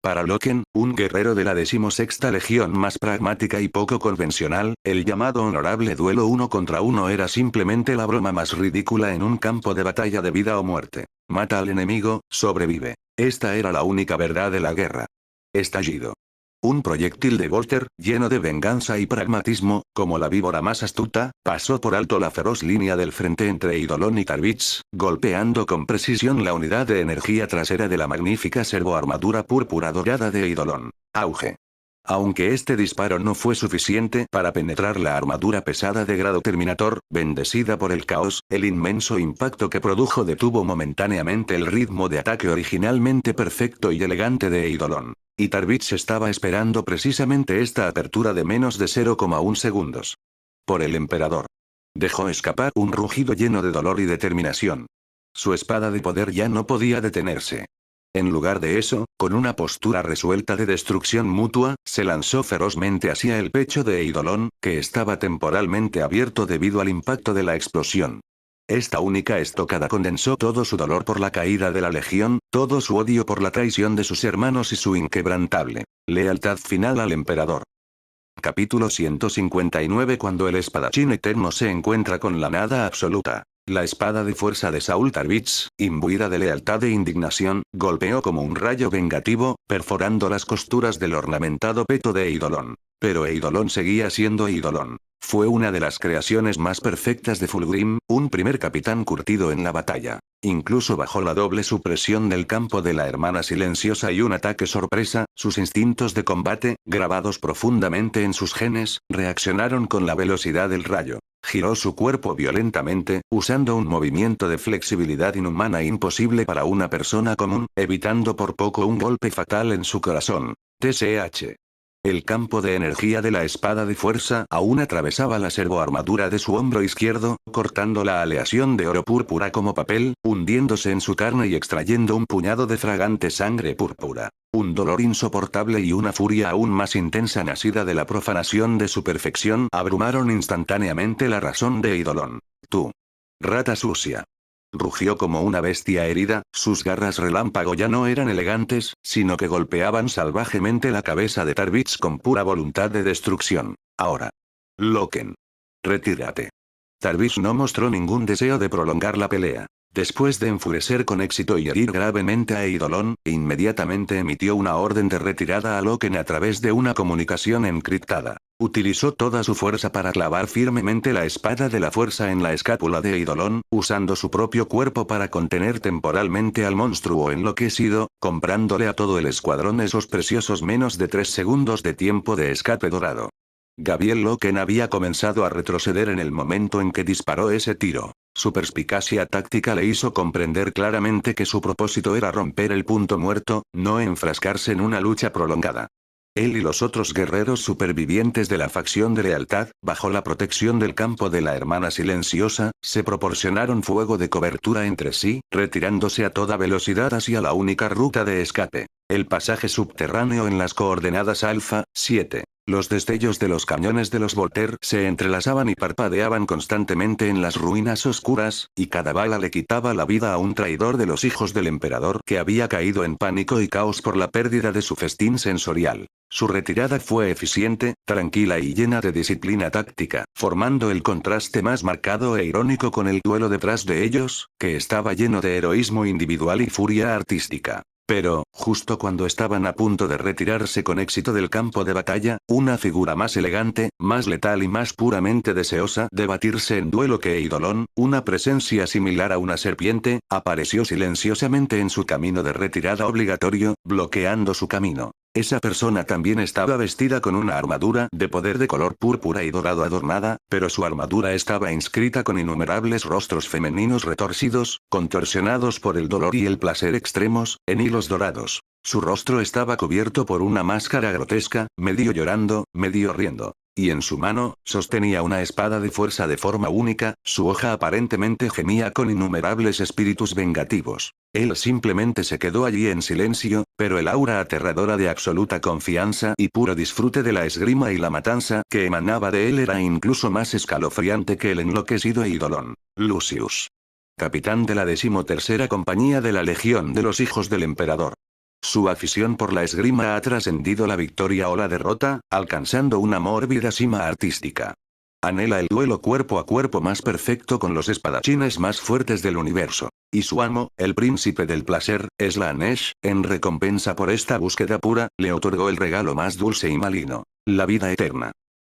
Para Loken, un guerrero de la 16ª Legión más pragmática y poco convencional, el llamado honorable duelo 1 contra 1 era simplemente la broma más ridícula en un campo de batalla de vida o muerte. Mata al enemigo, sobrevive. Esta era la única verdad de la guerra. Estallido. Un proyectil de Volter, lleno de venganza y pragmatismo, como la víbora más astuta, pasó por alto la feroz línea del frente entre Eidolon y Tarvitz, golpeando con precisión la unidad de energía trasera de la magnífica servoarmadura púrpura dorada de Eidolon. Auge. Aunque este disparo no fue suficiente para penetrar la armadura pesada de grado Terminator, bendecida por el caos, el inmenso impacto que produjo detuvo momentáneamente el ritmo de ataque originalmente perfecto y elegante de Eidolon. Y Tarvitz estaba esperando precisamente esta apertura de menos de 0,1 segundos. Por el emperador. Dejó escapar un rugido lleno de dolor y determinación. Su espada de poder ya no podía detenerse. En lugar de eso, con una postura resuelta de destrucción mutua, se lanzó ferozmente hacia el pecho de Eidolon, que estaba temporalmente abierto debido al impacto de la explosión. Esta única estocada condensó todo su dolor por la caída de la Legión, todo su odio por la traición de sus hermanos y su inquebrantable lealtad final al emperador. Capítulo 159. Cuando el espadachín eterno se encuentra con la nada absoluta. La espada de fuerza de Saul Tarvitz, imbuida de lealtad e indignación, golpeó como un rayo vengativo, perforando las costuras del ornamentado peto de Eidolon. Pero Eidolon seguía siendo Eidolon. Fue una de las creaciones más perfectas de Fulgrim, un primer capitán curtido en la batalla. Incluso bajo la doble supresión del campo de la hermana silenciosa y un ataque sorpresa, sus instintos de combate, grabados profundamente en sus genes, reaccionaron con la velocidad del rayo. Giró su cuerpo violentamente, usando un movimiento de flexibilidad inhumana imposible para una persona común, evitando por poco un golpe fatal en su corazón. TSH. El campo de energía de la espada de fuerza aún atravesaba la servoarmadura de su hombro izquierdo, cortando la aleación de oro púrpura como papel, hundiéndose en su carne y extrayendo un puñado de fragante sangre púrpura. Un dolor insoportable y una furia aún más intensa nacida de la profanación de su perfección abrumaron instantáneamente la razón de Eidolon. Tú. Rata sucia. Rugió como una bestia herida, sus garras relámpago ya no eran elegantes, sino que golpeaban salvajemente la cabeza de Tarvitz con pura voluntad de destrucción. Ahora. Loken. Retírate. Tarvitz no mostró ningún deseo de prolongar la pelea. Después de enfurecer con éxito y herir gravemente a Eidolon, inmediatamente emitió una orden de retirada a Loken a través de una comunicación encriptada. Utilizó toda su fuerza para clavar firmemente la espada de la fuerza en la escápula de Eidolon, usando su propio cuerpo para contener temporalmente al monstruo enloquecido, comprándole a todo el escuadrón esos preciosos menos de 3 segundos de tiempo de escape dorado. Gabriel Loken había comenzado a retroceder en el momento en que disparó ese tiro. Su perspicacia táctica le hizo comprender claramente que su propósito era romper el punto muerto, no enfrascarse en una lucha prolongada. Él y los otros guerreros supervivientes de la facción de lealtad, bajo la protección del campo de la hermana silenciosa, se proporcionaron fuego de cobertura entre sí, retirándose a toda velocidad hacia la única ruta de escape. El pasaje subterráneo en las coordenadas Alfa 7. Los destellos de los cañones de los Volter se entrelazaban y parpadeaban constantemente en las ruinas oscuras, y cada bala le quitaba la vida a un traidor de los hijos del emperador que había caído en pánico y caos por la pérdida de su festín sensorial. Su retirada fue eficiente, tranquila y llena de disciplina táctica, formando el contraste más marcado e irónico con el duelo detrás de ellos, que estaba lleno de heroísmo individual y furia artística. Pero, justo cuando estaban a punto de retirarse con éxito del campo de batalla, una figura más elegante, más letal y más puramente deseosa de batirse en duelo que Eidolon, una presencia similar a una serpiente, apareció silenciosamente en su camino de retirada obligatorio, bloqueando su camino. Esa persona también estaba vestida con una armadura de poder de color púrpura y dorado adornada, pero su armadura estaba inscrita con innumerables rostros femeninos retorcidos, contorsionados por el dolor y el placer extremos, en hilos dorados. Su rostro estaba cubierto por una máscara grotesca, medio llorando, medio riendo. Y en su mano, sostenía una espada de fuerza de forma única, su hoja aparentemente gemía con innumerables espíritus vengativos. Él simplemente se quedó allí en silencio, pero el aura aterradora de absoluta confianza y puro disfrute de la esgrima y la matanza que emanaba de él era incluso más escalofriante que el enloquecido Eidolon. Lucius. Capitán de la 13ª Compañía de la Legión de los Hijos del Emperador. Su afición por la esgrima ha trascendido la victoria o la derrota, alcanzando una mórbida cima artística. Anhela el duelo cuerpo a cuerpo más perfecto con los espadachines más fuertes del universo. Y su amo, el príncipe del placer, Slaanesh, en recompensa por esta búsqueda pura, le otorgó el regalo más dulce y maligno: la vida eterna.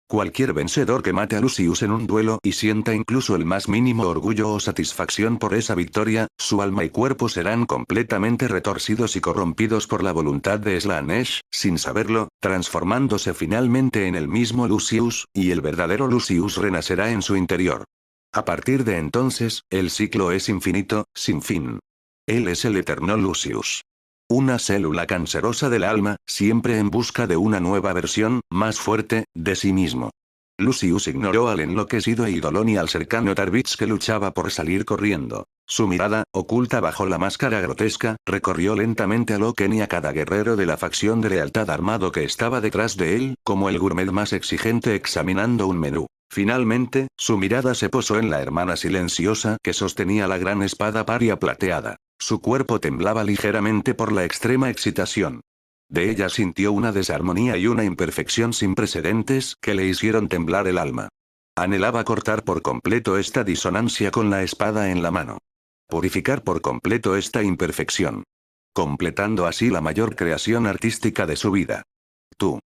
Cualquier vencedor que mate a Lucius en un duelo y sienta incluso el más mínimo orgullo o satisfacción por esa victoria, su alma y cuerpo serán completamente retorcidos y corrompidos por la voluntad de Slaanesh, sin saberlo, transformándose finalmente en el mismo Lucius, y el verdadero Lucius renacerá en su interior. A partir de entonces, el ciclo es infinito, sin fin. Él es el eterno Lucius. Una célula cancerosa del alma, siempre en busca de una nueva versión, más fuerte, de sí mismo. Lucius ignoró al enloquecido Eidolon y al cercano Tarvitz que luchaba por salir corriendo. Su mirada, oculta bajo la máscara grotesca, recorrió lentamente a Loken y a cada guerrero de la facción de lealtad armado que estaba detrás de él, como el gourmet más exigente examinando un menú. Finalmente, su mirada se posó en la hermana silenciosa que sostenía la gran espada paria plateada. Su cuerpo temblaba ligeramente por la extrema excitación. De ella sintió una desarmonía y una imperfección sin precedentes que le hicieron temblar el alma. Anhelaba cortar por completo esta disonancia con la espada en la mano. Purificar por completo esta imperfección. Completando así la mayor creación artística de su vida. Tú.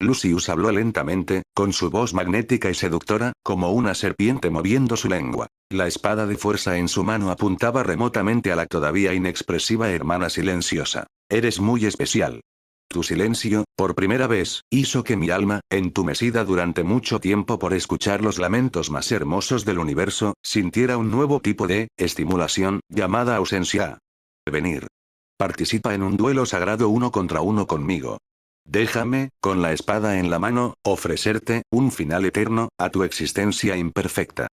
Lucius habló lentamente, con su voz magnética y seductora, como una serpiente moviendo su lengua. La espada de fuerza en su mano apuntaba remotamente a la todavía inexpresiva hermana silenciosa. Eres muy especial. Tu silencio, por primera vez, hizo que mi alma, entumecida durante mucho tiempo por escuchar los lamentos más hermosos del universo, sintiera un nuevo tipo de estimulación, llamada ausencia. Venir. Participa en un duelo sagrado uno contra uno conmigo. Déjame, con la espada en la mano, ofrecerte un final eterno a tu existencia imperfecta.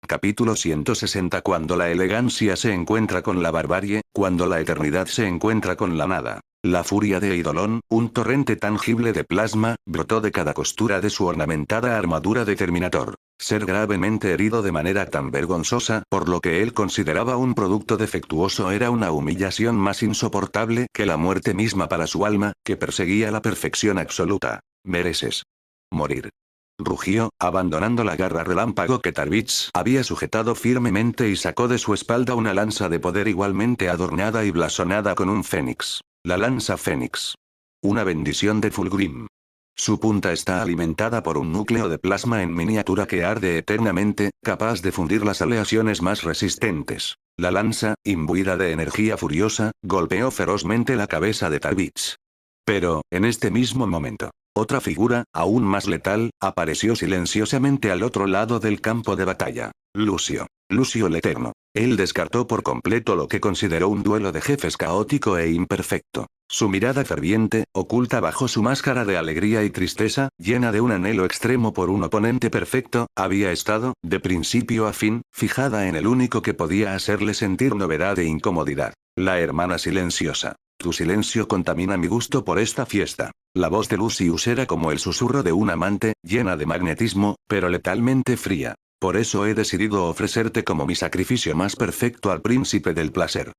Capítulo 160. Cuando la elegancia se encuentra con la barbarie, cuando la eternidad se encuentra con la nada. La furia de Eidolon, un torrente tangible de plasma, brotó de cada costura de su ornamentada armadura de Terminator. Ser gravemente herido de manera tan vergonzosa por lo que él consideraba un producto defectuoso era una humillación más insoportable que la muerte misma para su alma, que perseguía la perfección absoluta. Mereces morir. Rugió, abandonando la garra relámpago que Tarvitz había sujetado firmemente y sacó de su espalda una lanza de poder igualmente adornada y blasonada con un fénix. La lanza fénix. Una bendición de Fulgrim. Su punta está alimentada por un núcleo de plasma en miniatura que arde eternamente, capaz de fundir las aleaciones más resistentes. La lanza, imbuida de energía furiosa, golpeó ferozmente la cabeza de Tarvitz. Pero, en este mismo momento, Otra figura, aún más letal, apareció silenciosamente al otro lado del campo de batalla. Lucio. Lucio el Eterno. Él descartó por completo lo que consideró un duelo de jefes caótico e imperfecto. Su mirada ferviente, oculta bajo su máscara de alegría y tristeza, llena de un anhelo extremo por un oponente perfecto, había estado, de principio a fin, fijada en el único que podía hacerle sentir novedad e incomodidad. La hermana silenciosa. Tu silencio contamina mi gusto por esta fiesta. La voz de Lucius era como el susurro de un amante, llena de magnetismo, pero letalmente fría. Por eso he decidido ofrecerte como mi sacrificio más perfecto al príncipe del placer.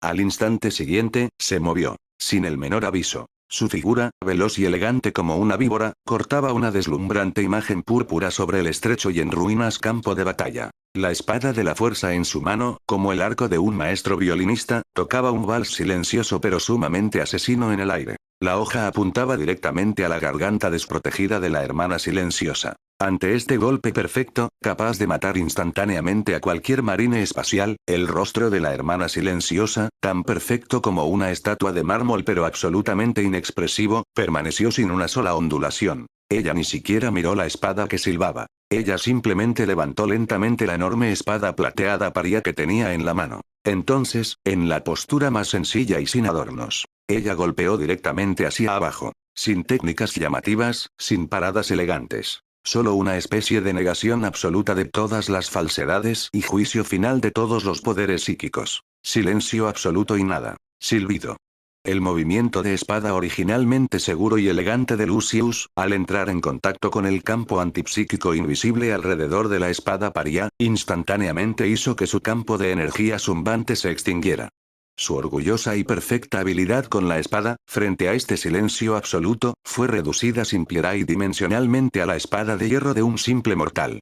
Al instante siguiente, se movió. Sin el menor aviso. Su figura, veloz y elegante como una víbora, cortaba una deslumbrante imagen púrpura sobre el estrecho y en ruinas campo de batalla. La espada de la fuerza en su mano, como el arco de un maestro violinista, tocaba un vals silencioso pero sumamente asesino en el aire. La hoja apuntaba directamente a la garganta desprotegida de la hermana silenciosa. Ante este golpe perfecto, capaz de matar instantáneamente a cualquier marine espacial, el rostro de la hermana silenciosa, tan perfecto como una estatua de mármol pero absolutamente inexpresivo, permaneció sin una sola ondulación. Ella ni siquiera miró la espada que silbaba. Ella simplemente levantó lentamente la enorme espada plateada paria que tenía en la mano. Entonces, en la postura más sencilla y sin adornos, ella golpeó directamente hacia abajo. Sin técnicas llamativas, sin paradas elegantes. Solo una especie de negación absoluta de todas las falsedades y juicio final de todos los poderes psíquicos. Silencio absoluto y nada. Silbido. El movimiento de espada originalmente seguro y elegante de Lucius, al entrar en contacto con el campo antipsíquico invisible alrededor de la espada paria, instantáneamente hizo que su campo de energía zumbante se extinguiera. Su orgullosa y perfecta habilidad con la espada, frente a este silencio absoluto, fue reducida sin piedad y dimensionalmente a la espada de hierro de un simple mortal.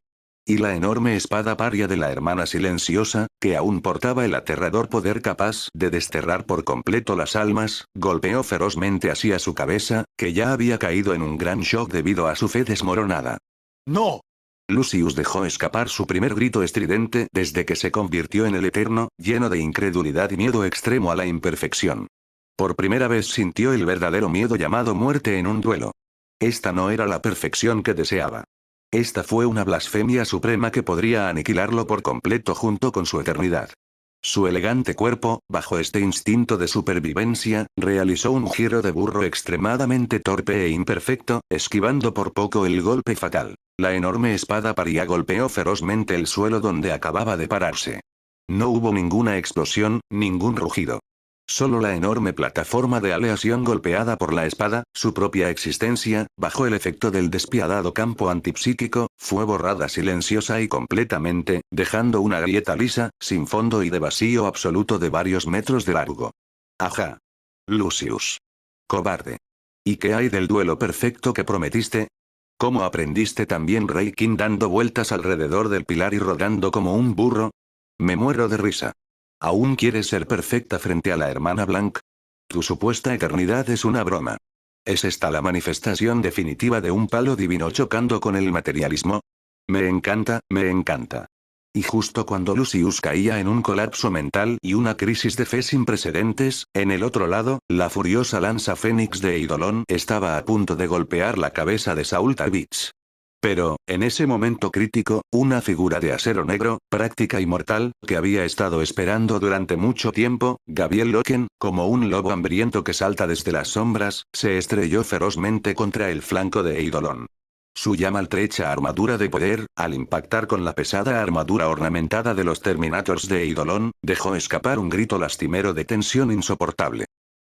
Y la enorme espada paria de la hermana silenciosa, que aún portaba el aterrador poder capaz de desterrar por completo las almas, golpeó ferozmente hacia su cabeza, que ya había caído en un gran shock debido a su fe desmoronada. ¡No! Lucius dejó escapar su primer grito estridente desde que se convirtió en el Eterno, lleno de incredulidad y miedo extremo a la imperfección. Por primera vez sintió el verdadero miedo llamado muerte en un duelo. Esta no era la perfección que deseaba. Esta fue una blasfemia suprema que podría aniquilarlo por completo junto con su eternidad. Su elegante cuerpo, bajo este instinto de supervivencia, realizó un giro de burro extremadamente torpe e imperfecto, esquivando por poco el golpe fatal. La enorme espada paria golpeó ferozmente el suelo donde acababa de pararse. No hubo ninguna explosión, ningún rugido. Solo la enorme plataforma de aleación golpeada por la espada, su propia existencia, bajo el efecto del despiadado campo antipsíquico, fue borrada silenciosa y completamente, dejando una grieta lisa, sin fondo y de vacío absoluto de varios metros de largo. Ajá. Lucius. Cobarde. ¿Y qué hay del duelo perfecto que prometiste? ¿Cómo aprendiste también Reiki dando vueltas alrededor del pilar y rodando como un burro? Me muero de risa. ¿Aún quieres ser perfecta frente a la hermana Blanc? Tu supuesta eternidad es una broma. ¿Es esta la manifestación definitiva de un palo divino chocando con el materialismo? Me encanta, me encanta. Y justo cuando Lucius caía en un colapso mental y una crisis de fe sin precedentes, en el otro lado, la furiosa lanza fénix de Eidolon estaba a punto de golpear la cabeza de Saul Tarvitz. Pero, en ese momento crítico, una figura de acero negro, práctica y mortal, que había estado esperando durante mucho tiempo, Gabriel Loken, como un lobo hambriento que salta desde las sombras, se estrelló ferozmente contra el flanco de Eidolon. Su ya maltrecha armadura de poder, al impactar con la pesada armadura ornamentada de los Terminators de Eidolon, dejó escapar un grito lastimero de tensión insoportable.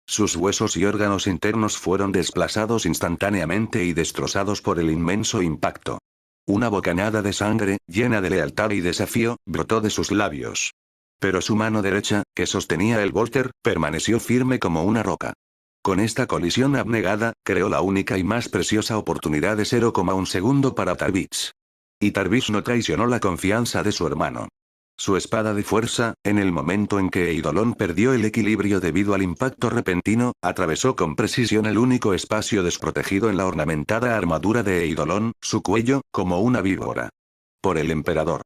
Sus huesos y órganos internos fueron desplazados instantáneamente y destrozados por el inmenso impacto. Una bocanada de sangre, llena de lealtad y desafío, brotó de sus labios. Pero su mano derecha, que sostenía el Volter, permaneció firme como una roca. Con esta colisión abnegada, creó la única y más preciosa oportunidad de 0,1 segundo para Tarvitz. Y Tarvitz no traicionó la confianza de su hermano. Su espada de fuerza, en el momento en que Eidolon perdió el equilibrio debido al impacto repentino, atravesó con precisión el único espacio desprotegido en la ornamentada armadura de Eidolon, su cuello, como una víbora. Por el emperador.